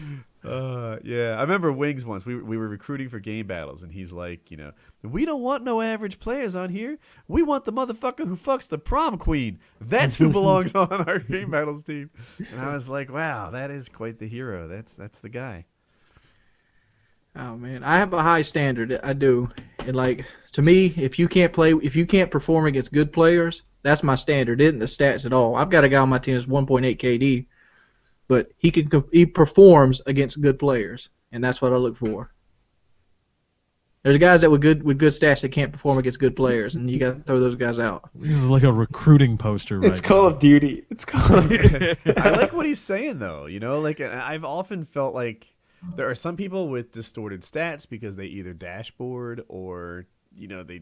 Yeah, I remember Wings once. We were recruiting for game battles, and he's like, we don't want no average players on here. We want the motherfucker who fucks the prom queen. That's who belongs on our game battles team. And I was like, wow, that is quite the hero. That's the guy. Oh man, I have a high standard. I do, and to me, if you can't perform against good players, that's my standard. It isn't the stats at all. I've got a guy on my team that's 1.8 KD, but he performs against good players, and that's what I look for. There's guys that with good stats that can't perform against good players, and you got to throw those guys out. This is like a recruiting poster, right? It's Call of Duty. It's Call of Duty. I like what he's saying though. I've often felt like there are some people with distorted stats because they either dashboard or they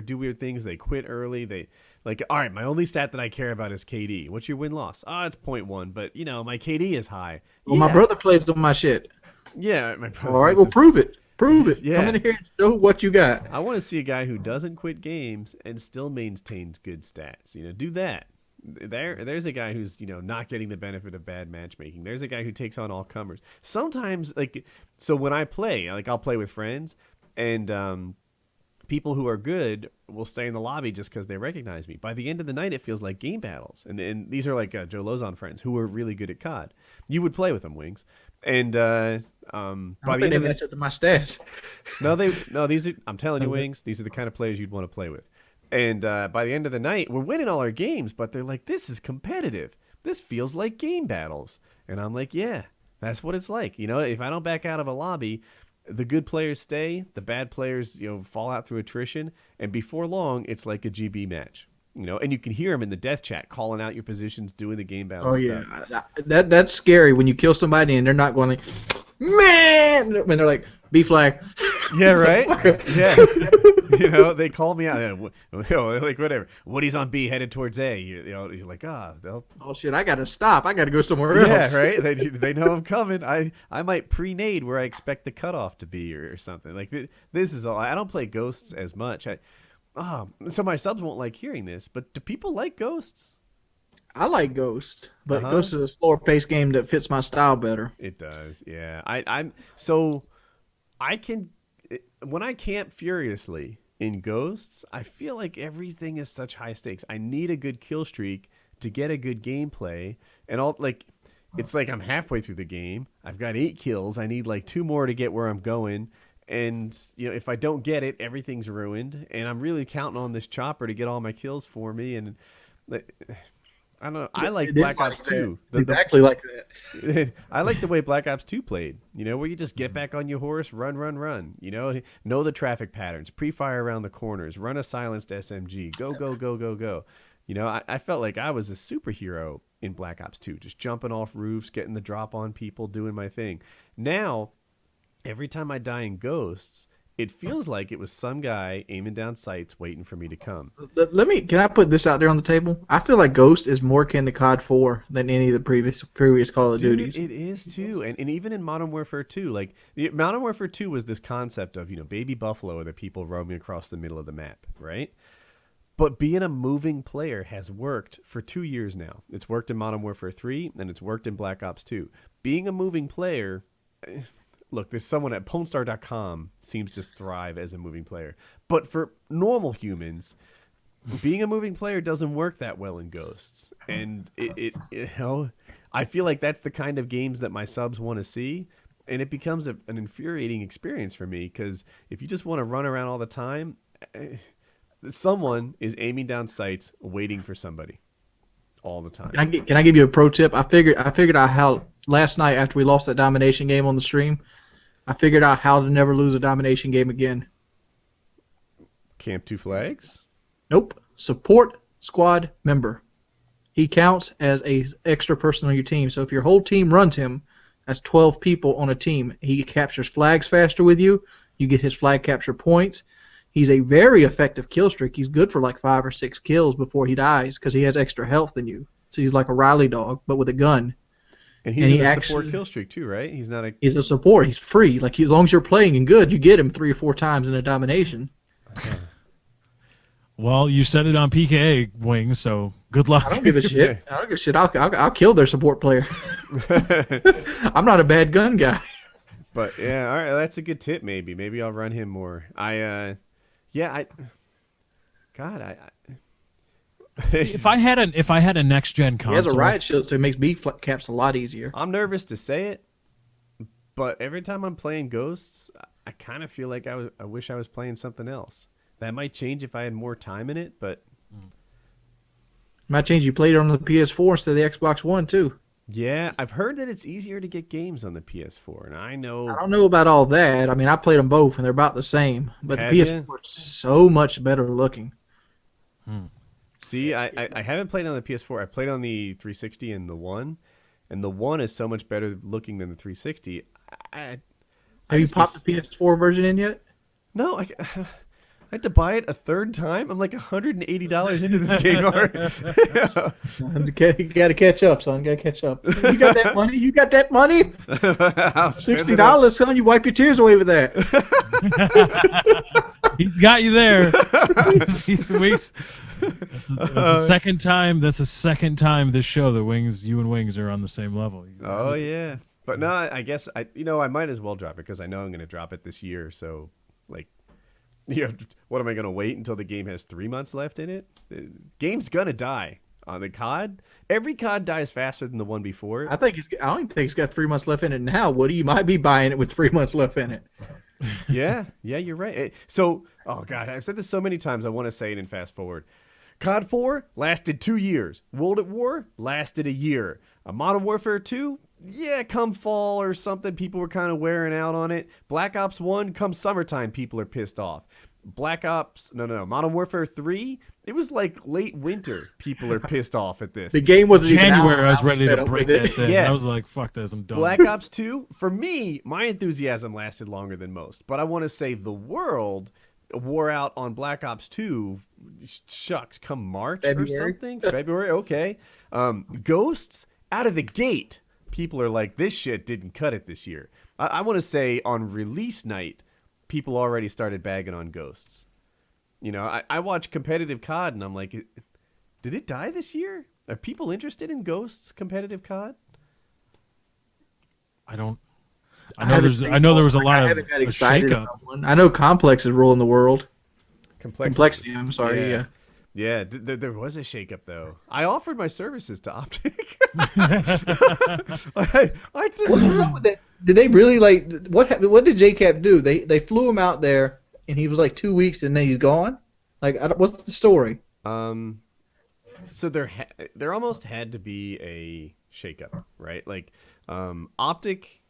do weird things. They quit early. They all right, my only stat that I care about is KD. What's your win-loss? It's 0.1, but my KD is high. Well, my brother plays on my shit. Yeah, my brother. All right, well, prove it. Yeah. Come in here and show what you got. I want to see a guy who doesn't quit games and still maintains good stats. Do that. There's a guy who's not getting the benefit of bad matchmaking. There's a guy who takes on all comers. Sometimes so when I play, I'll play with friends, and people who are good will stay in the lobby just because they recognize me. By the end of the night, it feels like game battles. And these are like Joe Lozon friends who are really good at COD. You would play with them, Wings. And by the end of the match up to my stats. these are, I'm telling you, Wings, these are the kind of players you'd want to play with. And by the end of the night, we're winning all our games, but they're like, this is competitive. This feels like game battles. And I'm like, yeah, that's what it's like. If I don't back out of a lobby, the good players stay, the bad players, fall out through attrition, and before long, it's like a GB match. And you can hear them in the death chat calling out your positions, doing the game battle stuff. Yeah, that's scary when you kill somebody and they're not going like, man, when they're like, B flag. Yeah, right? Yeah. They call me out. Like, whatever. Woody's on B, headed towards A. You're like, oh shit, I got to stop. I got to go somewhere else. Yeah, right? They know I'm coming. I might pre-nade where I expect the cutoff to be or something. Like, this is all. I don't play Ghosts as much. So my subs won't like hearing this, but do people like Ghosts? I like Ghost, but Ghost is a slower paced game that fits my style better. It does, yeah. When I camp furiously in Ghosts, I feel like everything is such high stakes. I need a good kill streak to get a good gameplay, and it's like I'm halfway through the game. I've got 8 kills. I need 2 more to get where I'm going. And if I don't get it, everything's ruined. And I'm really counting on this chopper to get all my kills for me. And I don't know. I like Black Ops 2. Exactly like that. I like the way Black Ops 2 played. Where you just get back on your horse, run. Know the traffic patterns, pre-fire around the corners, run a silenced SMG, go. I felt like I was a superhero in Black Ops 2, just jumping off roofs, getting the drop on people, doing my thing. Now, every time I die in Ghosts, it feels like it was some guy aiming down sights waiting for me to come. Can I put this out there on the table? I feel like Ghost is more akin to COD 4 than any of the previous Call of Duties. It is too, and even in Modern Warfare 2, Modern Warfare 2 was this concept of baby buffalo are the people roaming across the middle of the map, right? But being a moving player has worked for 2 years now. It's worked in Modern Warfare 3, and it's worked in Black Ops 2. Being a moving player. Look, there's someone at PwnStar.com seems to thrive as a moving player. But for normal humans, being a moving player doesn't work that well in Ghosts. And I feel like that's the kind of games that my subs want to see. And it becomes an infuriating experience for me because if you just want to run around all the time, someone is aiming down sights waiting for somebody all the time. Can I give you a pro tip? I figured out last night after we lost that domination game on the stream, I figured out how to never lose a domination game again. Camp Two Flags? Nope. Support squad member. He counts as a extra person on your team. So if your whole team runs him, that's 12 people on a team. He captures flags faster with you. You get his flag capture points. He's a very effective kill streak. He's good for like 5 or 6 kills before he dies because he has extra health than you. So he's like a Riley dog, but with a gun. And he's in a support kill streak too, right? He's not a. He's a support. He's free. Like as long as you're playing and good, you get him 3 or 4 times in a domination. Well, you said it on PKA Wings, so good luck. I don't give a shit. I don't give a shit. I'll kill their support player. I'm not a bad gun guy. But yeah, all right, that's a good tip. Maybe I'll run him more. If I had a next gen console, He has a riot shield, so it makes B caps a lot easier. I'm nervous to say it, but every time I'm playing Ghosts, I kind of feel like I wish I was playing something else. That might change if I had more time in it, but Might change. You played it on the PS4 instead of the Xbox One too. yeah, I've heard that it's easier to get games on the PS4, and I don't know about all that. I mean, I played them both, and they're about the same. But the PS4 is so much better looking. See, I haven't played on the PS4. I played on the 360 and the One, and the One is so much better looking than the 360. Have you popped the PS4 version in yet? No, I had to buy it a third time. I'm like $180 into this game already. You got to catch up, son. Got to catch up. You got that money? You got that money? $60, son. You wipe your tears away with that. He's got you there. That's the second time. That's the second time this show that you and Wings are on the same level. Oh yeah, but no, I guess I might as well drop it because I know I'm going to drop it this year. So like. What am I going to wait until the game has 3 months left in it? The game's going to die on the COD. Every COD dies faster than the one before. I don't even think it's got 3 months left in it now. Woody, you might be buying it with 3 months left in it. Yeah, you're right. So, oh God, I've said this so many times. I want to say it and fast forward. COD 4 lasted 2 years. World at War lasted a year. Modern Warfare 2, yeah, come fall or something, people were kind of wearing out on it. Black Ops 1, come summertime, people are pissed off. Modern Warfare 3, it was like late winter. People are pissed off at this. The game was January. I was ready to break that thing. Yeah. I was like, "Fuck this, I'm done." Black Ops 2, for me, my enthusiasm lasted longer than most. But I want to say the world wore out on Black Ops 2. Shucks, come March or something. February, okay. Ghosts out of the gate. People are like, this shit didn't cut it this year. I want to say on release night, people already started bagging on Ghosts. I watch competitive COD and I'm like, did it die this year? Are people interested in Ghosts competitive COD? I know there was a lot of shakeup. I know Complex is ruling the world. Complexity. I'm sorry. Yeah. Yeah, there was a shakeup though. I offered my services to Optic. Did they really what did JCap do? They flew him out there and he was like 2 weeks and then he's gone. What's the story? So there almost had to be a shakeup, right? Like Optic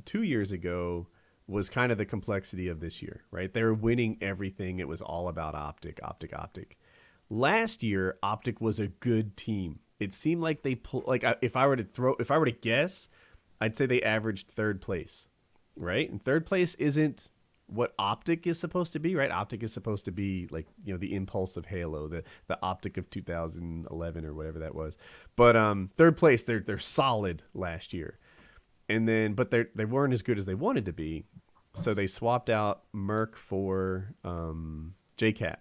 2 years ago was kind of the complexity of this year, right? They were winning everything. It was all about Optic. Last year, Optic was a good team. It seemed like they if I were to guess, I'd say they averaged third place, right? And third place isn't what Optic is supposed to be, right? Optic is supposed to be like, the impulse of Halo, the Optic of 2011 or whatever that was. But third place, they're solid last year. And then, but they weren't as good as they wanted to be. So they swapped out Merc for JCap.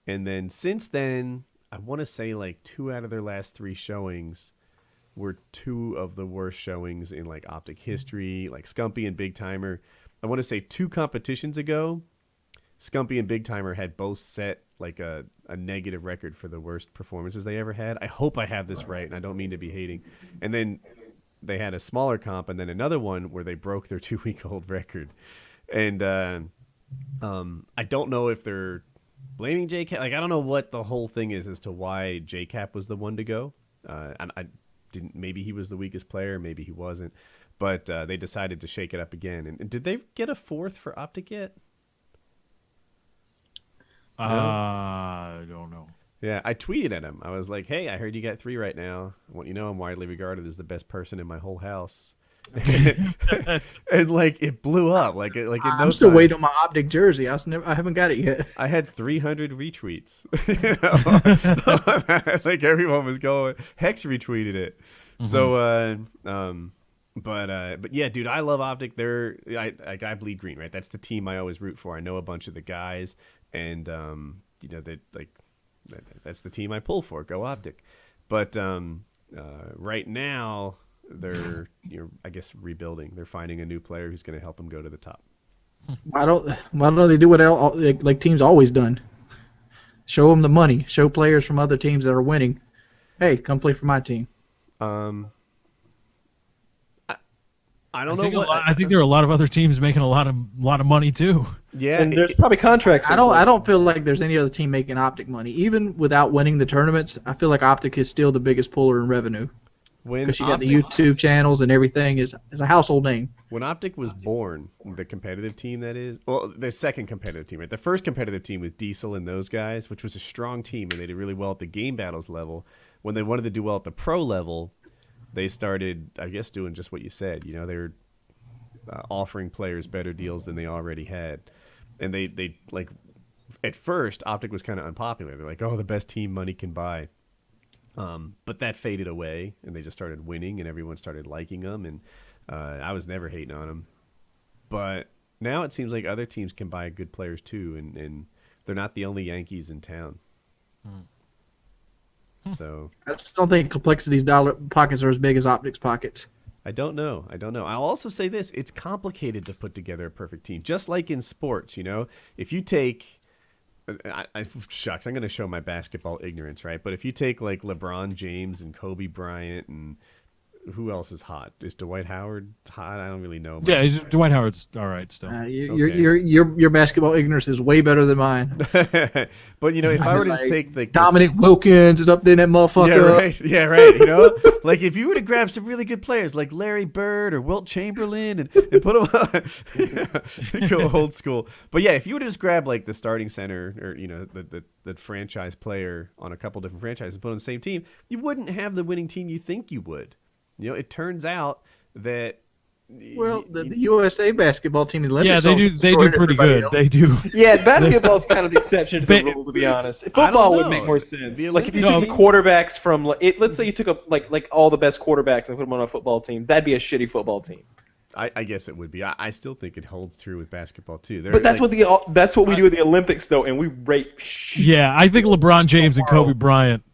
And then since then, I want to say like 2 out of their last 3 showings were 2 of the worst showings in like Optic history, like Scumpy and Big Timer. I want to say 2 competitions ago, Scumpy and Big Timer had both set like a negative record for the worst performances they ever had. I hope I have this right, and I don't mean to be hating. And then they had a smaller comp and then another one where they broke their 2-week-old record. And I don't know if they're blaming JCap. Like, I don't know what the whole thing is as to why JCap was the one to go. And didn't. Maybe he was the weakest player, maybe he wasn't. But they decided to shake it up again. And did they get a 4th for Optic yet? No? I don't know. Yeah, I tweeted at him. I was like, "Hey, I heard you got 3 right now. I want you to know I'm widely regarded as the best person in my whole house." And like it blew up. Like in I'm no still time. waiting on my Optic jersey. I haven't got it yet. I had 300 retweets. You know? Like everyone was going. Hex retweeted it. So, but yeah, dude, I love Optic. I bleed green, right? That's the team I always root for. I know a bunch of the guys, and you know that's the team I pull for. Go Optic. But right now they're I guess rebuilding. They're finding a new player who's going to help them go to the top. Why don't they do what like teams always done? Show them the money. Show players from other teams that are winning. Hey, come play for my team. I don't know. I think there are a lot of other teams making a lot of money too. Yeah, And there's probably contracts. I don't feel like there's any other team making Optic money. Even without winning the tournaments, I feel like Optic is still the biggest puller in revenue. Because you got the YouTube channels and everything is a household name. When Optic was born, the competitive team that is, well, the second competitive team, right? The first competitive team with Diesel and those guys, which was a strong team, and they did really well at the game battles level. When they wanted to do well at the pro level, they started, I guess, doing just what you said. You know, they were offering players better deals than they already had. And they like, at first, Optic was kind of unpopular. They're like, oh, the best team money can buy. But that faded away, and they just started winning, and everyone started liking them, and I was never hating on them. But now it seems like other teams can buy good players too, and they're not the only Yankees in town. So I just don't think Complexity's dollar pockets are as big as Optic's pockets. I don't know. I'll also say this. It's complicated to put together a perfect team. Just like in sports, you know, if you take... shucks, I'm going to show my basketball ignorance, right? But if you take like LeBron James and Kobe Bryant and who else is hot? Is Dwight Howard hot? I don't really know. Yeah, Dwight Howard's all right still. Your basketball ignorance is way better than mine. But you know, if I were to just take the Dominic Wilkins is up there, that motherfucker. Yeah, right. You know, like if you were to grab some really good players like Larry Bird or Wilt Chamberlain and put them on, go old school. But yeah, if you were to just grab like the starting center or you know the franchise player on a couple different franchises and put on the same team, you wouldn't have the winning team you think you would. You know, it turns out that the USA basketball team, the Olympics, they do pretty good. They do. Yeah, basketball's kind of the exception to the rule, to be honest. Football would make more sense. Like if you took quarterbacks from, let's say you took like all the best quarterbacks and put them on a football team, that'd be a shitty football team. I guess it would be. I still think it holds true with basketball too. But that's what we do at the Olympics though, and we rate. Yeah, I think LeBron James and Kobe Bryant.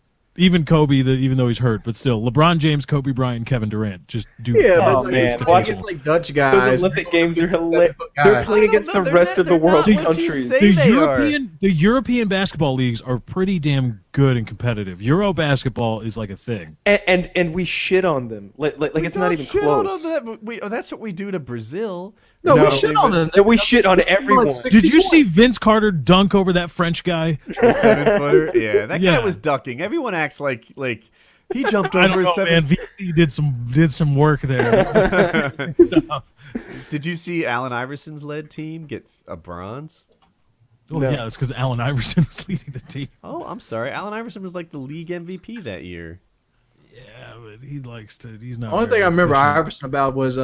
Even Kobe, even though he's hurt, but still, LeBron James, Kobe Bryant, Kevin Durant just do. Yeah, man, it's like Dutch guys. Those Olympic games are hilarious. They're playing against the rest of the world's countries. The European basketball leagues are pretty damn good and competitive. Euro basketball is like a thing. And we shit on them. Like it's not even close. That's what we do to Brazil. No, we shit on them. We shit on everyone. Did you see Vince Carter dunk over that French guy? The 7-footer? Yeah, that guy was ducking. Everyone acts like he jumped over his 7. Man, VC did some work there. Did you see Allen Iverson's led team get a bronze? Oh yeah, it's because Allen Iverson was leading the team. Oh, I'm sorry. Allen Iverson was like the league MVP that year. Yeah, but he likes to. He's not. The only thing I remember Iverson about was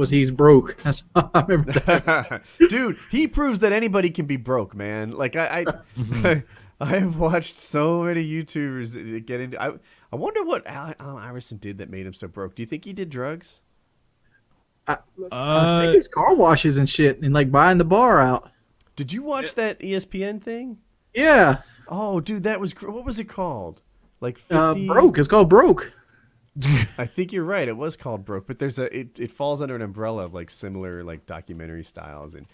he's broke. That's all I remember. That. Dude, he proves that anybody can be broke, man. Like I have watched so many YouTubers get into. I wonder what Allen Iverson did that made him so broke. Do you think he did drugs? I think it's car washes and shit, and like buying the bar out. Did you watch that ESPN thing? Yeah. Oh, dude, that was what was it called? Like 50... Broke. It's called Broke. I think you're right. It was called Broke, but there's it falls under an umbrella of like similar like documentary styles and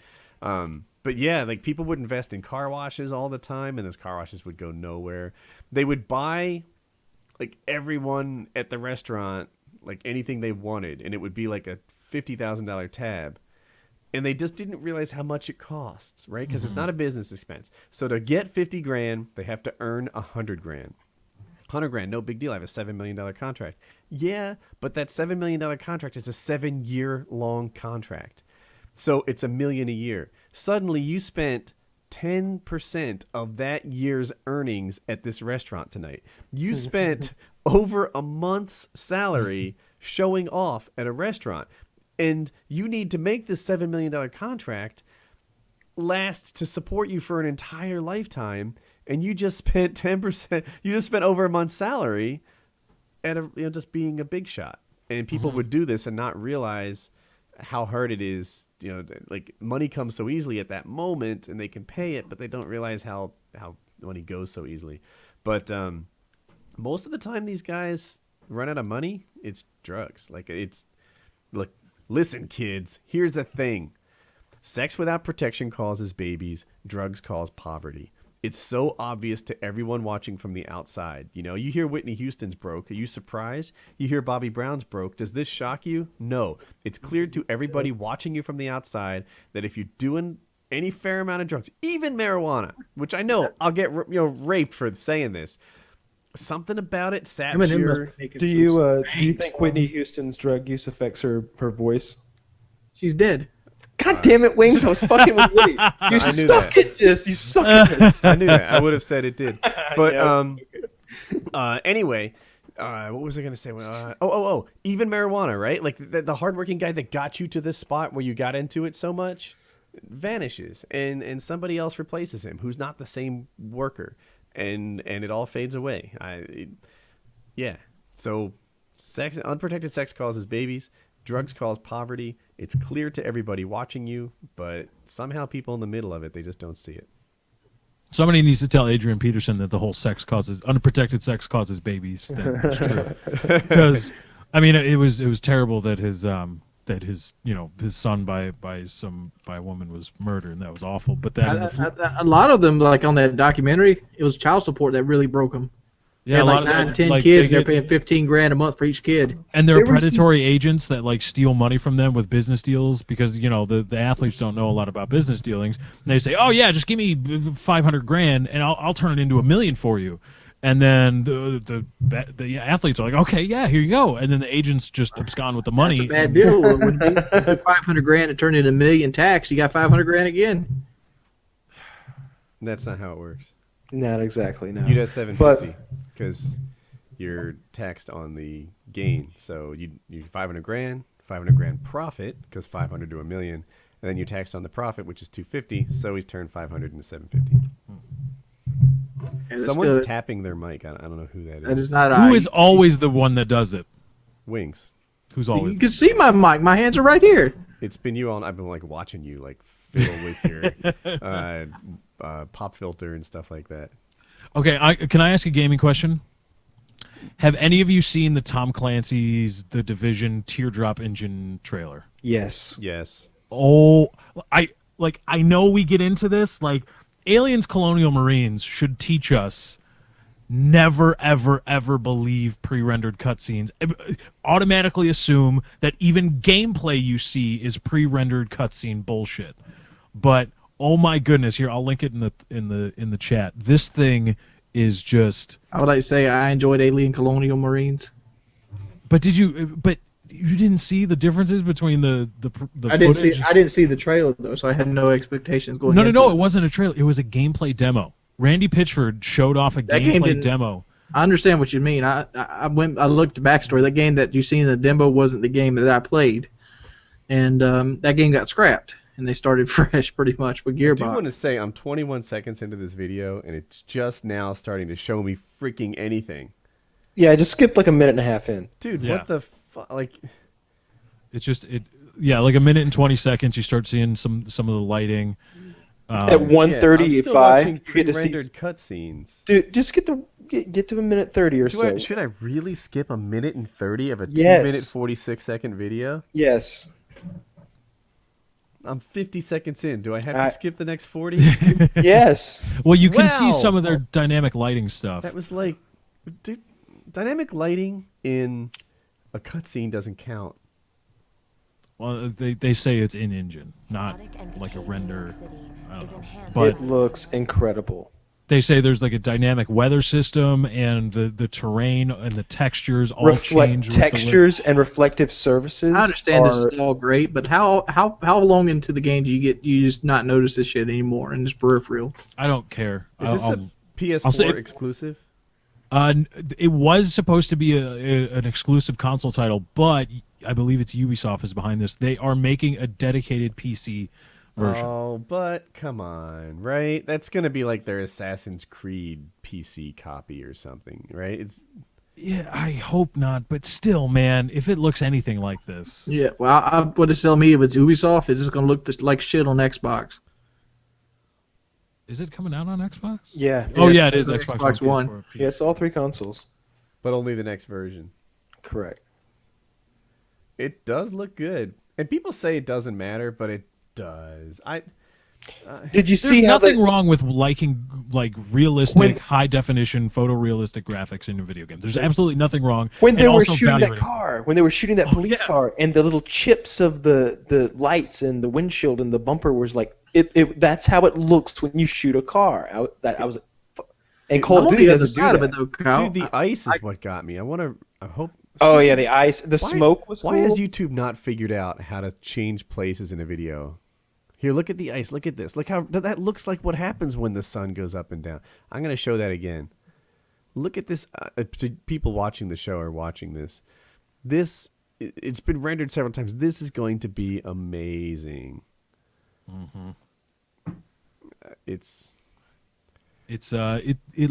but yeah, like people would invest in car washes all the time, and those car washes would go nowhere. They would buy like everyone at the restaurant like anything they wanted, and it would be like a $50,000 tab. And they just didn't realize how much it costs, right? Because it's not a business expense. So to get $50,000, they have to earn $100,000. 100 grand, no big deal. I have a $7 million contract. Yeah, but that $7 million contract is a 7-year long contract. So it's $1 million a year. Suddenly you spent 10% of that year's earnings at this restaurant tonight. You spent over a month's salary showing off at a restaurant. And you need to make this $7 million contract last to support you for an entire lifetime. And you just spent 10%. You just spent over a month's salary at just being a big shot. And people would do this and not realize how hard it is. Like money comes so easily at that moment, and they can pay it, but they don't realize how money goes so easily. But most of the time, these guys run out of money. It's drugs. Look. Listen, kids, here's the thing. Sex without protection causes babies. Drugs cause poverty. It's so obvious to everyone watching from the outside. You hear Whitney Houston's broke. Are you surprised? You hear Bobby Brown's broke. Does this shock you? No. It's clear to everybody watching you from the outside that if you're doing any fair amount of drugs, even marijuana, which I know I'll get raped for saying this, something about it saps your... Do you think Whitney Houston's drug use affects her voice? She's dead. God damn it, Wings! I was fucking with Woody. You suck at this. You suck at this. I knew that. I would have said it did. But anyway, what was I going to say? Even marijuana, right? Like the hardworking guy that got you to this spot where you got into it so much vanishes, and somebody else replaces him who's not the same worker. And it all fades away. So unprotected sex causes babies. Drugs cause poverty. It's clear to everybody watching you, but somehow people in the middle of it, they just don't see it. Somebody needs to tell Adrian Peterson that the whole unprotected sex causes babies. That's true. Because it was terrible that his son by a woman was murdered, and that was awful. But then a lot of them, like on that documentary, it was child support that really broke them. Yeah, like 9-10 kids, and they're paying $15,000 a month for each kid. And they're predatory agents that steal money from them with business deals because the athletes don't know a lot about business dealings. And they say, "Oh yeah, just give me $500,000 and I'll turn it into $1 million for you." And then the athletes are like, "Okay, yeah, here you go." And then the agents just abscond with the money. That's a bad deal. When you do $500,000 and turn it into $1 million tax, you got $500,000 again. That's not how it works. Not exactly. No. You'd have $750 because you're taxed on the gain. So you $500,000, $500,000 profit because 500 to $1 million, and then you're taxed on the profit, which is $250. So he's turned 500 into $750. Someone's tapping their mic. I don't know who that is. That is not Who is always the one that does it? Wings. Who's always? You can see my mic. My hands are right here. It's been you all. I've been watching you fiddle with your pop filter and stuff like that. Okay, can I ask a gaming question? Have any of you seen the Tom Clancy's The Division Teardrop Engine trailer? Yes. Yes. Oh, I know we get into this. Aliens Colonial Marines should teach us never, ever, ever believe pre-rendered cutscenes. Automatically assume that even gameplay you see is pre-rendered cutscene bullshit. But oh my goodness, here I'll link it in the chat. This thing is just. I would like to say I enjoyed Alien Colonial Marines. But you didn't see the differences between the footage? I didn't see the trailer though, so I had no expectations going. No, it wasn't a trailer. It was a gameplay demo. Randy Pitchford showed off a gameplay demo. I understand what you mean. I looked at the backstory. That game that you see in the demo wasn't the game that I played, and that game got scrapped, and they started fresh pretty much with Gearbox. I do want to say I'm 21 seconds into this video, and it's just now starting to show me freaking anything. Yeah, I just skipped a minute and a half in. Dude, what the fuck? It's just a minute and 20 seconds. You start seeing some of the lighting. At 1:35, you get to see rendered cutscenes. Dude, just get to a minute 30 or so. Should I really skip a minute and 30 of a 2-minute 46-second video? Yes. I'm 50 seconds in. Do I have to skip the next 40? Yes. Well, you can see some of their dynamic lighting stuff. That was dude, dynamic lighting in a cutscene doesn't count. Well, they say it's in engine, not like a render. But it looks incredible. They say there's like a dynamic weather system, and the terrain and the textures all change. Textures and reflective surfaces. I understand this is all great, but how long into the game do you just not notice this shit anymore in this peripheral? I don't care. Is this a PS4 exclusive? It was supposed to be an exclusive console title, but I believe it's Ubisoft is behind this. They are making a dedicated PC version. Oh, but come on, right? That's gonna be like their Assassin's Creed PC copy or something, right? Yeah, I hope not, but still, man, if it looks anything like this. Yeah, well, what it's telling me, if it's Ubisoft, it's just gonna look like shit on Xbox. Is it coming out on Xbox? Yeah. Oh yeah, it is Xbox One. PS4, Yeah, it's all 3 consoles. But only the next version. Correct. It does look good, and people say it doesn't matter, but it does. Did you see There's how nothing wrong with liking like realistic, high definition, photorealistic graphics in a video game. There's absolutely nothing wrong. when they and were also shooting that evaluating. car, when they were shooting that police car, and the little chips of the lights and the windshield and the bumper was like that's how it looks when you shoot a car. I was and Call of Duty doesn't do that. Of it, though, Kyle. Dude, the ice is what got me. I hope. Oh yeah, the ice, the smoke was cool. Why has YouTube not figured out how to change places in a video? Here, look at the ice. Look at this. Look how that looks like what happens when the sun goes up and down. I'm going to show that again. Look at this. People watching the show are watching this. It's been rendered several times. This is going to be amazing. Mm-hmm. It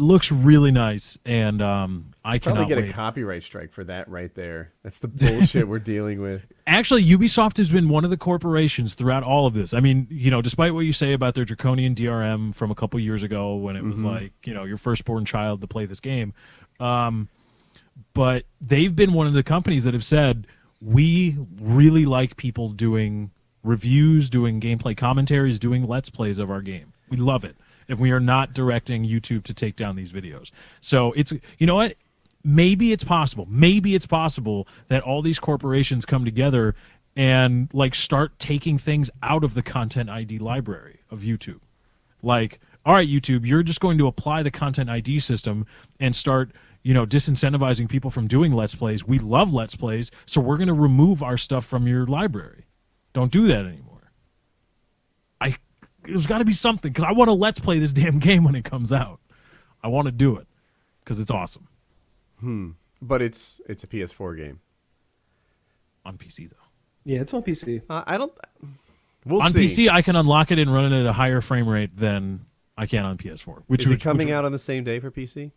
looks really nice, and I cannot probably get wait. a copyright strike for that right there. That's the bullshit we're dealing with. Actually, Ubisoft has been one of the corporations throughout all of this. I mean, despite what you say about their draconian DRM from a couple years ago when it was like, your firstborn child to play this game, but they've been one of the companies that have said, we really like people doing reviews, doing gameplay commentaries, doing Let's Plays of our game. We love it. And we are not directing YouTube to take down these videos. So it's, you know what? Maybe it's possible. Maybe it's possible that all these corporations come together and like start taking things out of the content ID library of YouTube. Like, all right, YouTube, you're just going to apply the content ID system and start, disincentivizing people from doing Let's Plays. We love Let's Plays, so we're going to remove our stuff from your library. Don't do that anymore. There's got to be something, because I want to Let's Play this damn game when it comes out. I want to do it, because it's awesome. But it's a PS4 game. On PC, though. Yeah, it's on PC. We'll on see. PC, I can unlock it and run it at a higher frame rate than I can on PS4. Is it coming out on the same day for PC?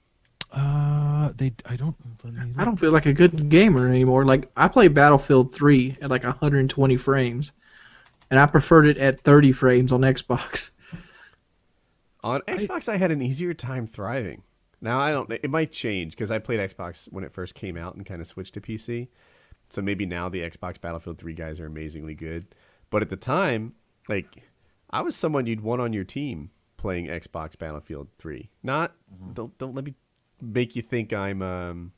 I don't feel like a good gamer anymore. Like, I play Battlefield 3 at like 120 frames. And I preferred it at 30 frames on Xbox. On Xbox, I had an easier time thriving. Now, it might change, because I played Xbox when it first came out and kind of switched to PC. So maybe now the Xbox Battlefield 3 guys are amazingly good. But at the time, like, I was someone you'd want on your team playing Xbox Battlefield 3. Don't let me make you think I'm...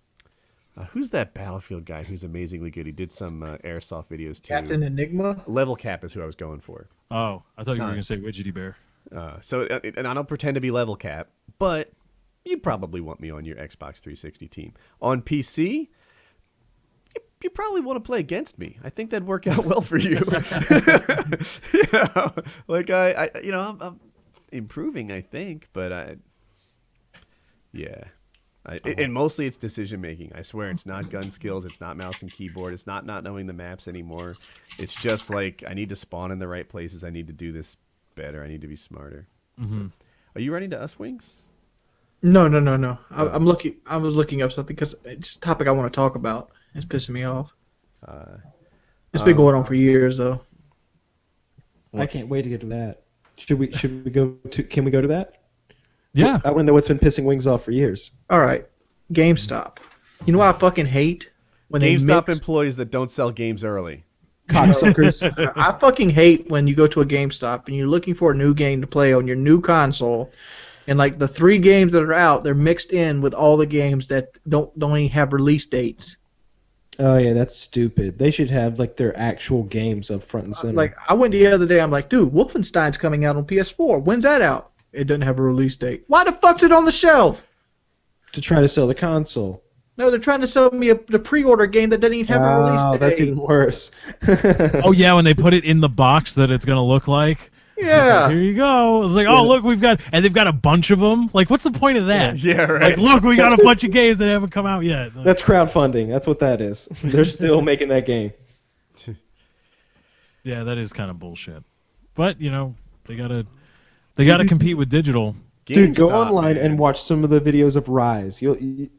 who's that Battlefield guy who's amazingly good? He did some airsoft videos too. Captain Enigma? Level Cap is who I was going for. Oh, I thought you were going to say Widgety Bear. And I don't pretend to be Level Cap, but you'd probably want me on your Xbox 360 team. On PC, you probably want to play against me. I think that'd work out well for you. I'm improving, I think, but yeah. And mostly it's decision making. I swear it's not gun skills. It's not mouse and keyboard. It's not knowing the maps anymore. It's just like I need to spawn in the right places. I need to do this better. I need to be smarter. So, are you running to Us Wings? No. I was looking up something because it's a topic I want to talk about. It's pissing me off. It's been going on for years though. I can't wait to get to that. Should we go to? Can we go to that? Yeah. I want to know what's been pissing Wings off for years. All right, GameStop. You know what I fucking hate? When GameStop employees that don't sell games early. Cocksuckers. I fucking hate when you go to a GameStop and you're looking for a new game to play on your new console, and like the 3 games that are out, they're mixed in with all the games that don't even have release dates. Oh yeah, that's stupid. They should have like their actual games up front and center. Like I went the other day, I'm like, dude, Wolfenstein's coming out on PS4. When's that out? It doesn't have a release date. Why the fuck's it on the shelf? To try to sell the console. No, they're trying to sell me the pre-order game that doesn't even have a release date. That's even worse. Oh yeah, when they put it in the box that it's gonna look like. Yeah. Here you go. It's like, oh look, they've got a bunch of them. Like, what's the point of that? Yeah, right. Like, look, we got a bunch of games that haven't come out yet. Like, That's crowdfunding. That's what that is. They're still making that game. yeah, that is kind of bullshit. But they gotta compete with digital. Dude, go GameStop, online man. and watch some of the videos of Rise. You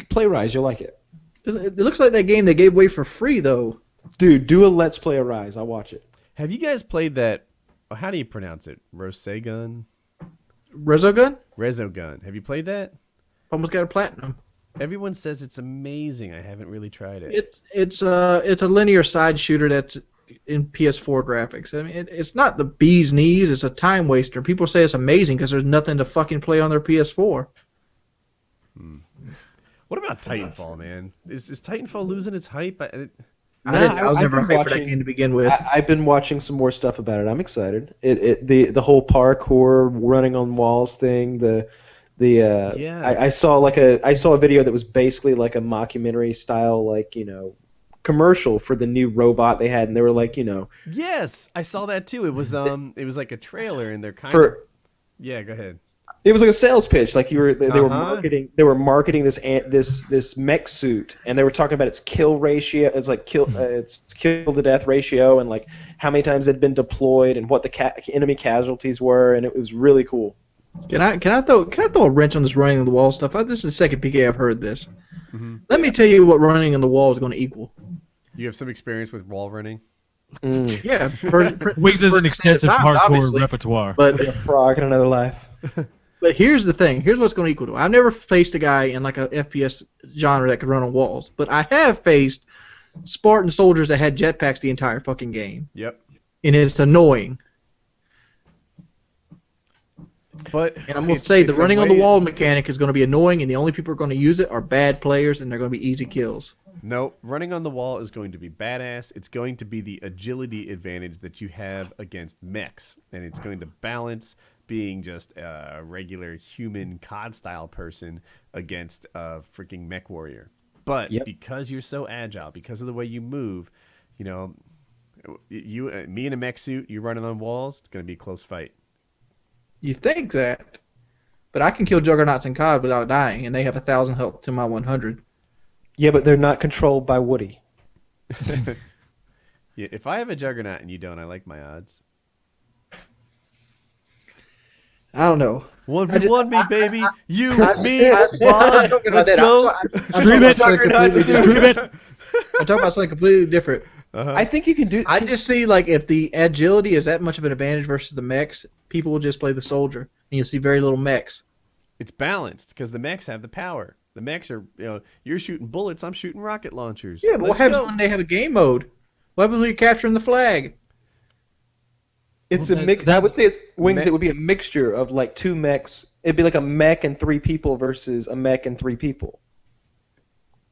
play Rise. You'll like it. It looks like that game they gave away for free, though. Dude, do a Let's Play of Rise. I'll watch it. Have you guys played that? How do you pronounce it? Resogun? Resogun? Resogun. Have you played that? Almost got a platinum. Everyone says it's amazing. I haven't really tried it. It's a linear side shooter that's in PS4 graphics. I mean, it's not the bee's knees. It's a time waster. People say it's amazing because there's nothing to fucking play on their PS4. What about Titanfall, man? Is Titanfall losing its hype? I was never I've been hyped for that game to begin with. I've been watching some more stuff about it. I'm excited. The whole parkour, running on walls thing. Yeah. I saw a video that was basically like a mockumentary style, commercial for the new robot they had, and they were like, Yes, I saw that too. It was like a trailer, and they're kind for of. Yeah, go ahead. it was like a sales pitch. Like they were Uh-huh. marketing this mech suit, and they were talking about its kill ratio. It's like its kill to death ratio, and like how many times it had been deployed, and what the enemy casualties were, and it was really cool. Can I throw a wrench on this running on the wall stuff? This is the second PK I've heard this. Mm-hmm. Let me tell you what running on the wall is going to equal. You have some experience with wall running. Yeah, Wiggs has an extensive times, parkour obviously. repertoire. But A frog in another life. here's the thing. Here's what's going to equal to. I've never faced a guy in like a FPS genre that could run on walls, but I have faced Spartan soldiers that had jetpacks the entire fucking game, Yep. and it's annoying. But And I'm going to say the running on the wall mechanic is going to be annoying, and the only people who are going to use it are bad players, and they're going to be easy kills. No, running on the wall is going to be badass. It's going to be the agility advantage that you have against mechs, and it's going to balance being just a regular human COD-style person against a freaking mech warrior. But because you're so agile, because of the way you move, me in a mech suit, you running on walls, it's going to be a close fight. You think that, but I can kill juggernauts in COD without dying, and they have 1,000 health to my 100. Yeah, but they're not controlled by Woody. Yeah, if I have a juggernaut and you don't, I like my odds. I don't know. 1v1 me, baby. You, I- me, I- Bond. Let's go. Stream it. Stream it. I'm talking about something completely different. I think you can do. I just see, like, if the agility is that much of an advantage versus the mechs, people will just play the soldier, and you'll see very little mechs. It's balanced because the mechs have the power. The mechs are, you're shooting bullets, I'm shooting rocket launchers. Yeah, but what Let's happens go. when they have a game mode? What happens when you're capturing the flag? It's Well, a mix. that- I would say it's Wings. Me- It would be a mixture of like two mechs. It'd be like a mech and three people versus a mech and three people.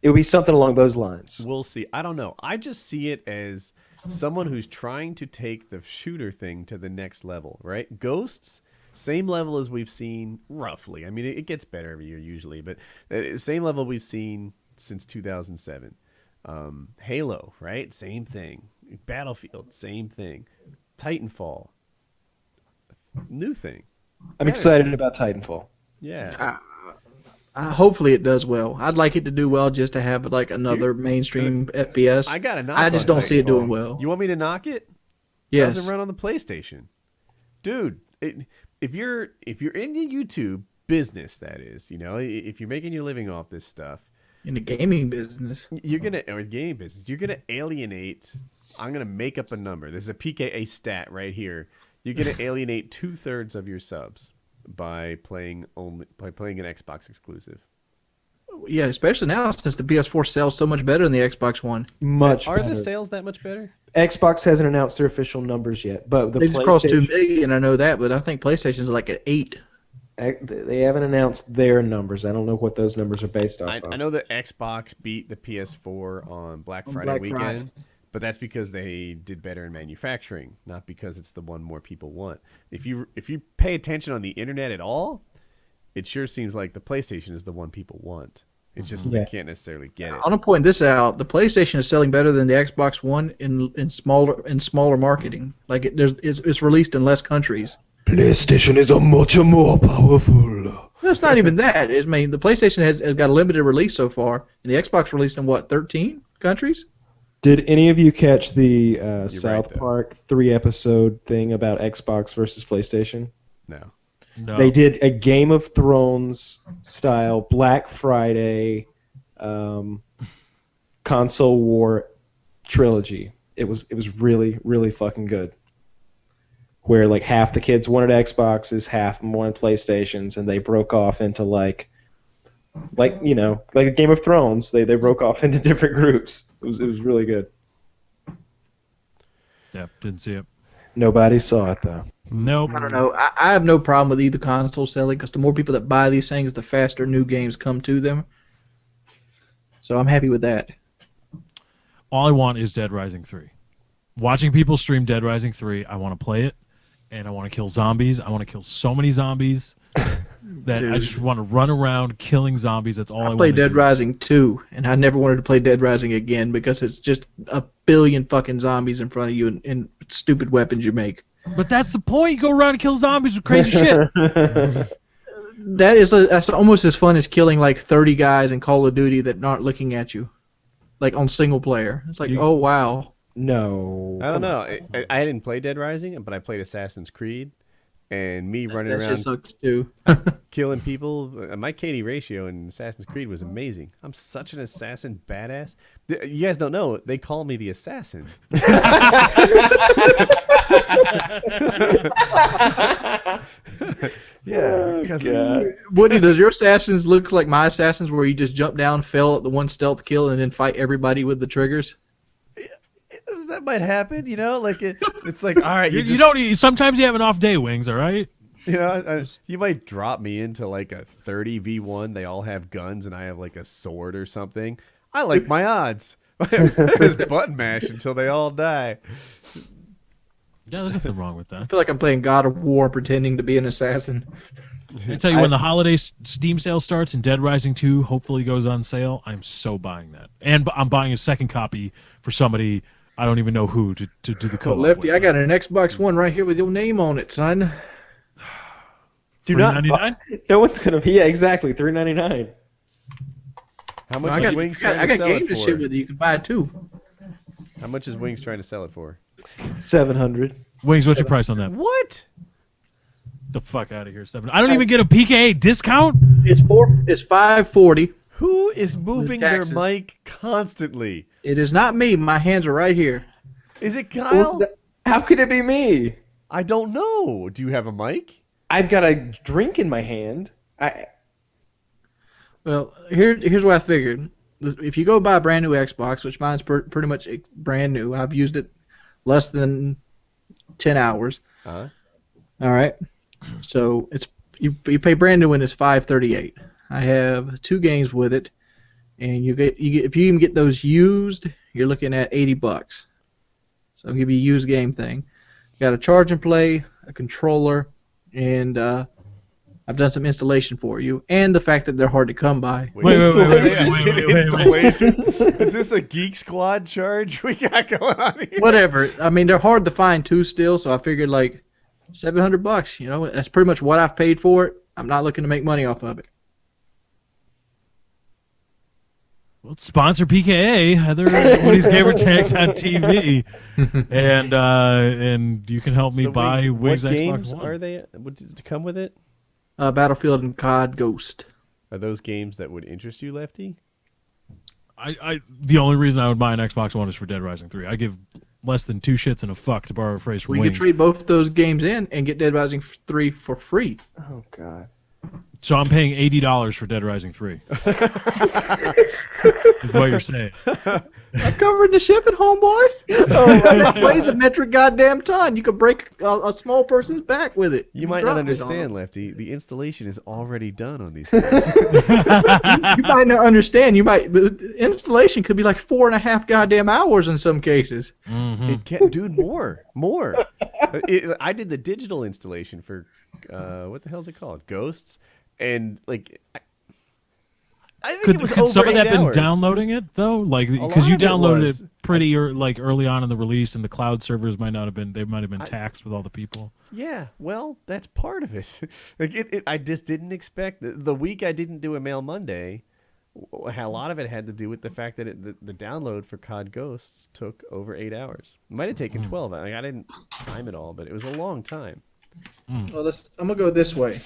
It would be something along those lines. We'll see. I don't know. I just see it as someone who's trying to take the shooter thing to the next level, right? Ghosts, same level as we've seen, roughly. I mean, it gets better every year usually, but same level we've seen since 2007. Halo, right? Same thing. Battlefield, same thing. Titanfall, new thing. I'm excited about Titanfall. Yeah. Hopefully it does well. I'd like it to do well just to have like another mainstream FPS. I got a knock. I just on don't see it Titanfall. doing well. You want me to knock it? Yes. Doesn't run on the PlayStation, dude. If you're in the YouTube business, that is, if you're making your living off this stuff, In the gaming business. or gaming business, you're gonna alienate. I'm gonna make up a number. This is a PKA stat right here. You're gonna alienate 2/3 of your subs by playing an Xbox exclusive. Yeah, especially now since the PS4 sells so much better than the Xbox One. Much Are better. the sales that much better? Xbox hasn't announced their official numbers yet, but the They just crossed 2 PlayStation, million, I know that, but I think PlayStation's like at 8. they haven't announced their numbers. I don't know what those numbers are based off of. I know that Xbox beat the PS4 on Black On Friday Black weekend, Friday. But that's because they did better in manufacturing, not because it's the one more people want. If you pay attention on the internet at all, it sure seems like the PlayStation is the one people want. It's just they can't necessarily get it. I want to point this out: the PlayStation is selling better than the Xbox One in smaller marketing. Like it's released in less countries. PlayStation is a much more powerful. It's not even that. I mean, the PlayStation has got a limited release so far, and the Xbox released in what, 13 countries? Did any of you catch the South right, Park 3-episode thing about Xbox versus PlayStation? No. No. They did a Game of Thrones style Black Friday console war trilogy. It was really, really fucking good. Where like half the kids wanted Xboxes, half wanted PlayStations, and they broke off into like a Game of Thrones. They broke off into different groups. It was really good. Yeah, didn't see it. Nobody saw it though. Nope. I don't know. I have no problem with either console selling because the more people that buy these things, the faster new games come to them. So I'm happy with that. All I want is Dead Rising 3. Watching people stream Dead Rising 3, I want to play it, and I want to kill zombies. I want to kill so many zombies that I just want to run around killing zombies. That's all I want to do. I played Dead Rising 2, and I never wanted to play Dead Rising again because it's just a billion fucking zombies in front of you and stupid weapons you make. But that's the point. You go around and kill zombies with crazy shit. That's almost as fun as killing like 30 guys in Call of Duty that aren't looking at you, like on single player. It's like, oh wow. No. I don't know. I didn't play Dead Rising, but I played Assassin's Creed. And me running That around shit sucks too. killing people, my KD ratio in Assassin's Creed was amazing. I'm such an assassin badass. You guys don't know, they call me the assassin. Yeah. Woody, does your assassins look like my assassins where you just jump down, fail at the one stealth kill, and then fight everybody with the triggers? That might happen, like it's like, all right, you don't. Sometimes you have an off day, Wings. All right. You might drop me into like a 30v1. They all have guns, and I have like a sword or something. I like my odds. Just button mash until they all die. Yeah, there's nothing wrong with I that. feel like I'm playing God of War pretending to be an assassin. I tell you, when the holiday Steam sale starts and Dead Rising 2 hopefully goes on sale, I'm so buying that. And I'm buying a second copy for somebody I don't even know who to do the co-op Lefty, with. I got an Xbox One right here with your name on it, son. Do not. $3.99? No one's gonna. Yeah, exactly. $3.99. How much is Wings trying to got sell it games and for? shit with it. You can buy it too. How much is Wings trying to sell it for? $700. Wings, what's your price on that? What? The fuck out of here, Stephen. I don't even get a PKA discount? It's $540. Who is moving their taxes. mic constantly? It is not me. My hands are right here. Is it Kyle? How could it be me? I don't know. Do you have a mic? I've got a drink in my hand. Well, here's what I figured. If you go buy a brand new Xbox, which mine's pretty much brand new, I've used it less than 10 hours. Uh-huh. All right. So you pay brand new and it's $538. I have 2 games with it, and you get if you even get those used, you're looking at $80. So I'll give you a used game thing. Got a charge and play, a controller, and I've done some installation for you, and the fact that they're hard to come by. Wait. Installation? Is this a Geek Squad charge we got going on here? Whatever. I mean, they're hard to find too still, so I figured like $700. That's pretty much what I've paid for it. I'm not looking to make money off of it. Well, sponsor PKA, Heather, WoodysGamertag.tv, and you can help me buy Wings what Xbox games One. are they? Would come with it? Battlefield and COD Ghost. Are those games that would interest you, Lefty? The only reason I would buy an Xbox One is for Dead Rising 3. I give less than 2 shits and a fuck, to borrow a phrase from We could Wings. trade both those games in and get Dead Rising 3 for free. Oh God. So I'm paying $80 for Dead Rising 3. Is what you're saying. I covered the shipping, homeboy. Oh, that weighs a metric goddamn ton. You could break a small person's back with it. You might drop not it on understand, them. Lefty. The installation is already done on these cars. You might not understand. But the installation could be like 4.5 goddamn hours in some cases. Mm-hmm. It can't, dude. More. I did the digital installation for what the hell is it called? Ghosts, and like. I think it was Could over some of 8 that been hours. downloading it though? Like lot because you of it downloaded was. it pretty early on in the release, and the cloud servers might not have been. They might have been taxed with all the people. Yeah, well, that's part of it. Like I just didn't expect the week I didn't do a Mail Monday. A lot of it had to do with the fact that the download for COD Ghosts took over 8 hours. It might have taken 12. I didn't time it all, but it was a long time. Well, I'm gonna go this way.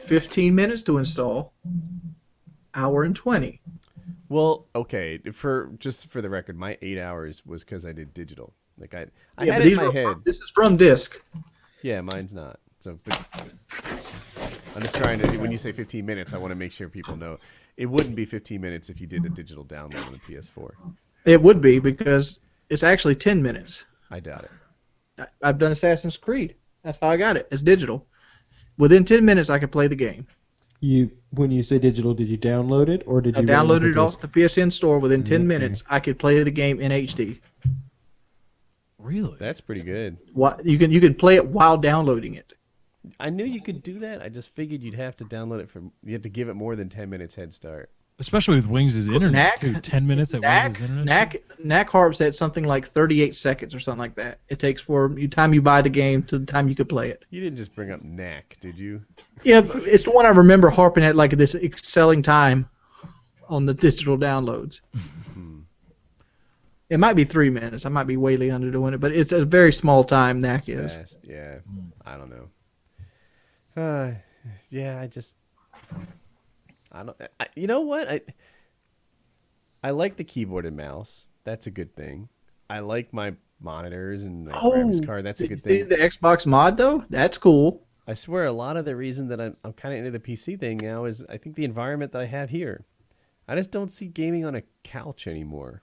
15 minutes to install. Hour and 20. Well, okay. For the record, my 8 hours was because I did digital. Like I Yeah, had but it in my head. this is from disk. Yeah, mine's not. So, but I'm just trying to. When you say 15 minutes, I want to make sure people know it wouldn't be 15 minutes if you did a digital download on the PS4. It would be because it's actually 10 minutes. I doubt it. I've done Assassin's Creed. That's how I got it. It's digital. Within 10 minutes, I could play the game. When you say digital, did you download it or did I you? run downloaded it off off the PSN store. Within 10 minutes, I could play the game in HD. Really? That's pretty good. You can play it while downloading it. I knew you could do that. I just figured you'd have to download it you have to give it more than 10 minutes head start. Especially with Wings' internet too. 10 minutes at Wings' internet. Knack Harp said something like 38 seconds or something like that. It takes from the time you buy the game to the time you could play it. You didn't just bring up Knack, did you? Yeah, but it's the one I remember harping at like this excelling time on the digital downloads. It might be 3 minutes. I might be way underdoing it, but it's a very small time. Knack is. Fast. Yeah. I don't know. Yeah. You know what? I like the keyboard and mouse. That's a good thing. I like my monitors and my graphics card. That's a good thing. The Xbox mod though, that's cool. I swear, a lot of the reason that I'm kind of into the PC thing now is I think the environment that I have here. I just don't see gaming on a couch anymore.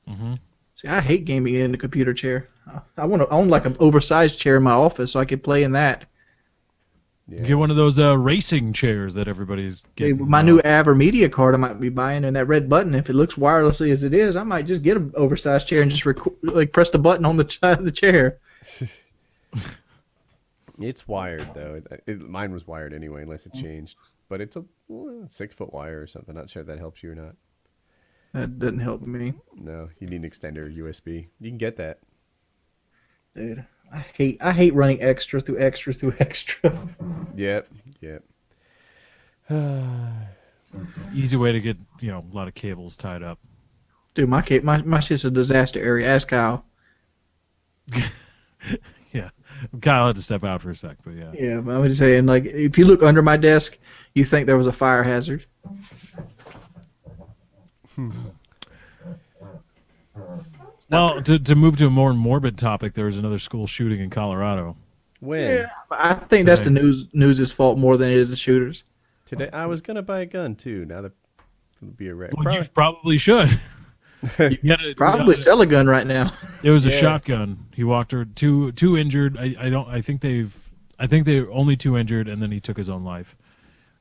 Mm-hmm. See, I hate gaming in the computer chair. I want to own like an oversized chair in my office so I could play in that. Yeah. Get one of those racing chairs that everybody's getting. With my new AverMedia card I might be buying, and that red button, if it looks wirelessly as it is, I might just get an oversized chair and just press the button on the side of the chair. It's wired though. Mine was wired anyway, unless it changed. But it's a 6-foot wire or something. Not sure if that helps you or not. That doesn't help me. No, you need an extender USB. You can get that. Dude, I hate running extra through extra through extra. Yep. Easy way to get a lot of cables tied up. Dude, my shit's a disaster area. Ask Kyle. Yeah, Kyle had to step out for a sec, but yeah. Yeah, but I'm just saying, like, if you look under my desk, you think there was a fire hazard. Well, to move to a more morbid topic, there was another school shooting in Colorado. When? Yeah, I think that's the news's fault more than it is the shooters. Today, I was gonna buy a gun too. Now that would be a wreck. Well, you probably should. Probably sell a gun right now. It was a shotgun. He walked her two injured. I think they only 2 injured, and then he took his own life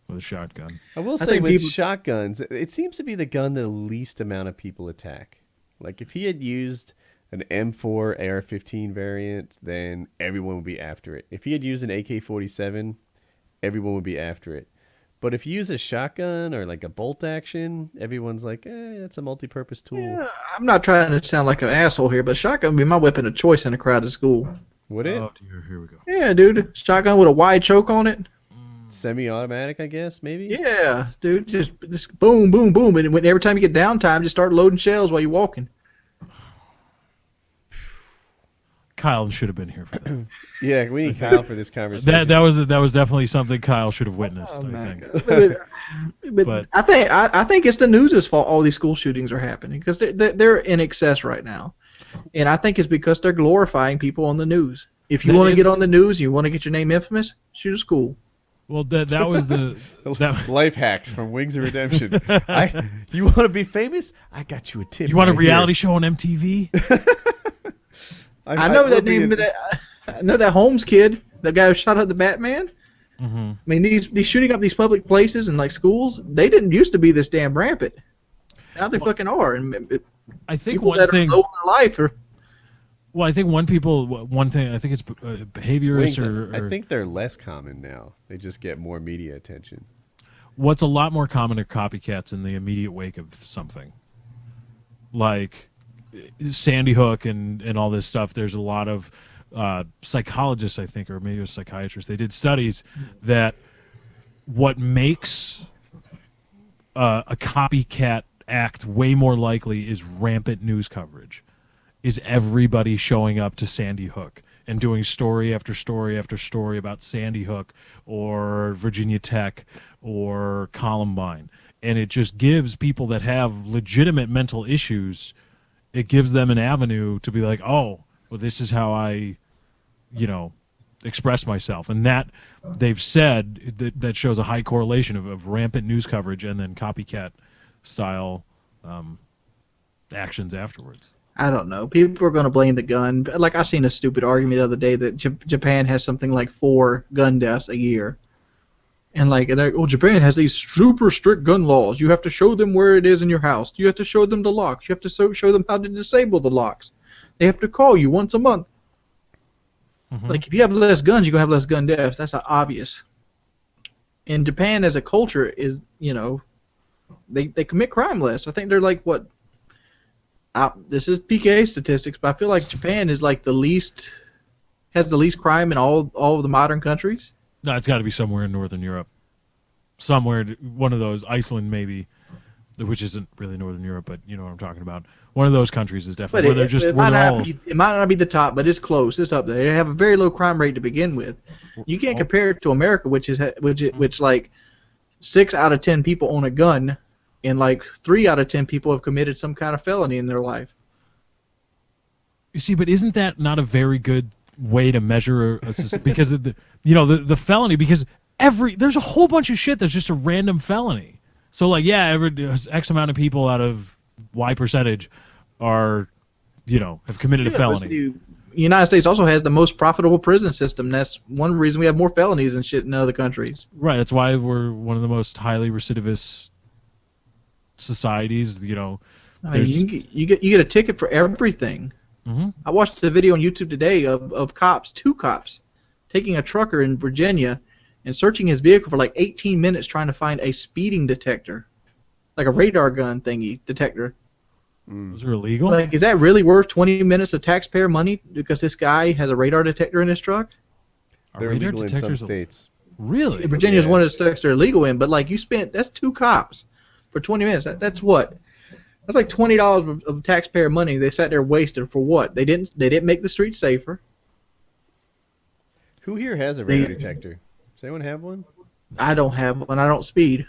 with a shotgun. I will say with shotguns, it seems to be the gun that the least amount of people attack. Like if he had used an M4 AR-15 variant, then everyone would be after it. If he had used an AK-47, everyone would be after it. But if you use a shotgun or like a bolt action, everyone's like, it's a multi-purpose tool. Yeah, I'm not trying to sound like an asshole here, but shotgun would be my weapon of choice in a crowded school. Would it? Oh dear, here we go. Yeah, dude. Shotgun with a wide choke on it. Semi-automatic, I guess, maybe? Yeah, dude. Just boom, boom, boom. And every time you get downtime, just start loading shells while you're walking. Kyle should have been here for that. Yeah, we need Kyle for this conversation. that was definitely something Kyle should have witnessed. I think. But I think it's the news's fault. All these school shootings are happening because they're in excess right now, and I think it's because they're glorifying people on the news. If you want to get on the news, you want to get your name infamous, shoot a school. Well, that was the life hacks from Wings of Redemption. You want to be famous? I got you a tip. You want a right reality here. show on MTV? I know that name. I know that Holmes kid, the guy who shot up the Batman. Mm-hmm. I mean, these shooting up these public places and like schools, they didn't used to be this damn rampant. Now they fucking are. And I think people one that thing. are low in their life are. Well, I think one thing. I think it's behaviorists Wings, or I think they're less common now. They just get more media attention. What's a lot more common are copycats in the immediate wake of something, like Sandy Hook and all this stuff. There's a lot of psychologists, I think, or maybe it was psychiatrists. They did studies that what makes a copycat act way more likely is rampant news coverage. Is everybody showing up to Sandy Hook and doing story after story after story about Sandy Hook or Virginia Tech or Columbine. And it just gives people that have legitimate mental issues, it gives them an avenue to be like, oh, well, this is how I, express myself. And that, they've said, that shows a high correlation of rampant news coverage and then copycat style actions afterwards. I don't know. People are going to blame the gun. Like, I seen a stupid argument the other day that Japan has something like 4 gun deaths a year. And Japan has these super strict gun laws. You have to show them where it is in your house. You have to show them the locks. You have to show them how to disable the locks. They have to call you once a month. Mm-hmm. Like, if you have less guns, you're going to have less gun deaths. That's obvious. And Japan as a culture is, they commit crime less. I think they're like, what? This is PKA statistics, but I feel like Japan is like has the least crime in all of the modern countries. No, it's got to be somewhere in Northern Europe. Somewhere, one of those, Iceland maybe, which isn't really Northern Europe, but you know what I'm talking about. One of those countries is definitely where they're just it might not be the top, but it's close. It's up there. They have a very low crime rate to begin with. You can't compare it to America, which like 6 out of 10 people own a gun. And like 3 out of 10 people have committed some kind of felony in their life. You see, but isn't that not a very good way to measure because of the felony? Because there's a whole bunch of shit that's just a random felony. So like, yeah, X amount of people out of Y percentage are, have committed a felony. The United States also has the most profitable prison system. That's one reason we have more felonies and shit in other countries. Right. That's why we're one of the most highly recidivist societies. You get a ticket for everything. Mm-hmm. I watched a video on YouTube today of cops, 2 cops, taking a trucker in Virginia and searching his vehicle for like 18 minutes trying to find a speeding detector, like a radar gun thingy detector. Those are illegal? Like, is that really worth 20 minutes of taxpayer money because this guy has a radar detector in his truck? They're illegal in some states. Really? Virginia is one of the states they're illegal in, but like that's 2 cops for 20 minutes. That's what? That's like $20 of taxpayer money they sat there wasted for what? They didn't make the streets safer. Who here has a radar detector? Does anyone have one? I don't have one. I don't speed.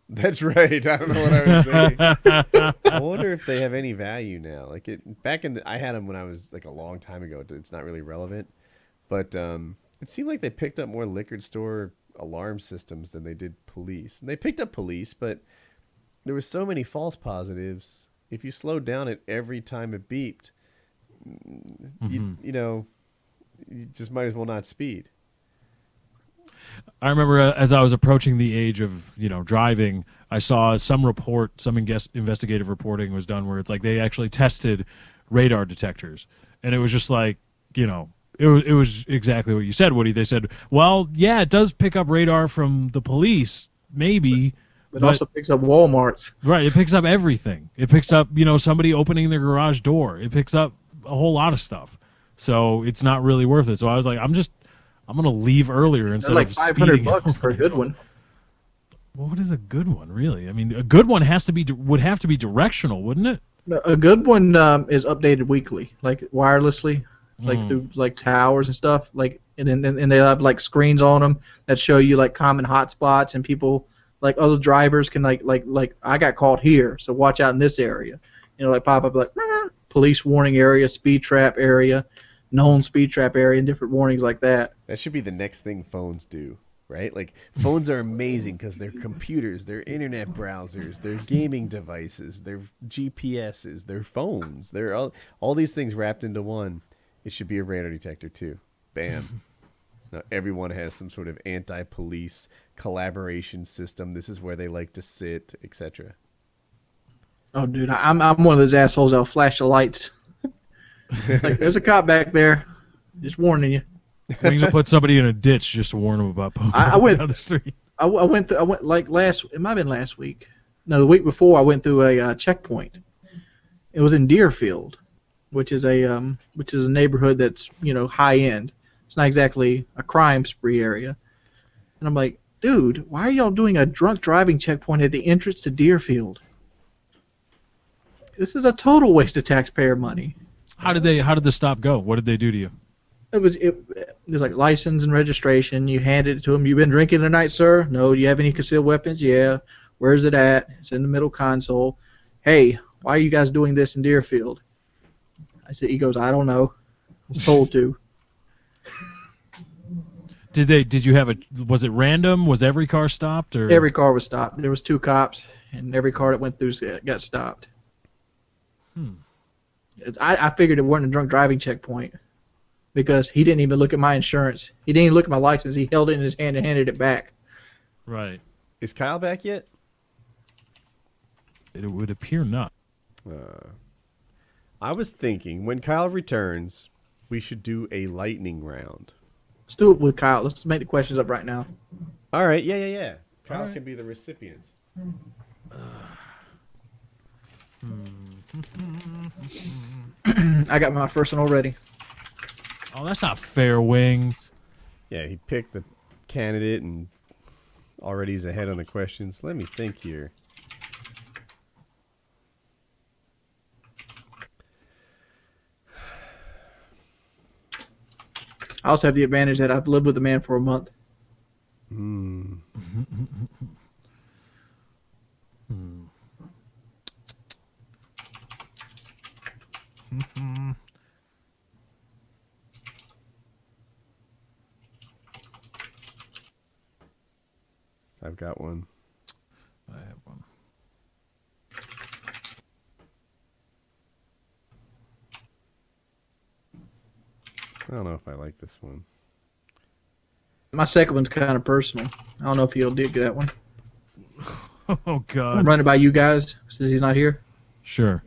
That's right. I don't know what I was thinking. I wonder if they have any value now. Like I had them when I was like a long time ago. It's not really relevant, but it seemed like they picked up more liquor store alarm systems than they did police. And they picked up police, but there were so many false positives. If you slowed down it every time it beeped, you just might as well not speed. I remember as I was approaching the age of driving, I saw some investigative reporting was done where it's like they actually tested radar detectors, and it was just like it was exactly what you said, Woody. They said, well, yeah, it does pick up radar from the police, maybe. But also picks up Walmart's. Right, it picks up everything. It picks up, somebody opening their garage door. It picks up a whole lot of stuff. So it's not really worth it. So I was like, I'm going to leave earlier instead of speeding. $500 for a good one. Well, what is a good one, really? I mean, a good one would have to be directional, wouldn't it? A good one is updated weekly, like wirelessly, like through like towers and stuff. Like, and they have like screens on them that show you like common hotspots and people. Like other drivers can like I got caught here, so watch out in this area. Like pop up like police warning area, speed trap area, known speed trap area and different warnings like that. That should be the next thing phones do, right? Like, phones are amazing because they're computers, they're internet browsers, they're gaming devices, they're GPSs, they're phones. They're all these things wrapped into one. It should be a radar detector, too. Bam. Now, everyone has some sort of anti-police collaboration system. This is where they like to sit, etc. Oh, dude, I'm one of those assholes that'll flash the lights. Like, there's a cop back there. Just warning you. Wings will put somebody in a ditch just to warn them about poking down the street. I went like it might have been last week. No, the week before I went through a checkpoint. It was in Deerfield, which is a neighborhood that's high end. It's not exactly a crime spree area. And I'm like, dude, why are y'all doing a drunk driving checkpoint at the entrance to Deerfield? This is a total waste of taxpayer money. How did the stop go? What did they do to you? It was like license and registration. You handed it to them. You been drinking tonight, sir? No. Do you have any concealed weapons? Yeah. Where's it at? It's in the middle console. Hey, why are you guys doing this in Deerfield? I said. He goes, I don't know. I was told to. Did you have was it random? Was every car stopped or? Every car was stopped. There was 2 cops, and every car that went through got stopped. I figured it wasn't a drunk driving checkpoint because he didn't even look at my insurance. He didn't even look at my license. He held it in his hand and handed it back. Right. Is Kyle back yet? It would appear not. I was thinking when Kyle returns, we should do a lightning round. Let's do it with Kyle. Let's make the questions up right now. All right. Yeah. Kyle can be the recipient. I got my first one already. Oh, that's not fair, Wings. Yeah, he picked the candidate and already he's ahead on the questions. Let me think here. I also have the advantage that I've lived with a man for a month. I've got one. I have one. I don't know if I like this one. My second one's kind of personal. I don't know if he'll dig that one. Oh, God. I'm running by you guys since he's not here. Sure.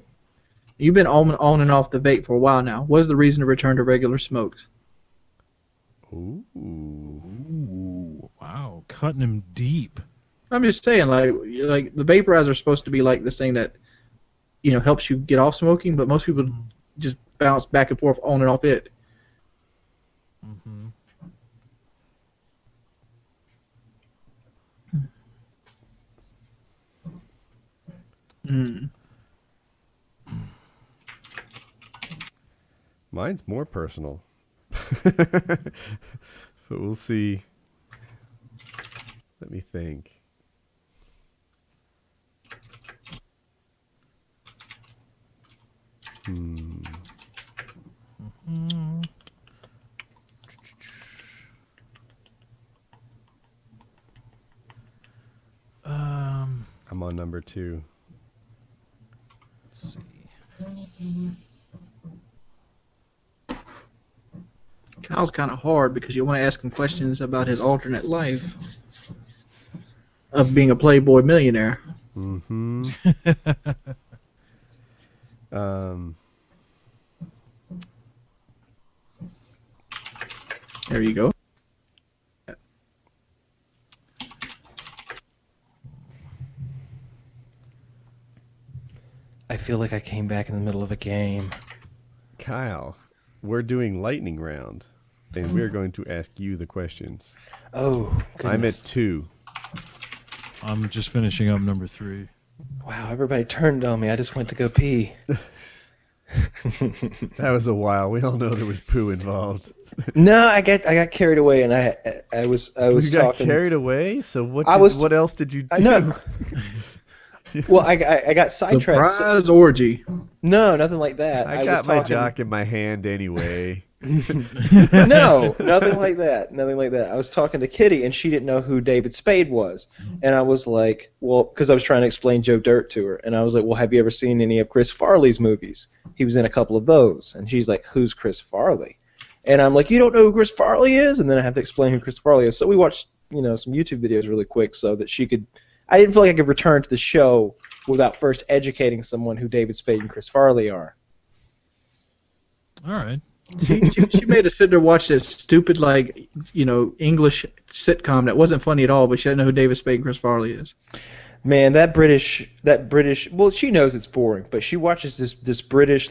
You've been on and off the vape for a while now. What is the reason to return to regular smokes? Ooh. Wow. Cutting him deep. I'm just saying, like the vaporizer is supposed to be like this thing that, helps you get off smoking, but most people just bounce back and forth on and off it. Mm-hmm. Mine's more personal. But we'll see. Let me think. I'm on number 2. Let's see. Kyle's kind of hard because you want to ask him questions about his alternate life of being a Playboy millionaire. Mm-hmm. There you go. I feel like I came back in the middle of a game. Kyle, we're doing lightning round, and we're going to ask you the questions. Oh, goodness. I'm at 2. I'm just finishing up number 3. Wow, everybody turned on me. I just went to go pee. That was a while. We all know there was poo involved. No, I got carried away, and I was You got talking. carried away? So what else did you do? I know. Well, I got sidetracked. Surprise orgy. No, nothing like that. I was got my talking- jock in my hand anyway. No, nothing like that. Nothing like that. I was talking to Kitty, and she didn't know who David Spade was. And I was like, well, because I was trying to explain Joe Dirt to her. And I was like, well, have you ever seen any of Chris Farley's movies? He was in a couple of those. And she's like, who's Chris Farley? And I'm like, you don't know who Chris Farley is? And then I have to explain who Chris Farley is. So we watched, some YouTube videos really quick so that she could. I didn't feel like I could return to the show without first educating someone who David Spade and Chris Farley are. All right. She made us sit there and watch this stupid, English sitcom that wasn't funny at all, but she didn't know who David Spade and Chris Farley is. Man, that British, well, she knows it's boring, but she watches this British,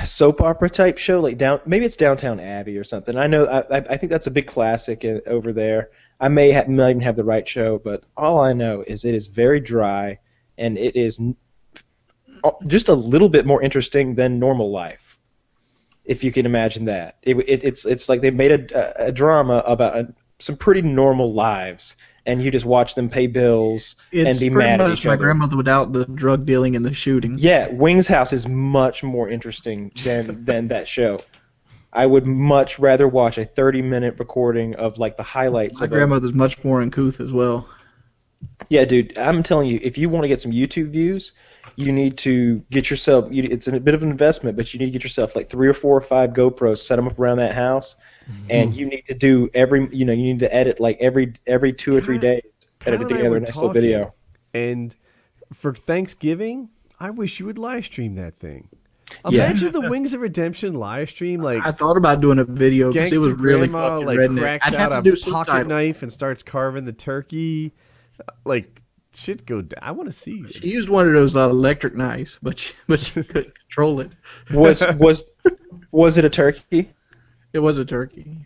soap opera type show, maybe it's Downtown Abbey or something. I know, I think that's a big classic over there. I might even have the right show, but all I know is it is very dry, and it is just a little bit more interesting than normal life. If you can imagine that. It's like they made a drama about some pretty normal lives, and you just watch them pay bills and be mad at each other. It's pretty much my grandmother without the drug dealing and the shooting. Yeah, Wings House is much more interesting than that show. I would much rather watch a 30-minute recording of the highlights. My grandmother's much more uncouth as well. Yeah, dude, I'm telling you, if you want to get some YouTube views, you need to get yourself. It's a bit of an investment, but you need to get yourself 3 or 4 or 5 GoPros, set them up around that house, and you need to do you need to edit every 2 or 3 days, edit together a nice little video. And for Thanksgiving, I wish you would live stream that thing. Imagine the Wings of Redemption live stream. I thought about doing a video because it was really grandma, fucking redneck. cracks I'd out have to a do pocket knife and starts carving the turkey. Shit go down. I want to see it. She used one of those electric knives, but she couldn't control it. Was it a turkey? It was a turkey.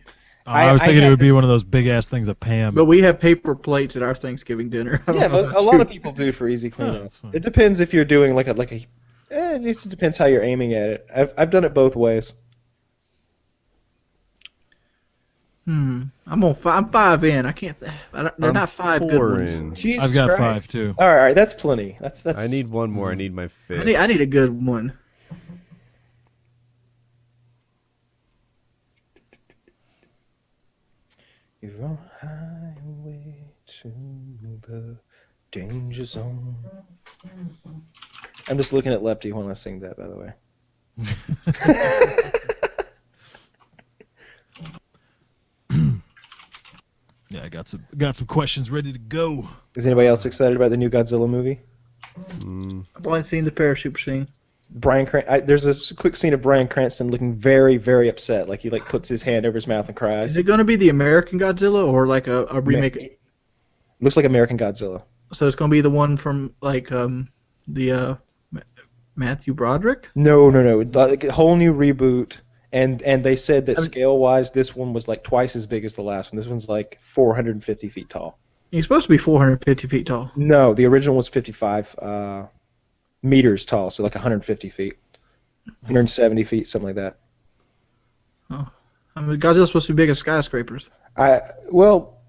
I was thinking it would be one of those big ass things that Pam. But we have paper plates at our Thanksgiving dinner. Yeah, but a lot of people do for easy cleanup. It depends if you're doing it just depends how you're aiming at it. I've done it both ways. I'm 5 in. I can't. They're not 5 good ones. Jesus I've got Christ. 5 too. All right, that's plenty. That's. I need one more. I need my 5th. I need a good one. You're on highway to the danger zone. I'm just looking at Lefty when I sing that, by the way. Yeah, I got some questions ready to go. Is anybody else excited about the new Godzilla movie? I've only seen the parachute scene. There's a quick scene of Bryan Cranston looking very, very upset, he puts his hand over his mouth and cries. Is it going to be the American Godzilla or a remake? Looks like American Godzilla. So it's going to be the one from the Matthew Broderick? No, a whole new reboot. And they said that scale-wise, this one was twice as big as the last one. This one's 450 feet tall. He's supposed to be 450 feet tall. No, the original was 55 meters tall, so 150 feet, 170 feet, something like that. Oh, Godzilla's supposed to be big as skyscrapers. Well,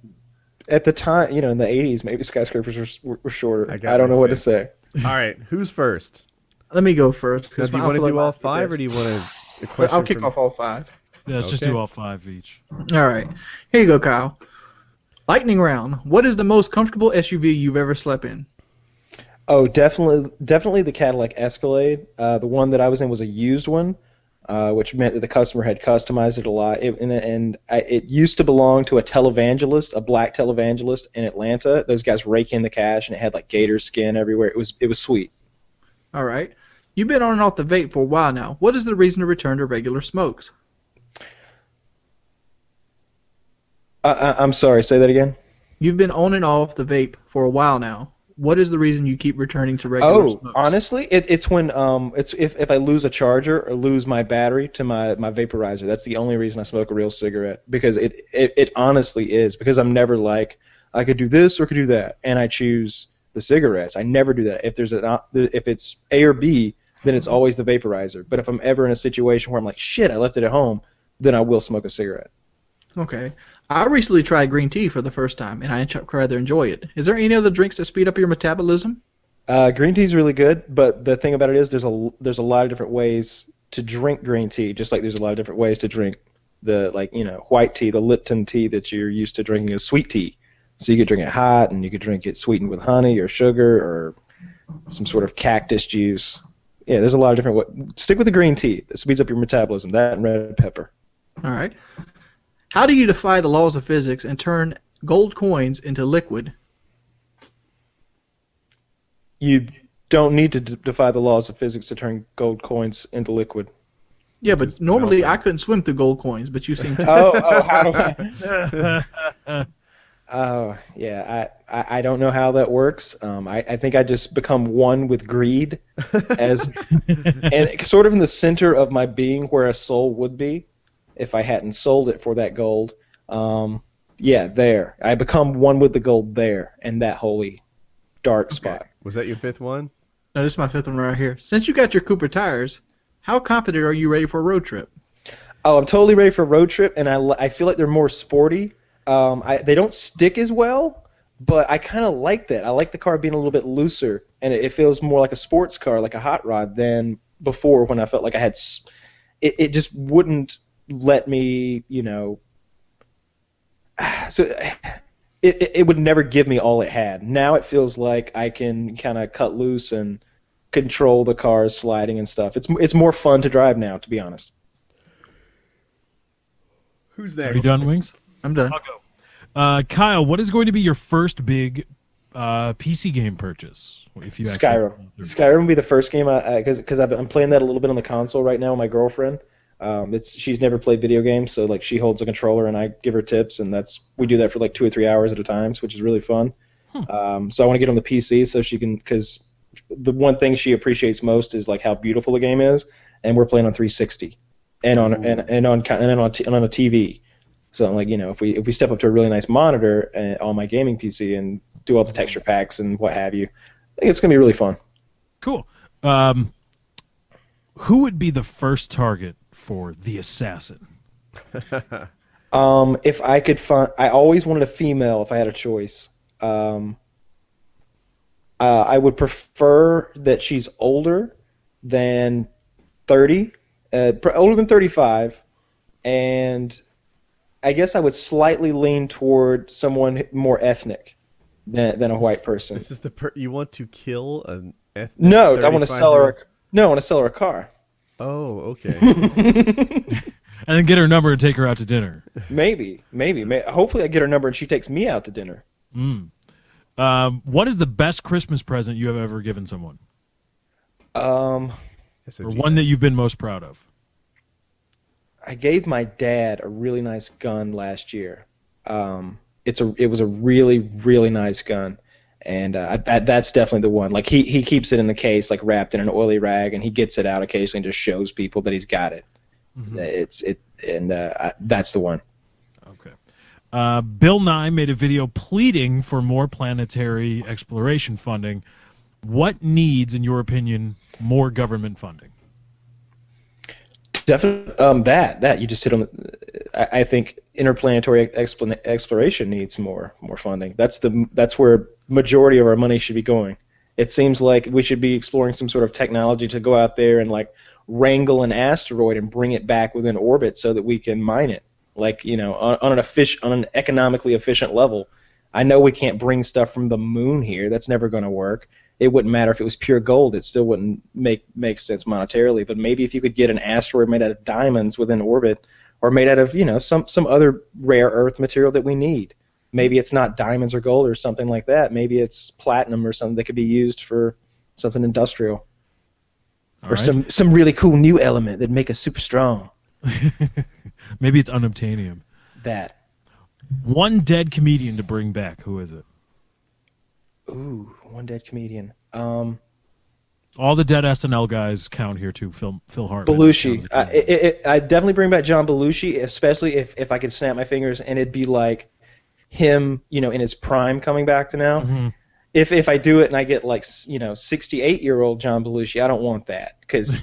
at the time, in the 80s, maybe skyscrapers were shorter. I don't know what to say. All right, who's first? Let me go first. Now, do you want to do all 5, or do you want to? I'll kick off all 5. Yeah, let's just do all 5 each. All right. Here you go, Kyle. Lightning round. What is the most comfortable SUV you've ever slept in? Oh, definitely the Cadillac Escalade. The one that I was in was a used one, which meant that the customer had customized it a lot. It used to belong to a televangelist, a black televangelist in Atlanta. Those guys rake in the cash, and it had gator skin everywhere. It was sweet. All right. You've been on and off the vape for a while now. What is the reason to return to regular smokes? I'm sorry, say that again? You've been on and off the vape for a while now. What is the reason you keep returning to regular smokes? Honestly, it's when it's if I lose a charger or lose my battery to my vaporizer. That's the only reason I smoke a real cigarette, because it honestly is, because I'm never I could do this or could do that, and I choose the cigarettes. I never do that. If it's A or B, then it's always the vaporizer. But if I'm ever in a situation where I'm shit, I left it at home, then I will smoke a cigarette. Okay. I recently tried green tea for the first time, and I rather enjoy it. Is there any other drinks that speed up your metabolism? Green tea is really good, but the thing about it is there's a lot of different ways to drink green tea, just like there's a lot of different ways to drink the white tea, the Lipton tea that you're used to drinking is sweet tea. So you could drink it hot, and you could drink it sweetened with honey or sugar or some sort of cactus juice. Yeah, there's a lot of different ways. Stick with the green tea. It speeds up your metabolism. That and red pepper. All right. How do you defy the laws of physics and turn gold coins into liquid? You don't need to defy the laws of physics to turn gold coins into liquid. Yeah, but Just normally melt I them. couldn't swim through gold coins, but you seem to. How do I? Oh, yeah. I don't know how that works. I think I just become one with greed, and sort of in the center of my being where a soul would be, if I hadn't sold it for that gold. Yeah, there. I become one with the gold there, in that holy dark spot. Was that your fifth one? No, this is my fifth one right here. Since you got your Cooper tires, how confident are you ready for a road trip? Oh, I'm totally ready for a road trip, and I feel like they're more sporty. They don't stick as well, but I kind of like that. I like the car being a little bit looser, and it feels more like a sports car, like a hot rod, than before when I felt like I had. It just wouldn't let me, So it would never give me all it had. Now it feels like I can kind of cut loose and control the cars sliding and stuff. It's more fun to drive now, to be honest. Who's Are you next? done, Wings? I'm done. I'll go. Kyle, what is going to be your first big PC game purchase? If you Skyrim. Skyrim will be the first game because I'm playing that a little bit on the console right now with my girlfriend. She's never played video games, so like she holds a controller and I give her tips, and we do that for like 2 or 3 hours at a time, which is really fun. So I want to get on the PC so she can, because the one thing she appreciates most is like how beautiful the game is, and we're playing on 360 and on a TV. So I'm like, if we step up to a really nice monitor on my gaming PC and do all the texture packs and what have you, I think it's gonna be really fun. Cool. Who would be the first target for the assassin? If I could find, I always wanted a female if I had a choice. I would prefer that she's older than 30, older than 35, and I guess I would slightly lean toward someone more ethnic than a white person. This is you want to kill an ethnic? No, I want to sell her. 35-year-old? No, I want to sell her a car. Oh, okay. And then get her number and take her out to dinner. Maybe. Hopefully, I get her number and she takes me out to dinner. What is the best Christmas present you have ever given someone? Or one that you've been most proud of? I gave my dad a really nice gun last year. It was a really, really nice gun, and that's definitely the one. Like he keeps it in the case, like wrapped in an oily rag, and he gets it out occasionally and just shows people that he's got it. Mm-hmm. That's the one. Okay. Bill Nye made a video pleading for more planetary exploration funding. What needs, in your opinion, more government funding? Definitely, that you just hit on. I think interplanetary exploration needs more funding. That's where majority of our money should be going. It seems like we should be exploring some sort of technology to go out there and like wrangle an asteroid and bring it back within orbit so that we can mine it. Like on an economically efficient level. I know we can't bring stuff from the moon here. That's never going to work. It wouldn't matter if it was pure gold. It still wouldn't make sense monetarily. But maybe if you could get an asteroid made out of diamonds within orbit, or made out of some other rare earth material that we need. Maybe it's not diamonds or gold or something like that. Maybe it's platinum or something that could be used for something industrial. All or right. some really cool new element that'd make us super strong. Maybe it's unobtainium. That. One dead comedian to bring back. Who is it? Ooh, one dead comedian. All the dead SNL guys count here too. Phil Hartman. Belushi. I'd definitely bring back John Belushi, especially if I could snap my fingers and it'd be like him, in his prime coming back to now. Mm-hmm. If I do it and I get 68-year-old John Belushi, I don't want that because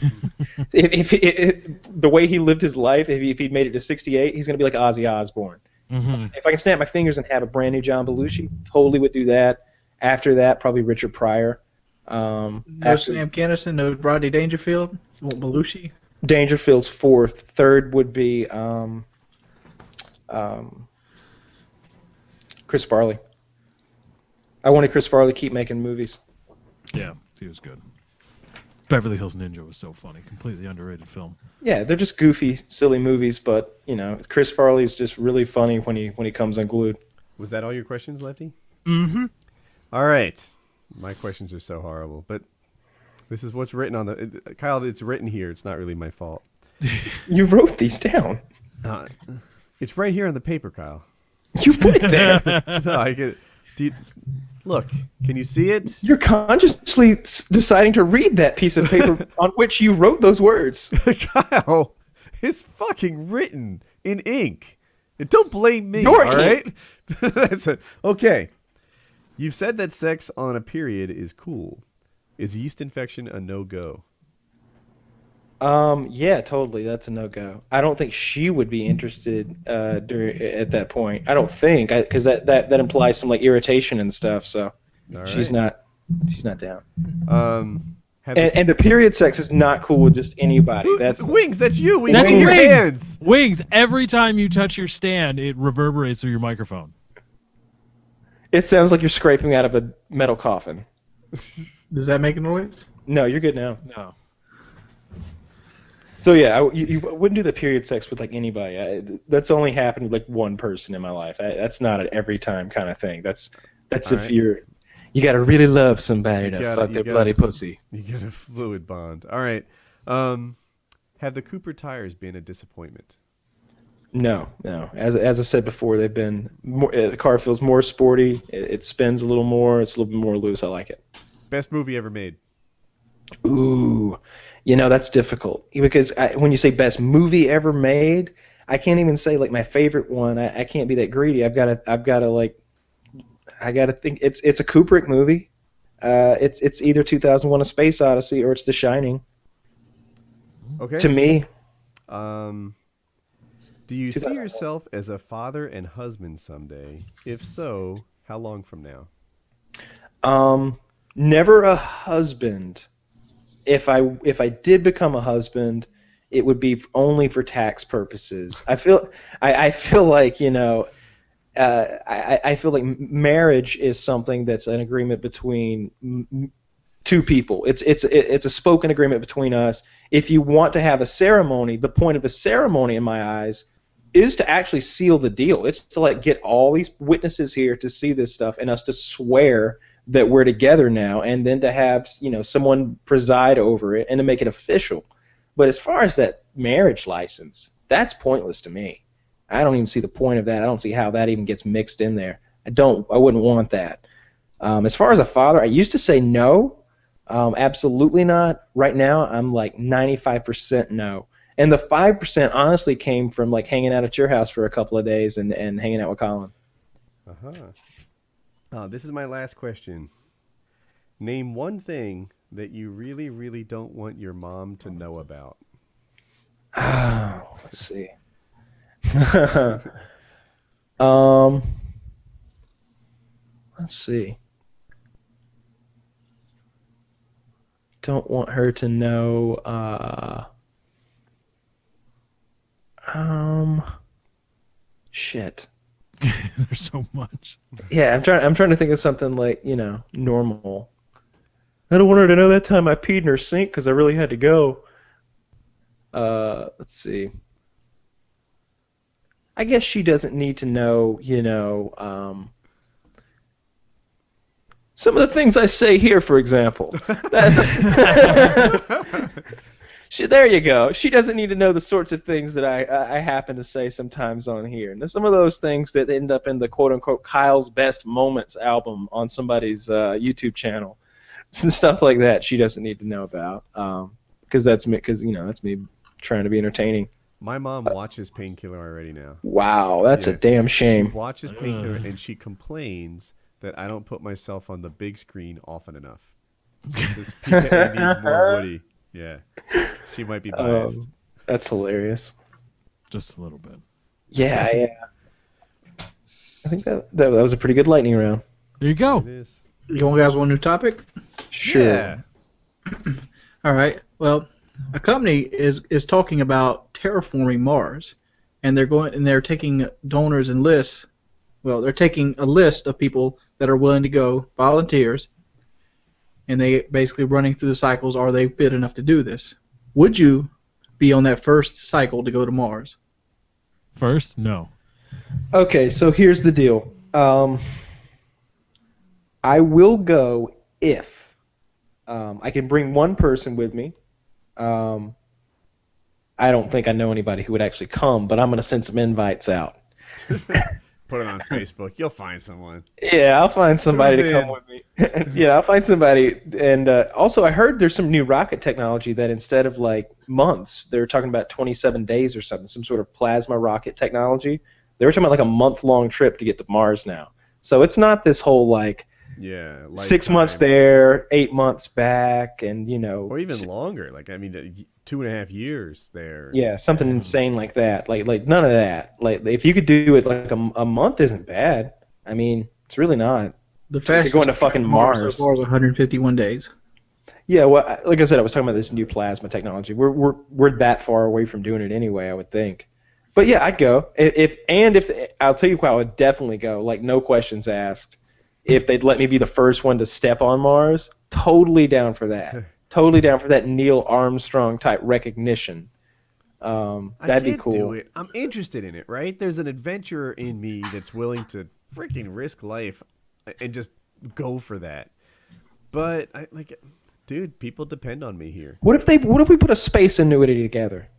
if the way he lived his life, if he'd made it to 68, he's gonna be like Ozzy Osbourne. Mm-hmm. If I can snap my fingers and have a brand new John Belushi, totally would do that. After that, probably Richard Pryor. No Sam Kinison, no Rodney Dangerfield. You want Belushi? Dangerfield's fourth. Third would be Chris Farley. I wanted Chris Farley to keep making movies. Yeah, he was good. Beverly Hills Ninja was so funny. Completely underrated film. Yeah, they're just goofy, silly movies, but Chris Farley is just really funny when he comes unglued. Was that all your questions, Lefty? Mm-hmm. All right. My questions are so horrible, but this is what's written on the Kyle. It's written here. It's not really my fault. You wrote these down. It's right here on the paper, Kyle. You put it there. No, I get it. Look, can you see it? You're consciously deciding to read that piece of paper on which you wrote those words. Kyle, it's fucking written in ink. And don't blame me, Your all right? ink. That's it. Okay. You've said that sex on a period is cool. Is yeast infection a no-go? Yeah, totally. That's a no-go. I don't think she would be interested at that point. I don't think, because that implies some like irritation and stuff. So All she's right. not down. Have And the period sex is not cool with just anybody. That's Wings, that's you. We That's see your Wings. hands. Wings, every time you touch your stand, it reverberates through your microphone. It sounds like you're scraping out of a metal coffin. Does that make a noise? No, you're good now. No. So yeah, you wouldn't do the period sex with like anybody. That's only happened with like one person in my life. That's not an every time kind of thing. That's All if right. you gotta really love somebody to gotta- fuck you their gotta- bloody pussy. You get a fluid bond. All right. Have the Cooper tires been a disappointment? No. As I said before, they've been more. The car feels more sporty. It spins a little more. It's a little bit more loose. I like it. Best movie ever made? Ooh, that's difficult because when you say best movie ever made, I can't even say like my favorite one. I can't be that greedy. I've got to think. It's a Kubrick movie. It's either 2001: A Space Odyssey or it's The Shining. Okay. To me, Do you see 2001. yourself as a father and husband someday? If so, how long from now? never a husband. If I did become a husband, it would be only for tax purposes. I feel like I feel like marriage is something that's an agreement between two people. It's a spoken agreement between us. If you want to have a ceremony, the point of a ceremony in my eyes is to actually seal the deal. It's to get all these witnesses here to see this stuff and us to swear that we're together now, and then to have someone preside over it and to make it official. But as far as that marriage license, that's pointless to me. I don't even see the point of that. I don't see how that even gets mixed in there. I wouldn't want that. As far as a father, I used to say no, absolutely not. Right now, I'm like 95% no. And the 5% honestly came from hanging out at your house for a couple of days and hanging out with Colin. This is my last question. Name one thing that you really, really don't want your mom to know about. Let's see. Let's see. Don't want her to know. Shit. There's so much. Yeah, I'm trying to think of something normal. I don't want her to know that time I peed in her sink because I really had to go. Let's see. I guess she doesn't need to know, some of the things I say here, for example. There you go. She doesn't need to know the sorts of things that I happen to say sometimes on here. And some of those things that end up in the quote-unquote Kyle's Best Moments album on somebody's YouTube channel. And stuff like that she doesn't need to know about. Because that's me trying to be entertaining. My mom watches Painkiller already now. Wow, that's a damn shame. She watches Painkiller and she complains that I don't put myself on the big screen often enough. She says PK needs more Woody. Yeah, she might be biased. That's hilarious. Just a little bit. Yeah. I think that was a pretty good lightning round. There you go. It is. You guys want a new topic? Sure. Yeah. All right. Well, A company is talking about terraforming Mars, and they're taking donors and lists. Well, they're taking a list of people that are willing to go, volunteers, and they basically running through the cycles. Are they fit enough to do this? Would you be on that first cycle to go to Mars? First, no. Okay, so here's the deal. I will go if I can bring one person with me. I don't think I know anybody who would actually come, but I'm going to send some invites out. Put it on Facebook. You'll find someone. Yeah, I'll find somebody Who's to come in? with me. Yeah, I'll find somebody. And also, I heard there's some new rocket technology that instead of like months, they're talking about 27 days or something, some sort of plasma rocket technology. They were talking about like a month-long trip to get to Mars now. So it's not this whole like Yeah. 6 months lifetime. there, 8 months back, and Or even longer. Like, I mean, 2.5 years there. yeah, something insane like that. Like none of that. Like if you could do it like a month isn't bad. I mean, it's really not. The You're fastest going to fucking so Mars. far is 151 days. Yeah, well, like I said, I was talking about this new plasma technology. We're that far away from doing it anyway, I would think. But yeah, I'd go. If I'll tell you what, I would definitely go. Like no questions asked. If they'd let me be the first one to step on Mars, totally down for that. Totally down for that Neil Armstrong type recognition. That'd be cool. Do it. I'm interested in it, right? There's an adventurer in me that's willing to freaking risk life and just go for that. But dude, people depend on me here. What if we put a space annuity together?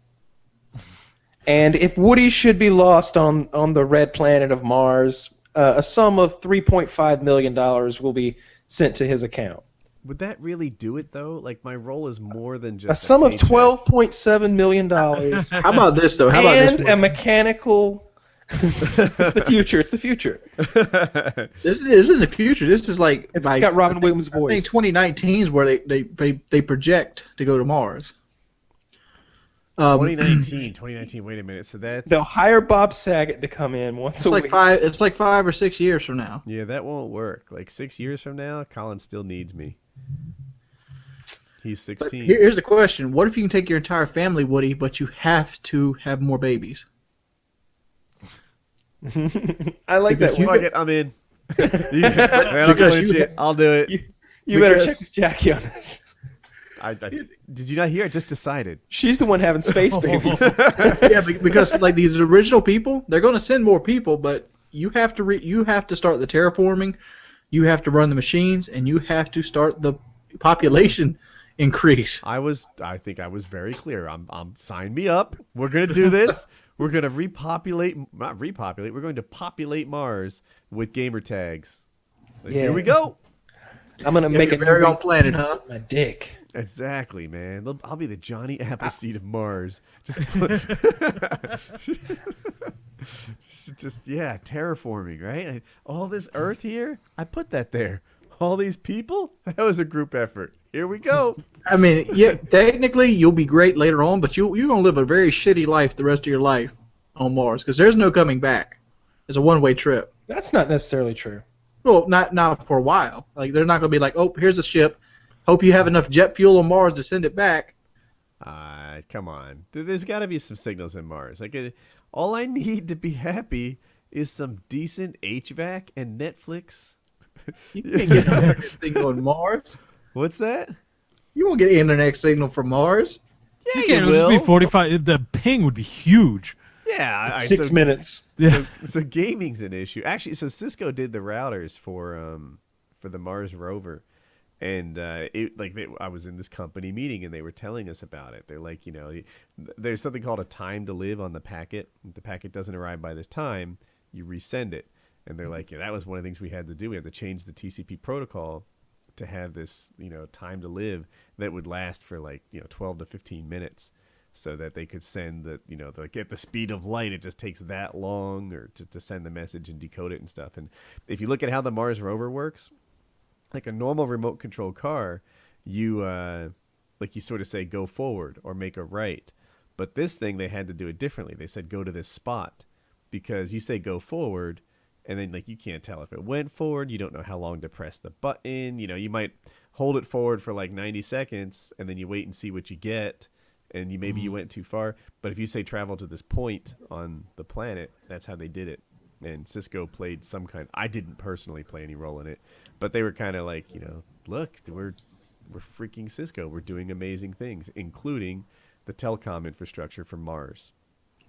And if Woody should be lost on the red planet of Mars, a sum of $3.5 million will be sent to his account. Would that really do it though? Like my role is more than just A sum of paycheck. $12.7 million. How about this though? And a mechanical. It's the future. It's the future. This isn't the future. This is like It's got Robin Williams' I think voice. 2019 is where they project to go to Mars. 2019. Wait a minute. So that's They'll hire Bob Saget to come in once a week. It's like 5 or 6 years from now. Yeah, that won't work. Like 6 years from now, Colin still needs me. He's But 16. here's the question: what if you can take your entire family, Woody, but you have to have more babies? I like that. Fuck it, I'm in. That'll clinch it. I'll do it. You better check with Jackie on this. Did you not hear? I just decided. She's the one having space babies. Yeah, because like these original people, they're going to send more people, but you have to start the terraforming, you have to run the machines, and you have to start the population increase. I think I was very clear. I'm sign me up. We're gonna do this. We're gonna we're going to populate Mars with gamer tags. Here we go. I'm gonna make a very own planet, huh? My dick. Exactly, man. I'll be the Johnny Appleseed of Mars. Just terraforming, right? All this Earth here, I put that there. All these people, that was a group effort. Here we go. I mean, yeah, technically you'll be great later on, but you're gonna live a very shitty life the rest of your life on Mars because there's no coming back. It's a one-way trip. That's not necessarily true. Well, not for a while. Like they're not gonna be like, oh, here's a ship. Hope you have enough jet fuel on Mars to send it back. Come on. There's got to be some signals in Mars. All I need to be happy is some decent HVAC and Netflix. You can't get an internet signal on Mars. What's that? You won't get an internet signal from Mars. Yeah, You can't. It would be 45. The ping would be huge. Yeah, 6 minutes. Yeah. So gaming's an issue. Actually, so Cisco did the routers for the Mars rover, and I was in this company meeting and they were telling us about it. They're like, there's something called a time to live on the packet. If the packet doesn't arrive by this time, you resend it. And they're like, that was one of the things we had to do. We had to change the TCP protocol to have this, time to live that would last for 12 to 15 minutes. So that they could send at the speed of light, it just takes that long or to send the message and decode it and stuff. And if you look at how the Mars rover works, like a normal remote control car, you sort of say go forward or make a right. But this thing, they had to do it differently. They said go to this spot because you say go forward and then you can't tell if it went forward. You don't know how long to press the button. You might hold it forward for 90 seconds and then you wait and see what you get. and maybe you went too far. But if you say travel to this point on the planet, that's how they did it. And Cisco played some kind. I didn't personally play any role in it, but they were kind of like, look, we're freaking Cisco. We're doing amazing things, including the telecom infrastructure from Mars.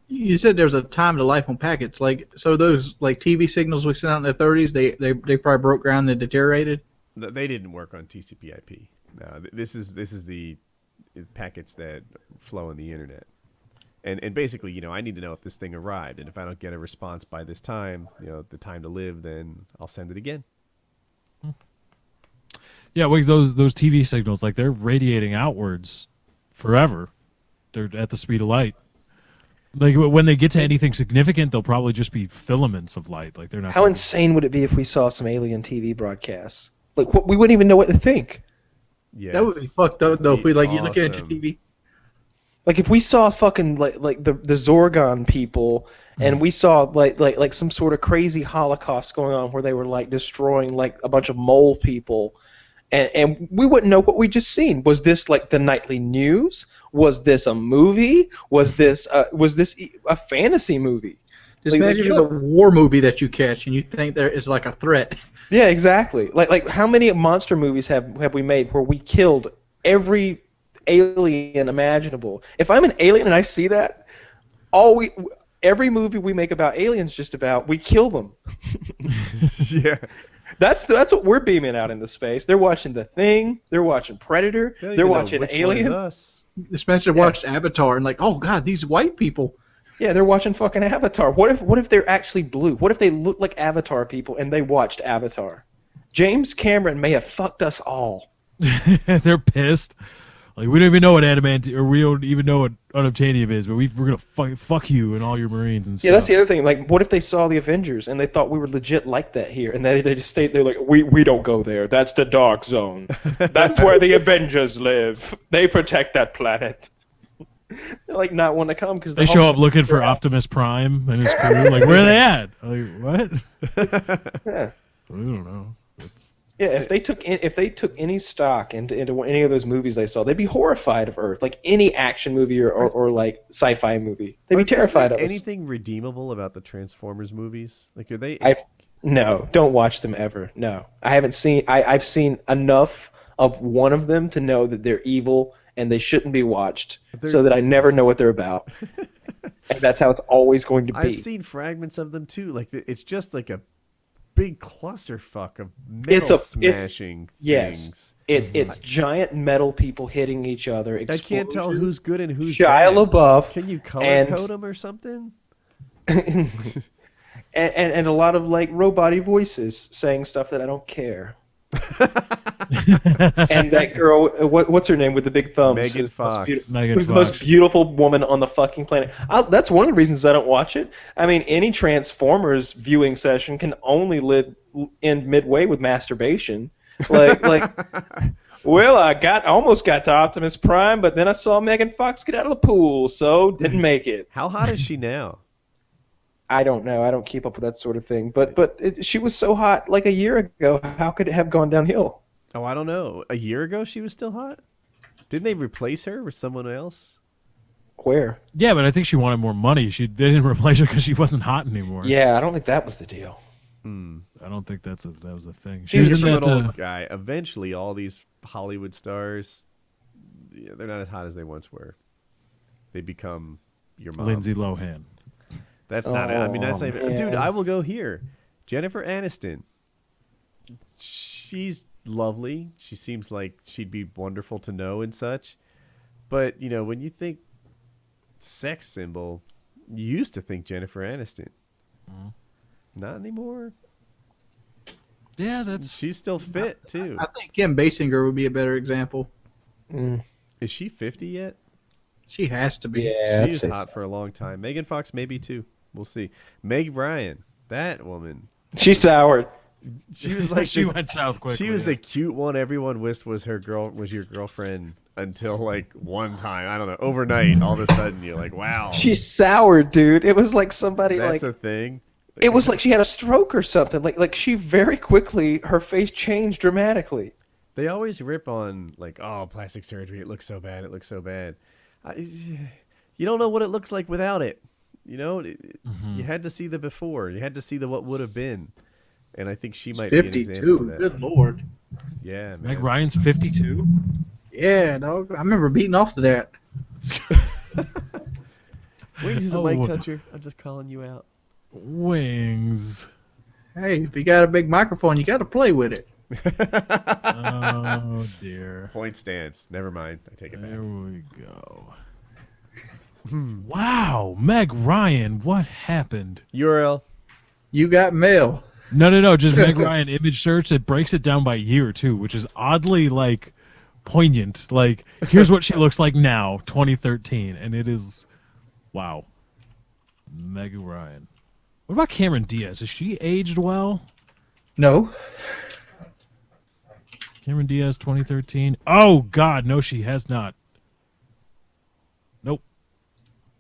You said there's a time to life on packets. So those TV signals we sent out in the 30s, they probably broke ground and deteriorated. They didn't work on TCP/IP. No, this is the packets that flow on the internet. And basically, I need to know if this thing arrived, and if I don't get a response by this time, the time to live, then I'll send it again. Yeah, Wiggs, those TV signals, they're radiating outwards forever. They're at the speed of light. When they get to anything significant, they'll probably just be filaments of light. They're not. How insane would it be if we saw some alien TV broadcasts? We wouldn't even know what to think. Yes. That would be fucked up though. If we you look at your awesome. TV. If we saw fucking the Zorgon people, and we saw some sort of crazy Holocaust going on where they were destroying a bunch of mole people, and we wouldn't know what we just seen. Was this the nightly news? Was this a movie? Was this a fantasy movie? Just imagine if it's a war movie that you catch and you think there is a threat. Yeah, exactly. How many monster movies have we made where we killed every alien imaginable? If I'm an alien and I see that, every movie we make about aliens just about we kill them. Yeah. That's what we're beaming out into space. They're watching The Thing. They're watching Predator. They're watching Alien. Especially watched Avatar and oh god, these white people. Yeah, they're watching fucking Avatar. What if they're actually blue? What if they look like Avatar people and they watched Avatar? James Cameron may have fucked us all. They're pissed. We don't even know what adamant, or we don't even know what unobtainium is, but we're gonna fuck you and all your Marines and stuff. Yeah, that's the other thing. What if they saw the Avengers and they thought we were legit like that here, and they just stayed there we don't go there. That's the dark zone. That's where the Avengers live. They protect that planet. They're not wanting to come because they show up looking for Optimus Prime and his crew. Where are they at? What? Yeah. I don't know. Yeah, if they took any stock into any of those movies they saw, they'd be horrified of Earth. Any action movie or sci-fi movie, they'd be terrified of us. Anything redeemable about the Transformers movies? Are they? No, don't watch them ever. No, I haven't seen. I've seen enough of one of them to know that they're evil and they shouldn't be watched, so that I never know what they're about. And that's how it's always going to be. I've seen fragments of them too. It's just a big clusterfuck of metal smashing things. Yes, it's giant metal people hitting each other. I can't tell who's good and who's Shia bad. LaBeouf. Can you color code them or something? and a lot of robot-y voices saying stuff that I don't care. And that girl, what's her name with the big thumbs? Megan Fox. Who's the most beautiful woman on the fucking planet. That's one of the reasons I don't watch it. I mean, any Transformers viewing session can only end midway with masturbation. Well, I almost got to Optimus Prime, but then I saw Megan Fox get out of the pool, so didn't make it. How hot is she now? I don't know. I don't keep up with that sort of thing. But she was so hot a year ago. How could it have gone downhill? Oh, I don't know. A year ago she was still hot? Didn't they replace her with someone else? Where? Yeah, but I think she wanted more money. They didn't replace her because she wasn't hot anymore. Yeah, I don't think that was the deal. I don't think that was a thing. She's a little guy. Eventually, all these Hollywood stars, they're not as hot as they once were. They become your mom. Lindsay Lohan. That's not it. I mean, that's not even, dude, I will go here. Jennifer Aniston. She's lovely. She seems like she'd be wonderful to know and such. But, when you think sex symbol, you used to think Jennifer Aniston. Not anymore. Yeah, she's still fit, too. I think Kim Basinger would be a better example. Is she 50 yet? She has to be. Yeah, She's hot for a long time. Megan Fox, maybe, too. We'll see. Meg Ryan, that woman. She soured. She was she went south quickly. She was the cute one everyone wished was your girlfriend until one time. I don't know. Overnight, all of a sudden you're like, wow. She soured, dude. It was like somebody That's a thing. It was like she had a stroke or something. Like she very quickly, her face changed dramatically. They always rip on plastic surgery. It looks so bad. It looks so bad. You don't know what it looks like without it. You know, you had to see the before. You had to see the what would have been. And I think she might be an example of 52. that. Good lord. Yeah, man. Meg Ryan's 52. Yeah, dog. I remember beating off to that. Wings is a Oh. mic toucher. I'm just calling you out. Wings. Hey, if you got a big microphone, you got to play with it. Oh dear. Point stance. Never mind. I take it back. There we go. Wow, Meg Ryan, what happened? URL. You got mail. No, just Meg Ryan image search. It breaks it down by year too, which is oddly like poignant. Like, here's what she looks like now, 2013, and it is, wow. Meg Ryan. What about Cameron Diaz? Is she aged well? No. Cameron Diaz, 2013. Oh God, no, she has not. Nope.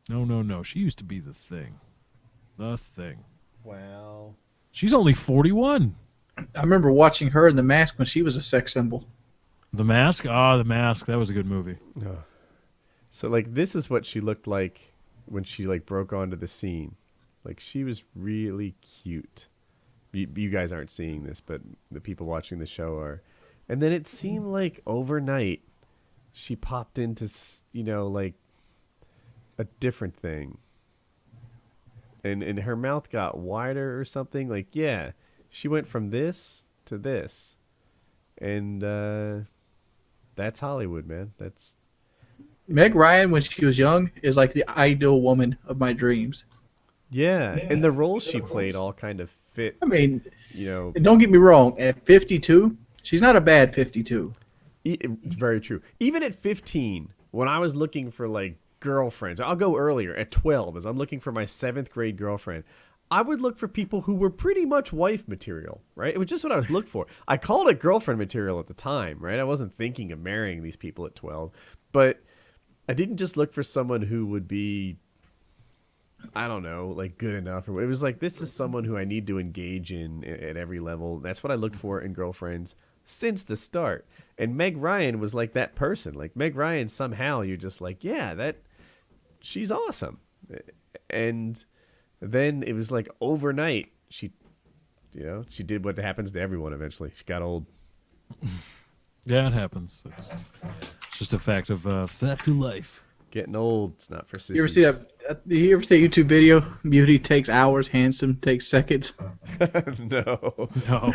No. She used to be the Thing. The Thing. Wow. She's only 41. I remember watching her in The Mask when she was a sex symbol. The Mask? The Mask. That was a good movie. So like this is what she looked like when she like broke onto the scene. Like she was really cute. You guys aren't seeing this, but the people watching the show are. And then it seemed like overnight she popped into, like a different thing. And her mouth got wider or something. Like, yeah, she went from this to this. And that's Hollywood, man. That's Meg Ryan, when she was young, is like the ideal woman of my dreams. yeah. And the roles she played all kind of fit, I mean, And don't get me wrong. At 52, she's not a bad 52. it's very true. Even at 15, when I was looking for like girlfriends, I'll go earlier at 12 as I'm looking for my 7th grade girlfriend. I would look for people who were pretty much wife material, right? It was just what I was looking for. I called it girlfriend material at the time, right? I wasn't thinking of marrying these people at 12, but I didn't just look for someone who would be, I don't know, like good enough. It was like, this is someone who I need to engage in at every level. That's what I looked for in girlfriends since the start. And Meg Ryan was like that person. Like Meg Ryan, somehow you're just like, yeah, she's awesome. And then it was like overnight, she did what happens to everyone eventually. She got old. Yeah, it happens. It's just a fact of life. Getting old, it's not for sissies. You ever see that? You ever see a YouTube video? Beauty takes hours, handsome takes seconds. No. No.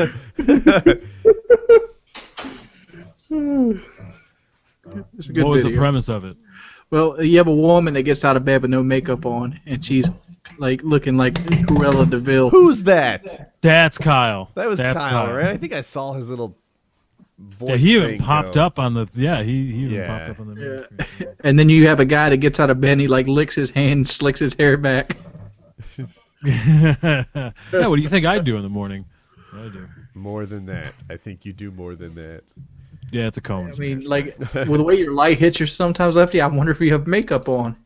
It's a good What was video. the premise of it? Well, you have a woman that gets out of bed with no makeup on, and she's like looking like Cruella de Vil. Who's that? That's Kyle. That was That's Kyle, right? I think I saw his little voice. Yeah, he even thing popped go. up on the. Yeah, he even Yeah. popped up on the. Yeah. And then you have a guy that gets out of bed and he like licks his hand and slicks his hair back. Yeah, what do you think I'd do in the morning? I do. More than that. I think you do more than that. Yeah, it's a cone. I mean, like, with the way your light hits you sometimes, Lefty, I wonder if you have makeup on.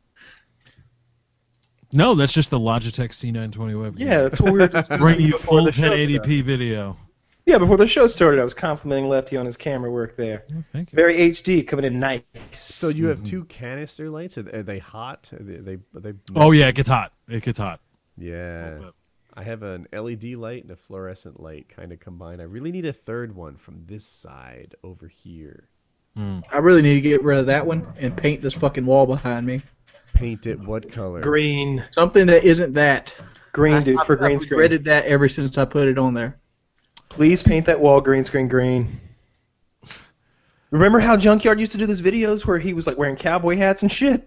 No, that's just the Logitech C920 webcam. Yeah, that's what we were just Bring you before full the show 1080p started. video. Yeah, before the show started, I was complimenting Lefty on his camera work there. Oh, thank you. Very HD, coming in nice. So you have 2 canister lights? Are they hot? Are they Oh yeah, it gets hot. It gets hot. Yeah. I have an LED light and a fluorescent light kind of combined. I really need a third one from this side over here. I really need to get rid of that one and paint this fucking wall behind me. Paint it what color? Green. Something that isn't that. Green, dude, for green I've screen. regretted that ever since I put it on there. Please paint that wall green screen green. Remember how Junkyard used to do those videos where he was like wearing cowboy hats and shit?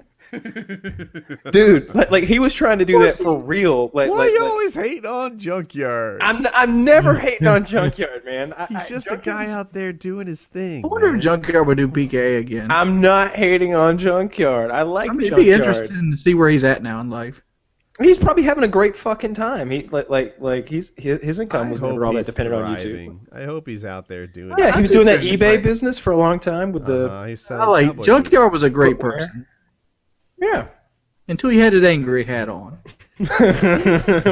Dude, like he was trying to do that for real. Why are you always hating on Junkyard? I'm never hating on Junkyard, man. He's just a guy out there doing his thing. I wonder man. if Junkyard would do PKA again. I'm not hating on Junkyard. I like I mean, it'd Junkyard. be interesting to see where he's at now in life. He's probably having a great fucking time. He his income I was hope never all that he's dependent on YouTube. thriving. I hope he's out there doing Yeah, he was I doing do that too, eBay but- business for a long time with the he's I selling like cowboy Junkyard boots. was a great Footwear. person. yeah. Until he had his angry hat on.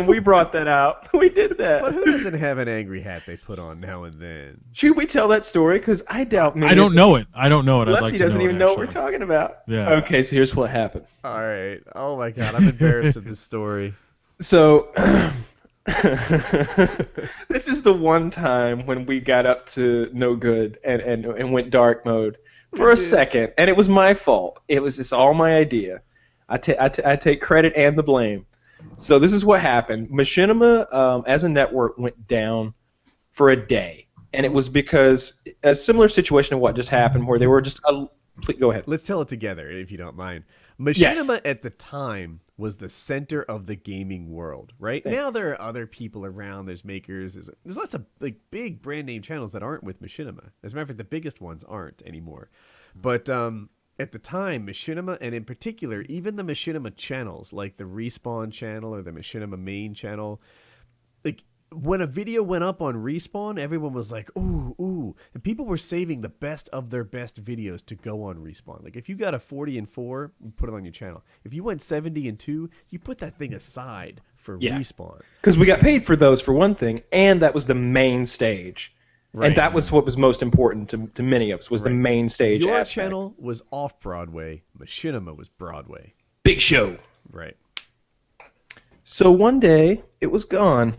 We brought that out. We did that. But who doesn't have an angry hat they put on now and then? Should we tell that story? Because I doubt me. I don't know it. I'd Lefty like to doesn't know even it, know what we're actually. talking about. Yeah. Okay, so here's what happened. All right. Oh my God, I'm embarrassed of this story. So this is the one time when we got up to no good and went dark mode for a second, and it was my fault. It's all my idea. I take credit and the blame. So this is what happened. Machinima, as a network, went down for a day, and it was because a similar situation to what just happened, where they were just. Go ahead. Let's tell it together, if you don't mind. Machinima at the time was the center of the gaming world, right? Now there are other people around. There's makers. There's lots of like big brand name channels that aren't with Machinima. As a matter of fact, the biggest ones aren't anymore. But at the time, Machinima, and in particular, even the Machinima channels, like the Respawn channel or the Machinima main channel, like when a video went up on Respawn, everyone was like, ooh, ooh. And people were saving the best of their best videos to go on Respawn. Like if you got a 40-4, you put it on your channel. If you went 70-2, you put that thing aside for Respawn. Because we got paid for those, for one thing, and that was the main stage. Right. And that was what was most important to many of us, was the main stage Your aspect. channel was off-Broadway. Machinima was Broadway. Big show. Right. So one day, it was gone.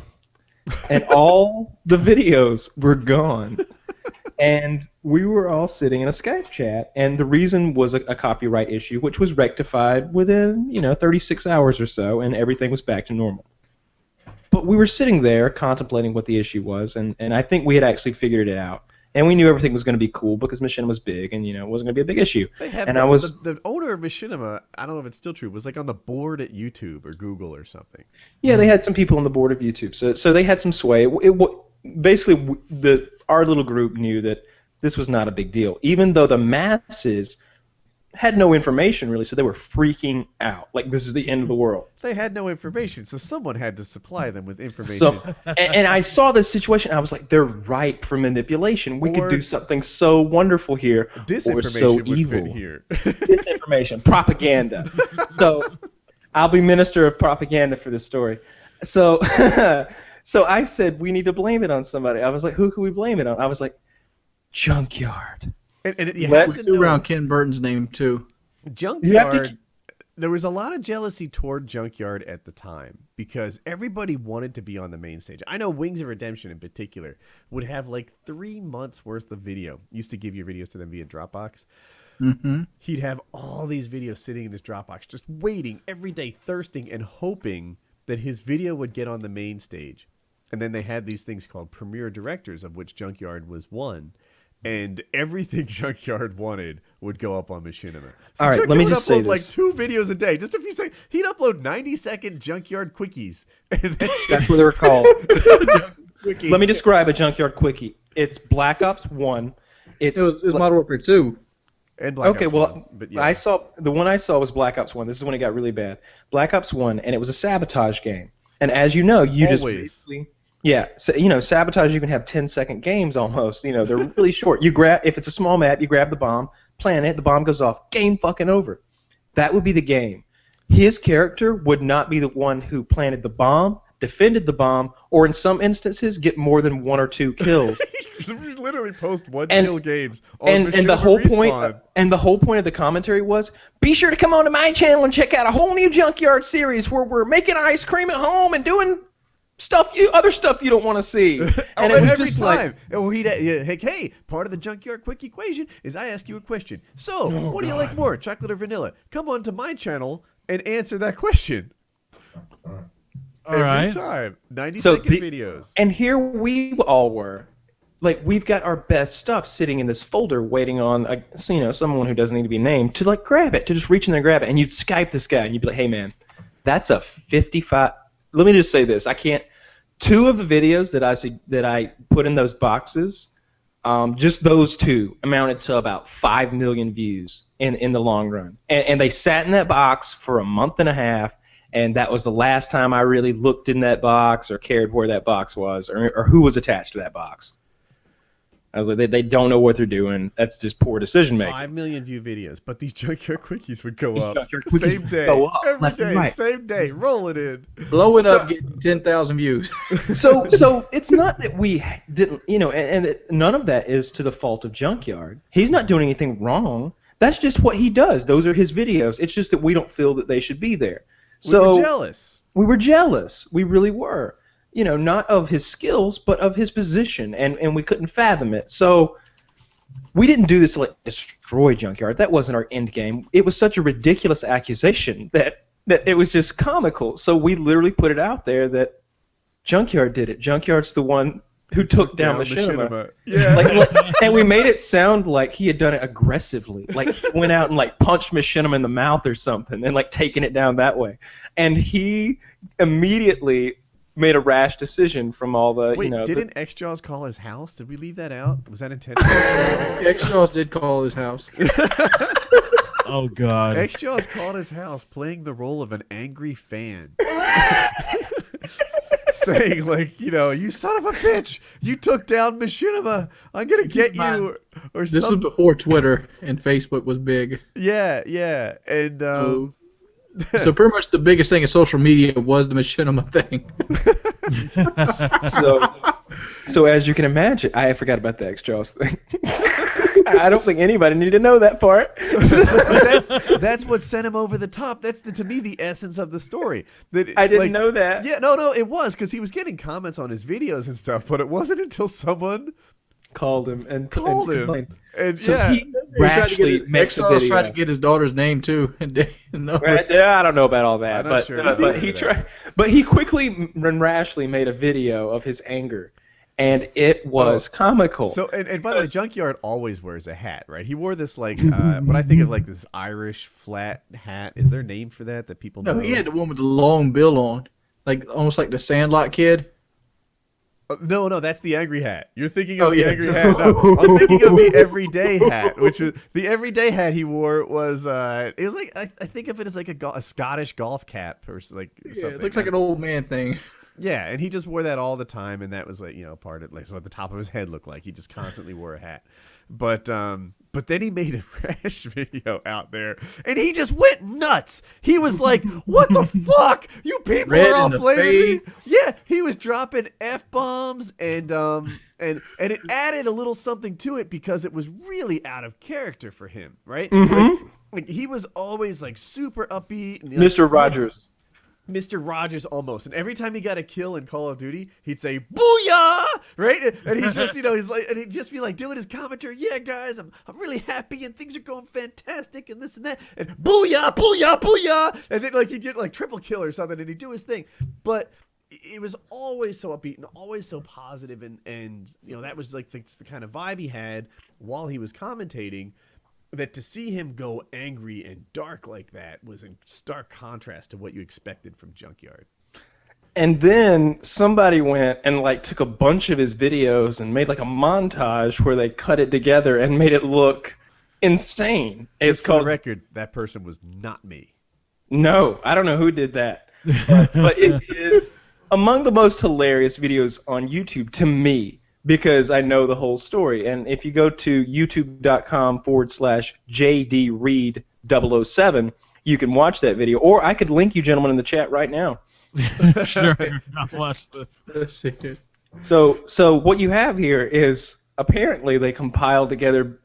And all the videos were gone. And we were all sitting in a Skype chat, and the reason was a copyright issue, which was rectified within, 36 hours or so, and everything was back to normal. But we were sitting there contemplating what the issue was, and I think we had actually figured it out. And we knew everything was going to be cool because Machinima was big, and it wasn't going to be a big issue. The owner of Machinima, I don't know if it's still true, was like on the board at YouTube or Google or something. Yeah, they had some people on the board of YouTube, so they had some sway. Basically, our little group knew that this was not a big deal, even though the masses had no information really, so they were freaking out. Like, this is the end of the world. They had no information, so someone had to supply them with information. And I saw this situation, I was like, they're ripe for manipulation. We could do something so wonderful here, or so evil. Fit here. Disinformation, propaganda. So, I'll be minister of propaganda for this story. So, so I said, we need to blame it on somebody. I was like, who can we blame it on? I was like, Junkyard. And you have to know, around Ken Burton's name too. Junkyard. There was a lot of jealousy toward Junkyard at the time because everybody wanted to be on the main stage. I know Wings of Redemption in particular would have like 3 months worth of video. Used to give your videos to them via Dropbox. Mm-hmm. He'd have all these videos sitting in his Dropbox, just waiting every day, thirsting and hoping that his video would get on the main stage. And then they had these things called premiere directors, of which Junkyard was one. And everything Junkyard wanted would go up on Machinima. So all right, Junkyard let me would just say upload like this. 2 videos a day, just a few seconds. He'd upload 90-second Junkyard quickies. And That's what they were called. Let me describe a Junkyard quickie. It's Black Ops 1. It was Modern Warfare 2. And Black Ops 1, but yeah. The one I saw was Black Ops 1. This is when it got really bad. Black Ops 1, and it was a sabotage game. And as you know, you Always. just basically... Yeah, so, sabotage, you can have 10-second games almost. They're really short. If it's a small map, you grab the bomb, plant it, the bomb goes off, game fucking over. That would be the game. His character would not be the one who planted the bomb, defended the bomb, or in some instances get more than 1 or 2 kills. Literally post 1-kill games on and the whole point of the commentary was, be sure to come on to my channel and check out a whole new Junkyard series where we're making ice cream at home and doing other stuff you don't want to see. And it was every just time. Hey, part of the Junkyard quick equation is I ask you a question. So, what do you like more, chocolate or vanilla? Come on to my channel and answer that question. Every time. 90-second videos. And here we all were. Like, we've got our best stuff sitting in this folder waiting on, someone who doesn't need to be named to, grab it, to just reach in there and grab it. And you'd Skype this guy, and you'd be like, hey, man, that's a 55... Let me just say this. I can't... 2 of the videos that I put in those boxes, just those 2 amounted to about 5 million views in the long run. And they sat in that box for a month and a half, and that was the last time I really looked in that box or cared where that box was or who was attached to that box. I was like, they don't know what they're doing. That's just poor decision making. 5 million view videos, but these Junkyard quickies would go up Junkyard quickies same would day, go up, every left and day, right. same day, roll it in. Blowing up, getting 10,000 views. So it's not that we didn't, and none of that is to the fault of Junkyard. He's not doing anything wrong. That's just what he does. Those are his videos. It's just that we don't feel that they should be there. We were jealous. We were jealous. We really were. Not of his skills, but of his position, and we couldn't fathom it. So we didn't do this to destroy Junkyard. That wasn't our end game. It was such a ridiculous accusation that it was just comical. So we literally put it out there that Junkyard did it. Junkyard's the one who took down Machinima. Yeah. And we made it sound like he had done it aggressively. Like he went out and punched Machinima in the mouth or something and taking it down that way. And he immediately made a rash decision from all the, Wait, didn't X-Jaws call his house? Did we leave that out? Was that intentional? X-Jaws did call his house. Oh, God. X-Jaws called his house playing the role of an angry fan. Saying, you son of a bitch, you took down Machinima. I'm going to get you. Or this was before Twitter and Facebook was big. Yeah. And, so pretty much the biggest thing in social media was the Machinima thing. So as you can imagine, I forgot about the X-Jaws thing. I don't think anybody needed to know that part. that's what sent him over the top. That's to me the essence of the story. I didn't know that. Yeah, no, it was because he was getting comments on his videos and stuff, but it wasn't until someone called him and complained. And so he rashly makes a video. Tried to get his daughter's name too. I don't know about all that, but he quickly and rashly made a video of his anger, and it was comical. So and by the way, Junkyard always wears a hat, right? He wore this what I think of this Irish flat hat. Is there a name for that people know? No, he had the one with the long bill on, almost like the Sandlot kid. No, that's the angry hat. You're thinking of the angry hat. No, I'm thinking of the everyday hat, which was the everyday hat he wore was it was I think of it as a Scottish golf cap or something. It looks like an old man thing. Yeah, and he just wore that all the time, and that was part of so what the top of his head looked like. He just constantly wore a hat. But then he made a rash video out there, and he just went nuts. He was like, "What the fuck? You people are all blaming me." Yeah, he was dropping F-bombs and it added a little something to it because it was really out of character for him, right? Mm-hmm. Like he was always super upbeat, and, Mr. Rogers. Mr. Rogers almost, and every time he got a kill in Call of Duty, he'd say "Booyah!" right? And he's just, and he'd just be doing his commentary. Yeah, guys, I'm really happy, and things are going fantastic, and this and that, and "Booyah, booyah, booyah!" And then he'd get triple kill or something, and he'd do his thing. But it was always so upbeat and always so positive, and that was the kind of vibe he had while he was commentating. That to see him go angry and dark like that was in stark contrast to what you expected from Junkyard. And then somebody went and took a bunch of his videos and made a montage where they cut it together and made it look insane. It's called, for the record, that person was not me. No, I don't know who did that. But it is among the most hilarious videos on YouTube to me. Because I know the whole story. And if you go to youtube.com/JDReed007, you can watch that video. Or I could link you gentlemen in the chat right now. Sure. I'll watch this. So what you have here is apparently they compiled together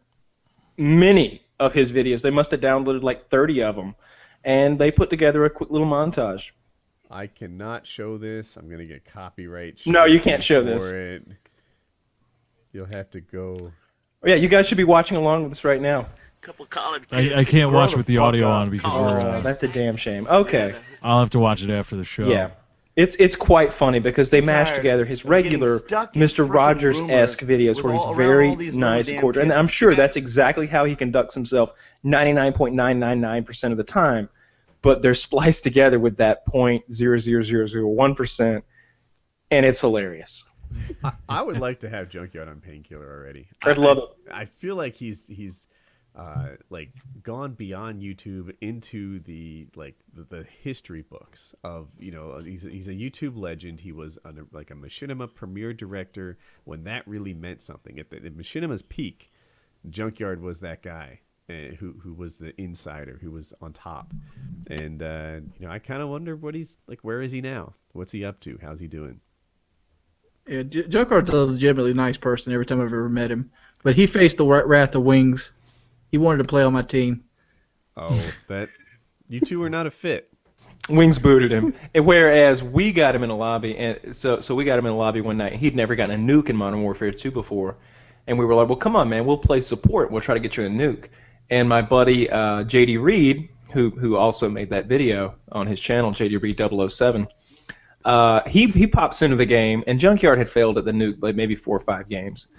many of his videos. They must have downloaded 30 of them. And they put together a quick little montage. I cannot show this. I'm going to get copyright. No, you can't show this. It. You'll have to go. Oh, yeah, you guys should be watching along with us right now. Couple college I can't watch with the audio on because we're. That's a damn shame. Okay. I'll have to watch it after the show. Yeah. It's quite funny because they mashed together his regular Mr. Rogers-esque videos where he's very nice and cordial. And I'm sure that's exactly how he conducts himself 99.999% of the time. But they're spliced together with that 0.00001%, and it's hilarious. I would like to have Junkyard on Painkiller already. I'd love it. I feel like he's like gone beyond YouTube into the history books of, he's a YouTube legend. He was like a machinima premiere director when that really meant something. At machinima's peak, Junkyard was that guy who was the insider, who was on top. And I kind of wonder what he's like. Where is he now? What's he up to? How's he doing? Yeah, Junkyard's a legitimately nice person every time I've ever met him. But he faced the wrath of Wings. He wanted to play on my team. Oh, that you two are not a fit. Wings booted him, and whereas we got him in a lobby, and so we got him in a lobby one night. He'd never gotten a nuke in Modern Warfare 2 before, and we were like, "Well, come on, man, we'll play support. We'll try to get you a nuke." And my buddy JD Reed, who also made that video on his channel, JD Reed 007, he pops into the game, and Junkyard had failed at the nuke like maybe 4 or 5 games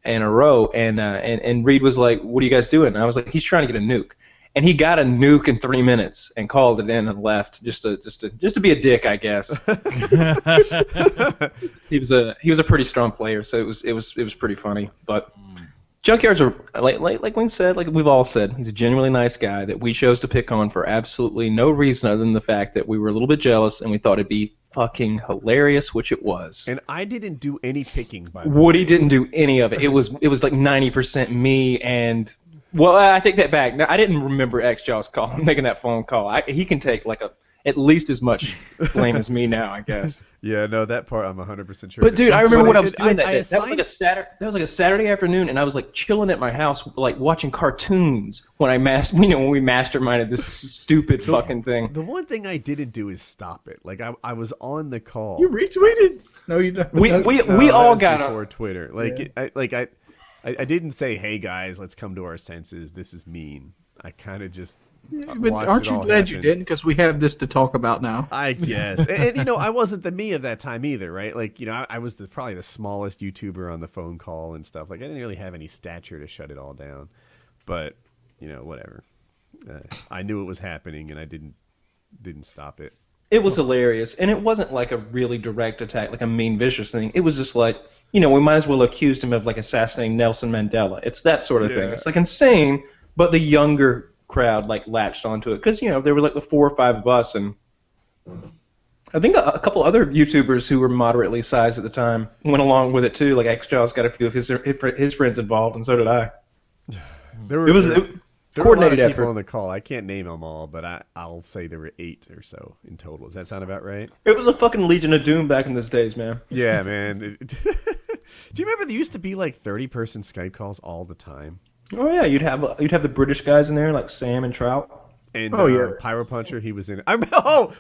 in a row, and Reed was like, "What are you guys doing?" And I was like, "He's trying to get a nuke." And he got a nuke in 3 minutes and called it in and left just to be a dick, I guess. He was a pretty strong player, so it was pretty funny. But Junkyard's like Wing said, like we've all said, he's a genuinely nice guy that we chose to pick on for absolutely no reason other than the fact that we were a little bit jealous and we thought it'd be fucking hilarious, which it was. And I didn't do any picking, by the way. Woody didn't do any of it. It was like 90% me and. Well, I take that back. Now, I didn't remember X-Jaw's call, making that phone call. He can take at least as much blame as me now, I guess. Yeah, no, that part I'm 100% sure. But dude, I remember what I was doing that day. That was like a Saturday afternoon, and I was like chilling at my house, like watching cartoons when we masterminded this stupid fucking thing. The one thing I didn't do is stop it. Like I was on the call. You retweeted? No, you don't. We all got before Twitter. Like yeah. I didn't say, "Hey guys, let's come to our senses. This is mean." I kind of just but aren't you glad you didn't? Because we have this to talk about now. I guess, and I wasn't the me of that time either, right? Like I was probably the smallest YouTuber on the phone call and stuff. Like I didn't really have any stature to shut it all down, but whatever. I knew it was happening, and I didn't stop it. It was hilarious, and it wasn't like a really direct attack, like a mean, vicious thing. It was just like, we might as well accuse him of like assassinating Nelson Mandela. It's that sort of thing. It's like insane, but the younger crowd like latched onto it because there were like the 4 or 5 of us, and I think a couple other YouTubers who were moderately sized at the time went along with it too. Like X-Jaw's got a few of his friends involved, and so did I. There were a lot of people on the call. I can't name them all, but I'll say there were 8 or so in total. Does that sound about right? It was a fucking Legion of Doom back in those days, man. Yeah, man. Do you remember there used to be like 30-person Skype calls all the time? Oh yeah, you'd have the British guys in there like Sam and Trout. And Pyro Puncher, he was in it.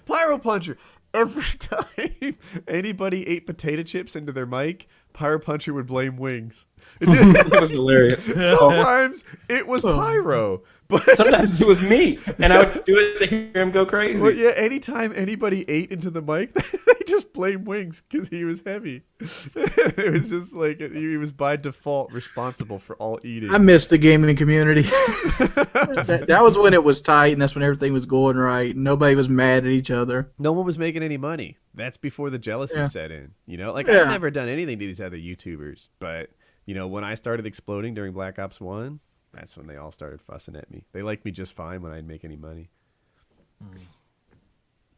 Pyro Puncher! Every time anybody ate potato chips into their mic, Pyro Puncher would blame Wings. It was hilarious. Sometimes it was Pyro, but sometimes it was me, and I would do it to hear him go crazy. Well, yeah, anytime anybody ate into the mic, they just blame Wings because he was heavy. It was just like he was by default responsible for all eating. I miss the gaming community. that was when it was tight, and that's when everything was going right. Nobody was mad at each other. No one was making any money. That's before the jealousy set in. I've never done anything to these other YouTubers, but when I started exploding during Black Ops 1, that's when they all started fussing at me. They liked me just fine when I didn't make any money.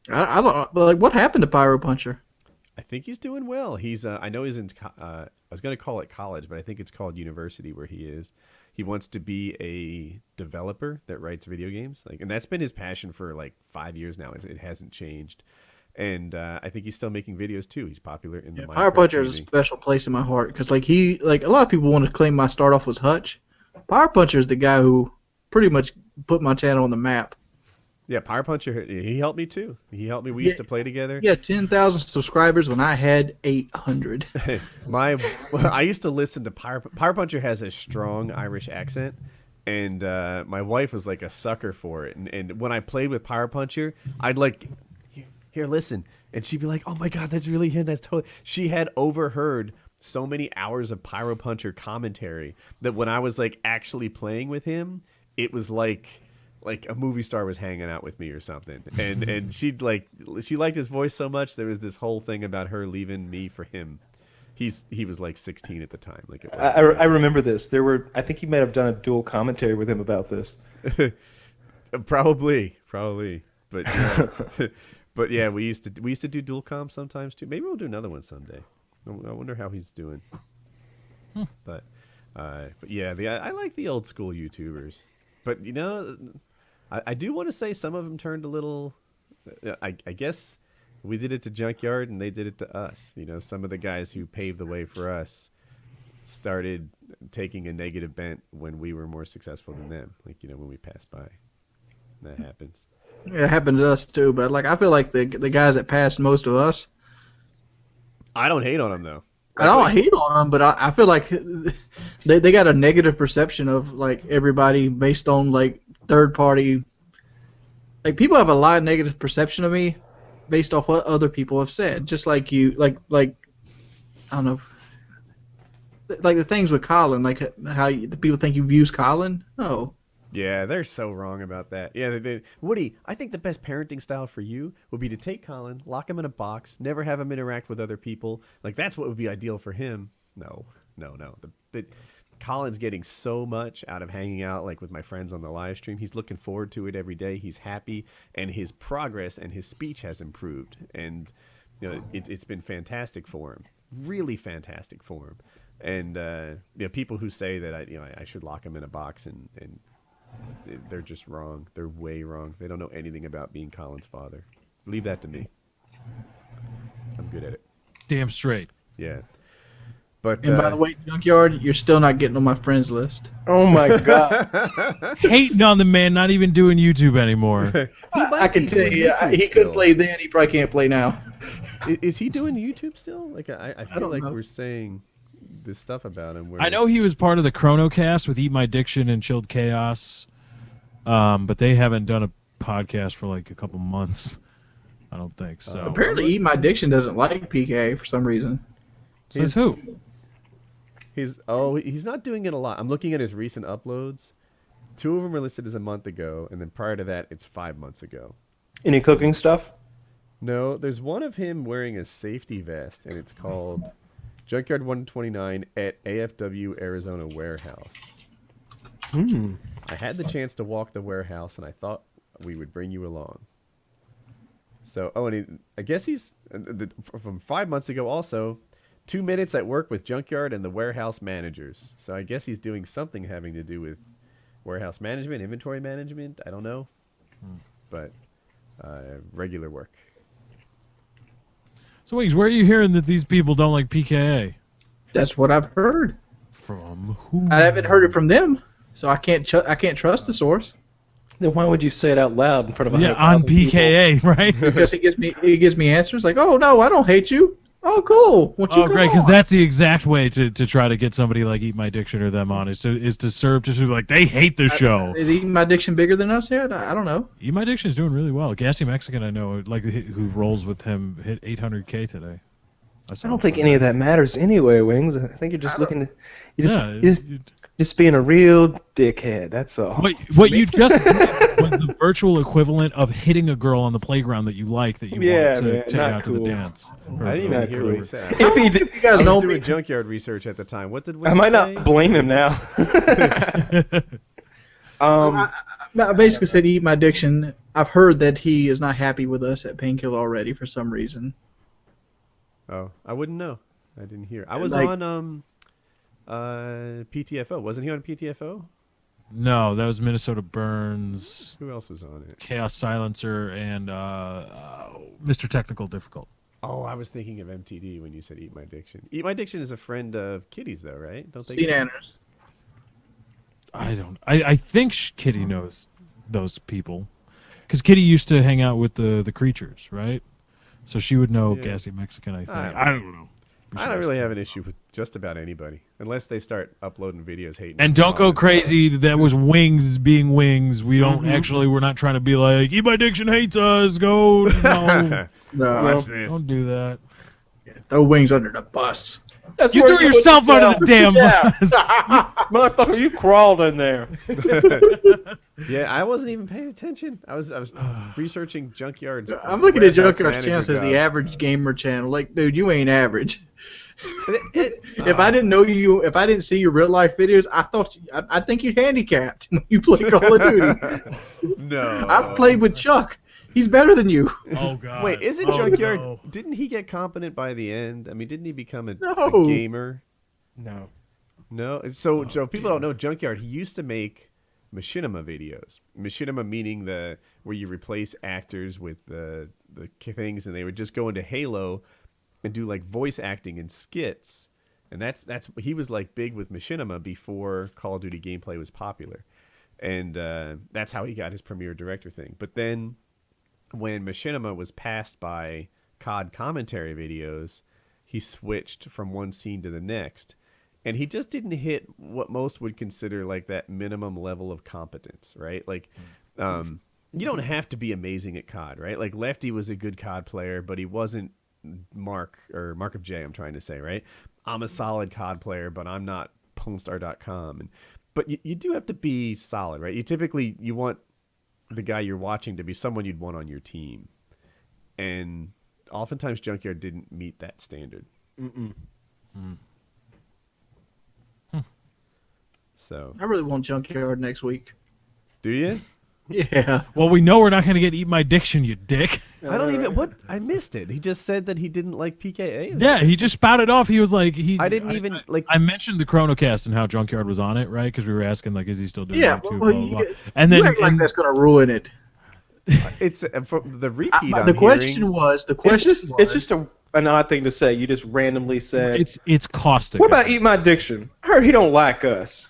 I don't like what happened to Pyro Puncher. I think he's doing well. He's I know he's in I was going to call it college, but I think it's called university where he is. He wants to be a developer that writes video games, and that's been his passion for like 5 years now. It hasn't changed. And I think he's still making videos too. He's popular in the Minecraft Pyro Puncher community. has a special place in my heart because a lot of people want to claim my start off was Hutch. Pyro Puncher is the guy who pretty much put my channel on the map. Yeah, Pyro Puncher, he helped me too. He helped me. We used to play together. Yeah, 10,000 subscribers when I had 800. I used to listen to Pyro Puncher has a strong Irish accent, and my wife was like a sucker for it. And when I played with Pyro Puncher, I'd like, here, listen, and she'd be like, "Oh my God, that's really him. That's totally." She had overheard so many hours of Pyro Puncher commentary that when I was like actually playing with him, it was like a movie star was hanging out with me or something. And she liked his voice so much. There was this whole thing about her leaving me for him. he was like 16 at the time. Like it I remember this. I think you might have done a dual commentary with him about this. Probably, but yeah. But yeah, we used to do dual comms sometimes too. Maybe we'll do another one someday. I wonder how he's doing. But yeah, I like the old school YouTubers. But you know, I do want to say some of them turned a little. I guess we did it to Junkyard and they did it to us. You know, some of the guys who paved the way for us started taking a negative bent when we were more successful than them. Like, you know, when we passed by. That happens. Yeah, it happened to us too, but like I feel like the guys that passed most of us. I don't hate on them though. I don't hate on them, but I feel like they got a negative perception of like everybody based on like third party. Like people have a lot of negative perception of me based off what other people have said. Just like you, like I don't know, like the things with Colin, like how the people think you've used Colin. No. Yeah, they're so wrong about that. Yeah, Woody, I think the best parenting style for you would be to take Colin, lock him in a box, never have him interact with other people. Like, that's what would be ideal for him. No. But Colin's getting so much out of hanging out, like, with my friends on the live stream. He's looking forward to it every day. He's happy, and his progress and his speech has improved. And, you know, it's been fantastic for him. Really fantastic for him. And, you know, people who say that I should lock him in a box and they're just wrong. They're way wrong. They don't know anything about being Colin's father. Leave that to me. I'm good at it. Damn straight. Yeah. But and by the way, Junkyard, you're still not getting on my friends list. Oh my god. Hating on the man, not even doing YouTube anymore. I can tell you, he couldn't play then. He probably can't play now. Is he doing YouTube still? Like I feel like know. we're saying this stuff about him. I know he was part of the Chronocast with Eat My Diction and Chilled Chaos, but they haven't done a podcast for like a couple months. I don't think so. Apparently, Eat My Diction doesn't like PK for some reason. Says who? He's not doing it a lot. I'm looking at his recent uploads. 2 of them are listed as a month ago, and then prior to that, it's 5 months ago. Any cooking stuff? No, there's one of him wearing a safety vest, and it's called Junkyard 129 at AFW Arizona Warehouse. I had the chance to walk the warehouse, and I thought we would bring you along. So, I guess he's from 5 months ago also. 2 minutes at work with Junkyard and the warehouse managers. So I guess he's doing something having to do with warehouse management, inventory management. I don't know, but regular work. So, Wings, where are you hearing that these people don't like PKA? That's what I've heard. From who? I haven't heard it from them, so I can't trust the source. Then why would you say it out loud in front of on PKA, people? right? Because he gives me answers like, "Oh no, I don't hate you. Oh cool. Great, because that's the exact way to try to get somebody like Eat My Diction or them on is to serve to like they hate the show. Is Eat My Diction bigger than us yet? I don't know. Eat My Diction is doing really well. Gassy Mexican, I know, like who rolls with him, hit 800K today. I don't think any of that matters anyway, Wings. I think you're just looking to just being a real dickhead. That's all. What you just did was the virtual equivalent of hitting a girl on the playground that you like that you want to take out to the dance. I didn't even hear what he said. You guys I was doing Junkyard research at the time. What did we I might not blame him now. I basically said Eat My Diction. I've heard that he is not happy with us at Painkiller already for some reason. Oh, I wouldn't know. I didn't hear. I was Like- on PTFO. Wasn't he on PTFO? No, that was Minnesota Burns, Who else was on it? Chaos Silencer, and Mr. Technical Difficult. Oh, I was thinking of MTD when you said Eat My Diction. Eat My Diction is a friend of Kitty's, though, right? Don't they? St. Andrews. I think Kitty knows those people, because Kitty used to hang out with the creatures, right? So she would know Gassy Mexican, I think. I don't know. I don't really have an issue with just about anybody, unless they start uploading videos hating. And don't go crazy. That was Wings being Wings. We don't actually. We're not trying to be like Eat My Diction hates us. Go. No. Watch this. Don't do that. Throw Wings under the bus. That's You where threw yourself under the damn bus. Motherfucker, you crawled in there. Yeah, I wasn't even paying attention. I was researching Junkyard's. I'm looking at warehouse Junkyard's channel. manager Says the job. average gamer channel. Like, dude, you ain't average. If I didn't know you, if I didn't see your real life videos, I think you're handicapped when you play Call of Duty. No. I've played with Chuck. He's better than you. Oh God. Wait, isn't Junkyard? No. Didn't he get competent by the end? I mean, didn't he become a No. gamer? No. No. So people don't know Junkyard. He used to make machinima videos. Machinima meaning where you replace actors with the things, and they would just go into Halo and do like voice acting and skits. And that's he was like big with machinima before Call of Duty gameplay was popular, and that's how he got his premiere director thing. But then when machinima was passed by COD commentary videos, he switched from one scene to the next, and he just didn't hit what most would consider like that minimum level of competence, right? Like, you don't have to be amazing at COD, right? Like Lefty was a good COD player, but he wasn't Mark of J, I'm trying to say, right? I'm a solid COD player, but I'm not Pwnstar.com. But you do have to be solid, right? You want the guy you're watching to be someone you'd want on your team. And oftentimes Junkyard didn't meet that standard. So, I really want Junkyard next week. do you? Yeah. Well, we know we're not going to get Eat My Diction, you dick. I don't even I missed it. He just said that he didn't like PKA. Yeah, he just spouted off. He was like, I mentioned the Chronocast and how Junkyard was on it, right? Because we were asking, like, is he still doing it too? Well, Blah, blah, blah. you And then act like that's gonna ruin it. It's from the repeat. The question was. It's just an odd thing to say. You just randomly said. it's caustic. What about Eat My Diction? I heard he don't like us.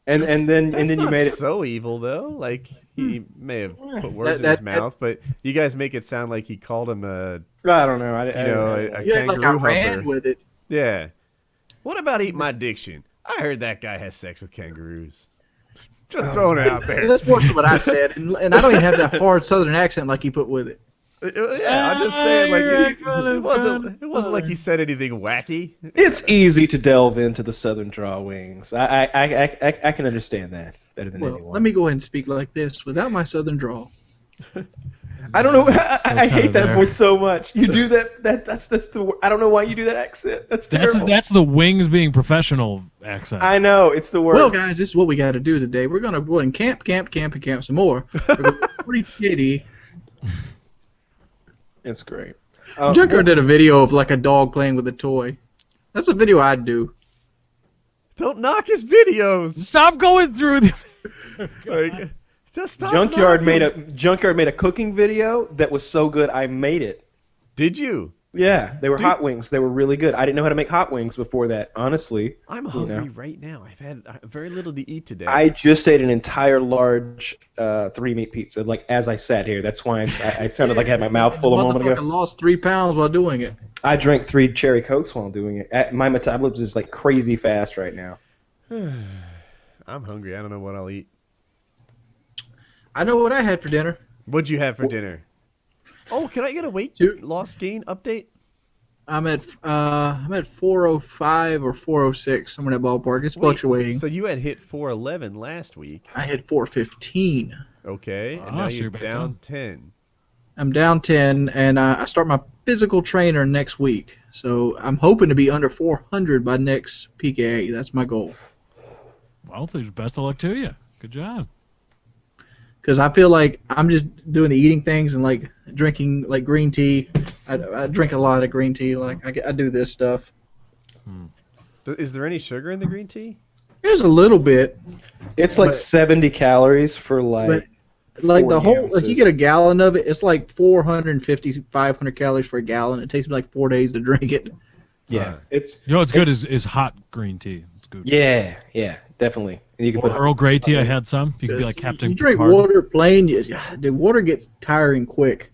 And then you made it so evil though. Like he may have put words in his mouth, but you guys make it sound like he called him a I don't know. a Yeah, kangaroo like I ran humper. with it. Yeah. What about Eat My Diction? I heard that guy has sex with kangaroos. Just throwing it out there. That's worse than what I said, and I don't even have that hard Southern accent like he put with it. Yeah, I'm just saying, like it wasn't like he said anything wacky. It's easy to delve into the Southern drawings. I can understand that better than anyone. Let me go ahead and speak like this without my Southern drawl. I don't know. I hate that voice so much. You do that. That's the. I don't know why you do that accent. That's terrible. That's the Wings being professional accent. I know it's the worst. Well, guys, this is what we got to do today. We're gonna go and camp some more. We're gonna be pretty shitty. It's great. Junkyard did a video of like a dog playing with a toy. That's a video I'd do. Don't knock his videos. Stop going through the. Like, just stop. Junkyard knocking. made a cooking video that was so good I made it. Did you? Yeah, they were hot wings. They were really good. I didn't know how to make hot wings before that, honestly. I'm hungry right now. I've had very little to eat today. I just ate an entire large 3-meat pizza, like as I sat here. That's why I sounded like I had my mouth full a moment ago. I lost 3 pounds while doing it. I drank 3 cherry cokes while doing it. My metabolism is like crazy fast right now. I'm hungry. I don't know what I'll eat. I know what I had for dinner. What'd you have for dinner? Oh, can I get a weight loss gain update? I'm at 405 or 406, somewhere in that ballpark. It's fluctuating. So you had hit 411 last week. I hit 415. Okay, and now so you're back down 10. I'm down 10, and I start my physical trainer next week. So I'm hoping to be under 400 by next PKA. That's my goal. Well, best of luck to you. Good job. Because I feel like I'm just doing the eating things and like drinking like green tea. I drink a lot of green tea. Like I do this stuff. Is there any sugar in the green tea? There's a little bit. It's like 70 calories for like. Like the 40 whole, ounces. like you get a gallon of it, it's like 450, 500 calories for a gallon. It takes me like 4 days to drink it. Yeah, it's. You know what's good is hot green tea. It's good. Yeah, definitely. And you can put Earl Grey tea. I had some. You can be like Captain. You drink Picard. water plain, the water gets tiring quick.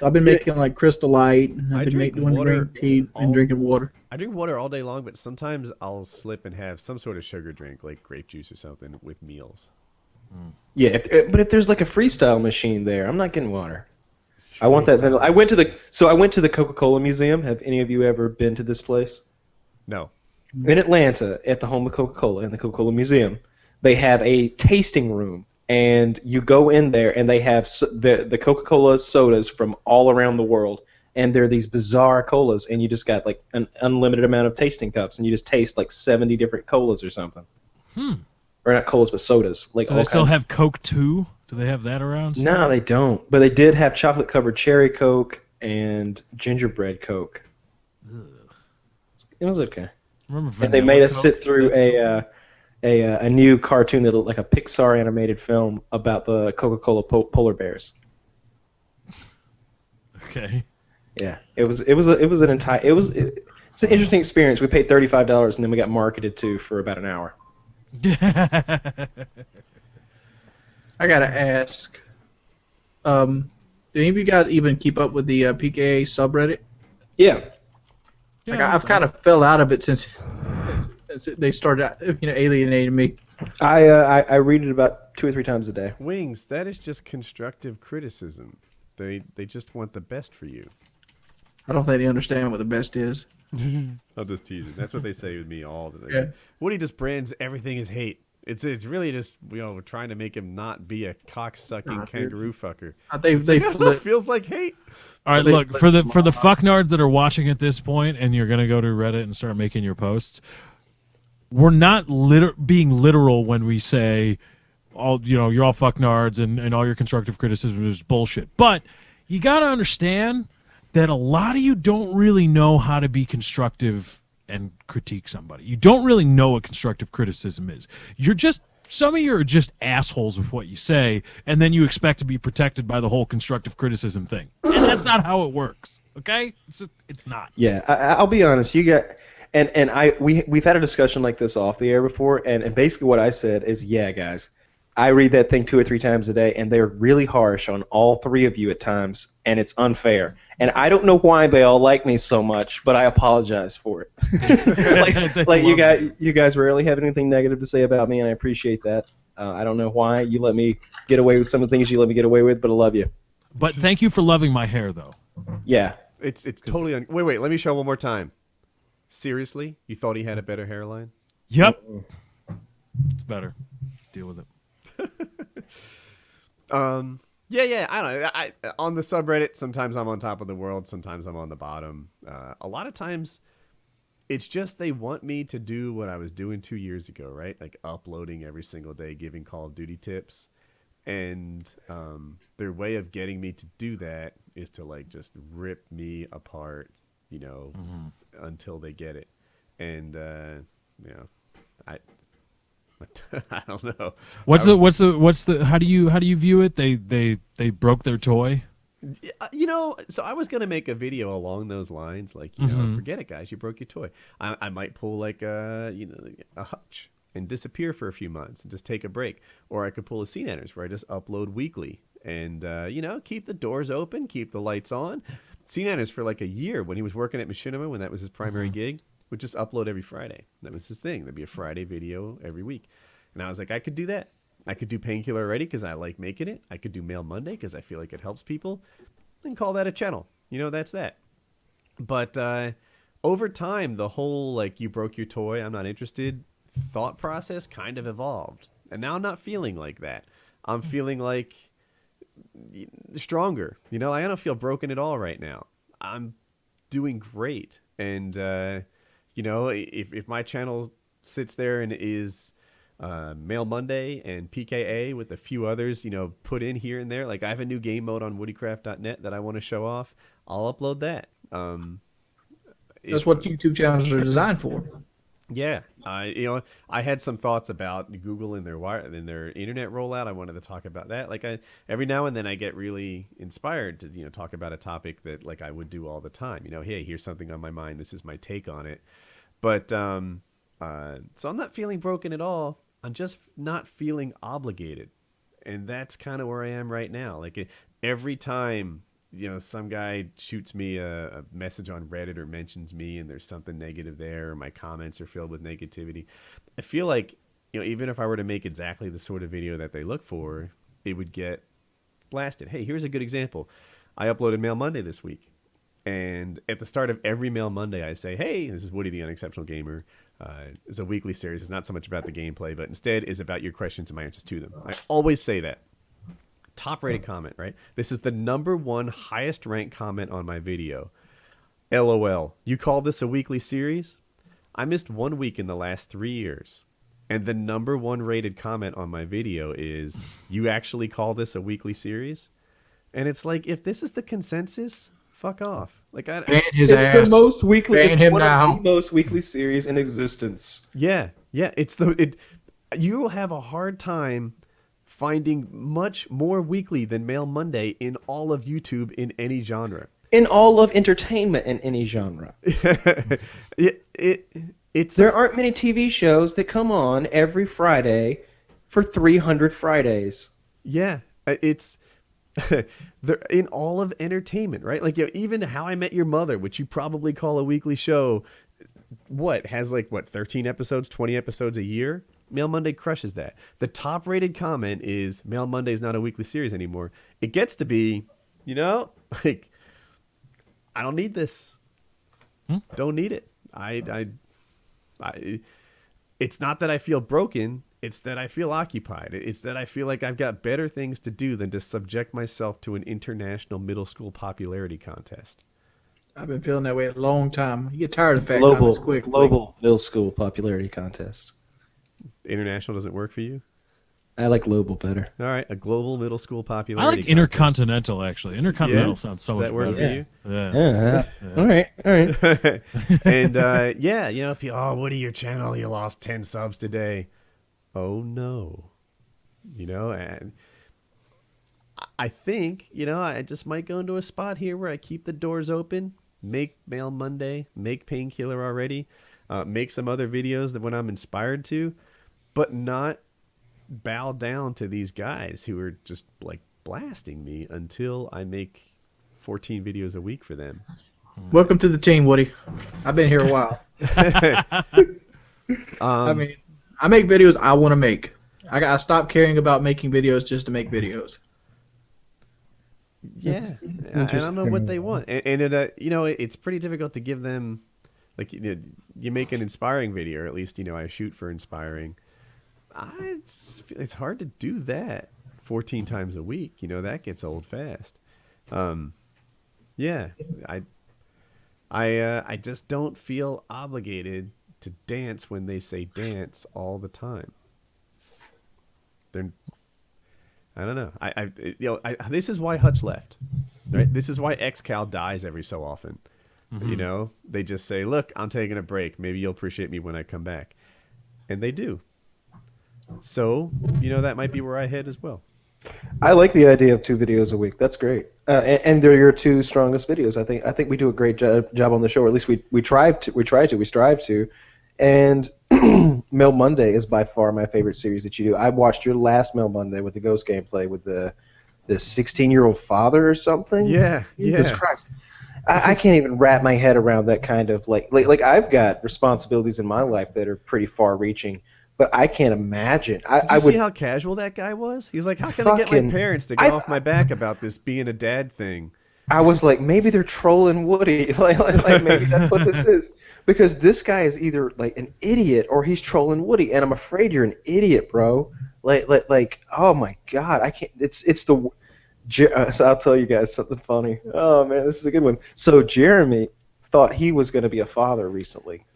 So I've been making like Crystal Light. And I've been doing green tea and drinking water. I drink water all day long, but sometimes I'll slip and have some sort of sugar drink, like grape juice or something, with meals. Yeah, but if there's like a freestyle machine there, I'm not getting water. I want that. I went to the Coca-Cola Museum. Have any of you ever been to this place? No. In Atlanta, at the home of Coca-Cola, in the Coca-Cola Museum, they have a tasting room, and you go in there, and they have the Coca-Cola sodas from all around the world, and they're these bizarre colas, and you just got like an unlimited amount of tasting cups, and you just taste like 70 different colas or something. Or not colas, but sodas. Like Do they still have Coke 2? Do they have that around? No, they don't. But they did have chocolate covered cherry Coke and gingerbread Coke. It was okay. Remember And they made us Coke? sit through a new cartoon that looked like a Pixar animated film about the Coca-Cola polar bears. Okay. Yeah, it's an interesting experience. We paid $35 and then we got marketed to for about an hour. I gotta ask. Do any of you guys even keep up with the PKA subreddit? Yeah. Like, I've kind of fell out of it since they started, alienating me. I read it about 2 or 3 times a day. Wings, that is just constructive criticism. They just want the best for you. I don't think they understand what the best is. I'm just teasing. That's what they say with me all the time. Yeah. Woody just brands everything as hate. It's really just we're trying to make him not be a cock-sucking kangaroo fucker. They It feels like hate. All right, look, for the fucknards that are watching at this point, and you're gonna go to Reddit and start making your posts. We're not being literal when we say, you're all fucknards and all your constructive criticism is bullshit. But you gotta understand that a lot of you don't really know how to be constructive and critique somebody. You don't really know what constructive criticism is. Some of you are just assholes with what you say, and then you expect to be protected by the whole constructive criticism thing. And that's not how it works. Okay? It's not. Yeah, I'll be honest. We've had a discussion like this off the air before, and basically what I said is, yeah, guys, I read that thing 2 or 3 times a day, and they're really harsh on all 3 of you at times, and it's unfair. And I don't know why they all like me so much, but I apologize for it. like you guys rarely have anything negative to say about me, and I appreciate that. I don't know why you let me get away with some of the things you let me get away with, but I love you. But thank you for loving my hair, though. Yeah. It's totally wait, let me show one more time. Seriously? You thought he had a better hairline? Yep. It's better. Deal with it. Yeah, I don't know. On the subreddit, sometimes I'm on top of the world, sometimes I'm on the bottom. A lot of times, it's just they want me to do what I was doing 2 years ago, right? Like uploading every single day, giving Call of Duty tips. And their way of getting me to do that is to like just rip me apart, until they get it. And, I don't know. How do you view it? They broke their toy? So I was going to make a video along those lines, like, forget it, guys, you broke your toy. I might pull like a hutch and disappear for a few months and just take a break. Or I could pull a Scene Enters where I just upload weekly and, keep the doors open, keep the lights on. Scene Enters for like a year when he was working at Machinima, when that was his primary gig, would just upload every Friday. That was his thing. There'd be a Friday video every week. And I was like, I could do that. I could do Painkiller already because I like making it. I could do Mail Monday because I feel like it helps people. And call that a channel. That's that. But over time, the whole, like, you broke your toy, I'm not interested, thought process kind of evolved. And now I'm not feeling like that. I'm feeling like stronger. I don't feel broken at all right now. I'm doing great. And, if my channel sits there and is Mail Monday and PKA with a few others, put in here and there. Like I have a new game mode on WoodyCraft.net that I want to show off. I'll upload that. That's what YouTube channels are designed for. Yeah, I had some thoughts about Google and their internet rollout. I wanted to talk about that. Like every now and then I get really inspired to talk about a topic that like I would do all the time. Hey, here's something on my mind. This is my take on it. But so I'm not feeling broken at all. I'm just not feeling obligated, and that's kind of where I am right now. Like every time some guy shoots me a message on Reddit or mentions me and there's something negative there, or my comments are filled with negativity, I feel like, even if I were to make exactly the sort of video that they look for, it would get blasted. Hey, here's a good example. I uploaded Mail Monday this week. And at the start of every Mail Monday, I say, hey, this is Woody the Unexceptional Gamer. It's a weekly series. It's not so much about the gameplay, but instead is about your questions and my answers to them. I always say that. Top rated comment, right? This is the number one highest ranked comment on my video. LOL. You call this a weekly series? I missed 1 week in the last 3 years. And the number one rated comment on my video is, you actually call this a weekly series? And it's like, if this is the consensus, fuck off. Like, Ban his It's ass. the most weekly. Ban It's him one now. of the most weekly series in existence. yeah, you will have a hard time finding much more weekly than Mail Monday in all of YouTube in any genre. In all of entertainment in any genre. It's There aren't many TV shows that come on every Friday for 300 Fridays. yeah, it's they're in all of entertainment, right? Like, even How I Met Your Mother, which you probably call a weekly show, has 13 episodes, 20 episodes a year? Mail Monday crushes that. The top rated comment is, Mail Monday is not a weekly series anymore. It gets to be, like, I don't need this. Don't need it. I it's not that I feel broken. It's that I feel occupied. It's that I feel like I've got better things to do than to subject myself to an international middle school popularity contest. I've been feeling that way a long time. You get tired of fat comments quick. Global middle school popularity contest. International doesn't work for you? I like global better. All right, a global middle school I popularity like contest. intercontinental, actually. Intercontinental Yeah? sounds so Does much that work better. for you? Yeah. All right. And people, oh, Woody, your channel, you lost 10 subs today. Oh no. And I think, I just might go into a spot here where I keep the doors open, make Mail Monday, make Painkiller already, make some other videos that when I'm inspired to, but not bow down to these guys who are just like blasting me until I make 14 videos a week for them. Welcome to the team, Woody. I've been here a while. I make videos I want to make. I stopped caring about making videos just to make videos. Yeah, I don't know what they want, and it's pretty difficult to give them, like, you make an inspiring video, or at least I shoot for inspiring. It's hard to do that 14 times a week. That gets old fast. Yeah, I just don't feel obligated to dance when they say dance all the time. I don't know. This is why Hutch left, right? This is why XCal dies every so often. Mm-hmm. They just say, "Look, I'm taking a break. Maybe you'll appreciate me when I come back," and they do. So, that might be where I head as well. I like the idea of 2 videos a week. That's great. And they're your 2 strongest videos. I think we do a great job on the show, or at least we strive to. And Mail Monday is by far my favorite series that you do. I watched your last Mail Monday with the ghost gameplay with the 16-year-old father or something. Yeah, Jesus Christ. I can't even wrap my head around that kind of like I've got responsibilities in my life that are pretty far-reaching. But I can't imagine. Did you see how casual that guy was? He's like, how can I get my parents to get off my back about this being a dad thing? I was like, maybe they're trolling Woody. like maybe that's what this is. Because this guy is either like an idiot or he's trolling Woody, and I'm afraid you're an idiot, bro. Like oh my God, I can't. It's the. So I'll tell you guys something funny. Oh man, this is a good one. So Jeremy thought he was going to be a father recently.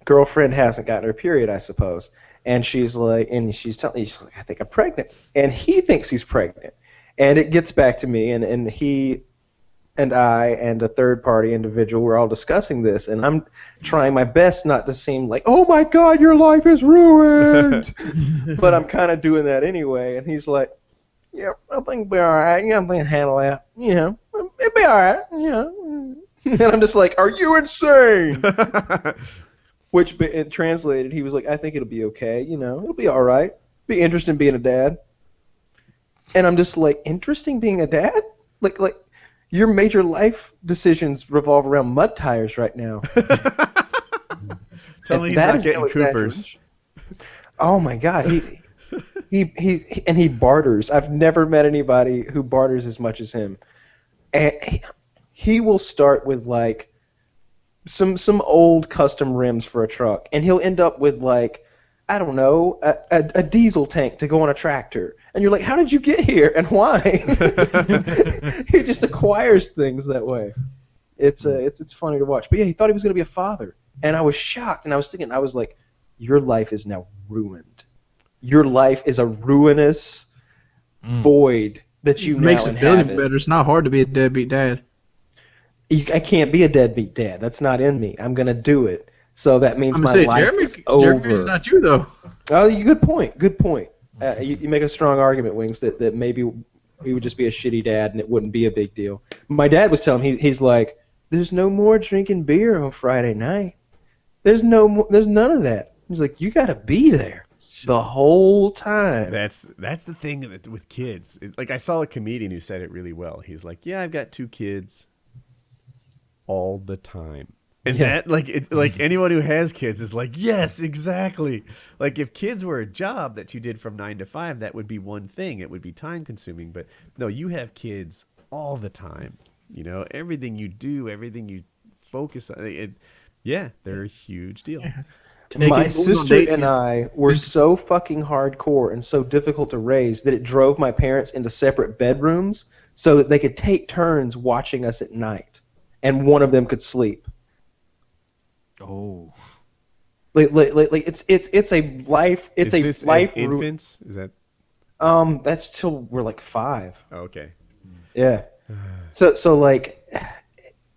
Girlfriend hasn't gotten her period, I suppose, and she's like, I think I'm pregnant, and he thinks he's pregnant, and it gets back to me, and he and I and a third-party individual were all discussing this, and I'm trying my best not to seem like, oh my God, your life is ruined, but I'm kind of doing that anyway, and he's like, yeah, I think it'll be all right, I think I'll handle that, it'll be all right, and I'm just like, are you insane? Which, translated, he was like, I think it'll be okay, it'll be all right. Be interesting being a dad. And I'm just like, interesting being a dad? Like your major life decisions revolve around mud tires right now. Tell me he's not getting Coopers. Oh my God, he barters. I've never met anybody who barters as much as him. And he will start with some old custom rims for a truck, and he'll end up with I don't know, a diesel tank to go on a tractor. And you're like, how did you get here and why? He just acquires things that way. It's funny to watch. But yeah, he thought he was going to be a father. And I was shocked. And I was thinking, I was like, your life is now ruined. Your life is a ruinous void that you It now makes a inhabit. billion better. It's not hard to be a deadbeat dad. I can't be a deadbeat dad. That's not in me. I'm going to do it. So that means I'm my gonna say life is over. Jeremy's not you though. Oh, good point. Good point. You make a strong argument, Wings, that maybe he would just be a shitty dad and it wouldn't be a big deal. My dad was telling me, he's like, there's no more drinking beer on Friday night. There's none of that. He's like, you got to be there the whole time. That's the thing with kids. Like I saw a comedian who said it really well. He's like, yeah, I've got 2 kids all the time. And that, like anyone who has kids is like, yes, exactly. Like if kids were a job that you did from 9 to 5, that would be one thing. It would be time consuming. But no, you have kids all the time. You know, everything you do, everything you focus on, they're a huge deal. My sister and I were so fucking hardcore and so difficult to raise that it drove my parents into separate bedrooms so that they could take turns watching us at night, and one of them could sleep. Oh. Like it's a life. It's is a this life. as infants? Is that? That's till we're like 5. Oh, okay. Yeah. So like,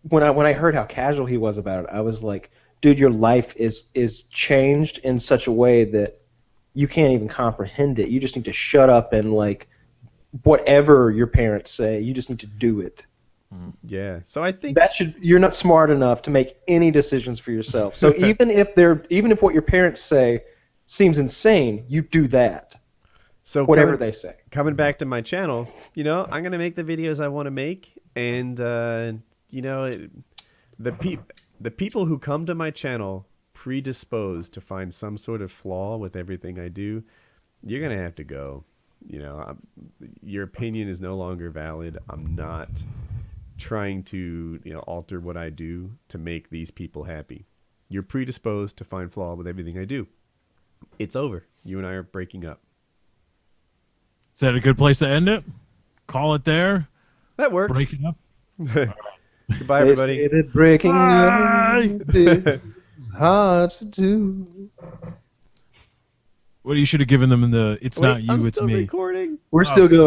when I heard how casual he was about it, I was like, dude, your life is changed in such a way that you can't even comprehend it. You just need to shut up and like, whatever your parents say, you just need to do it. Yeah. So I think You're not smart enough to make any decisions for yourself. So even if what your parents say seems insane, you do that. so Whatever they say. Coming back to my channel, you know, I'm gonna make the videos I want to make, and you know, the people who come to my channel predisposed to find some sort of flaw with everything I do, you're gonna have to go. You know, your opinion is no longer valid. I'm not trying to, you know, alter what I do to make these people happy. You're predisposed to find flaw with everything I do. It's over. You and I are breaking up. Is that a good place to end it? Call it there? That works. Breaking up? Goodbye, everybody. They stated breaking up is hard to do. What you should have given them in the "It's not you, I'm it's still me." recording. We're still going.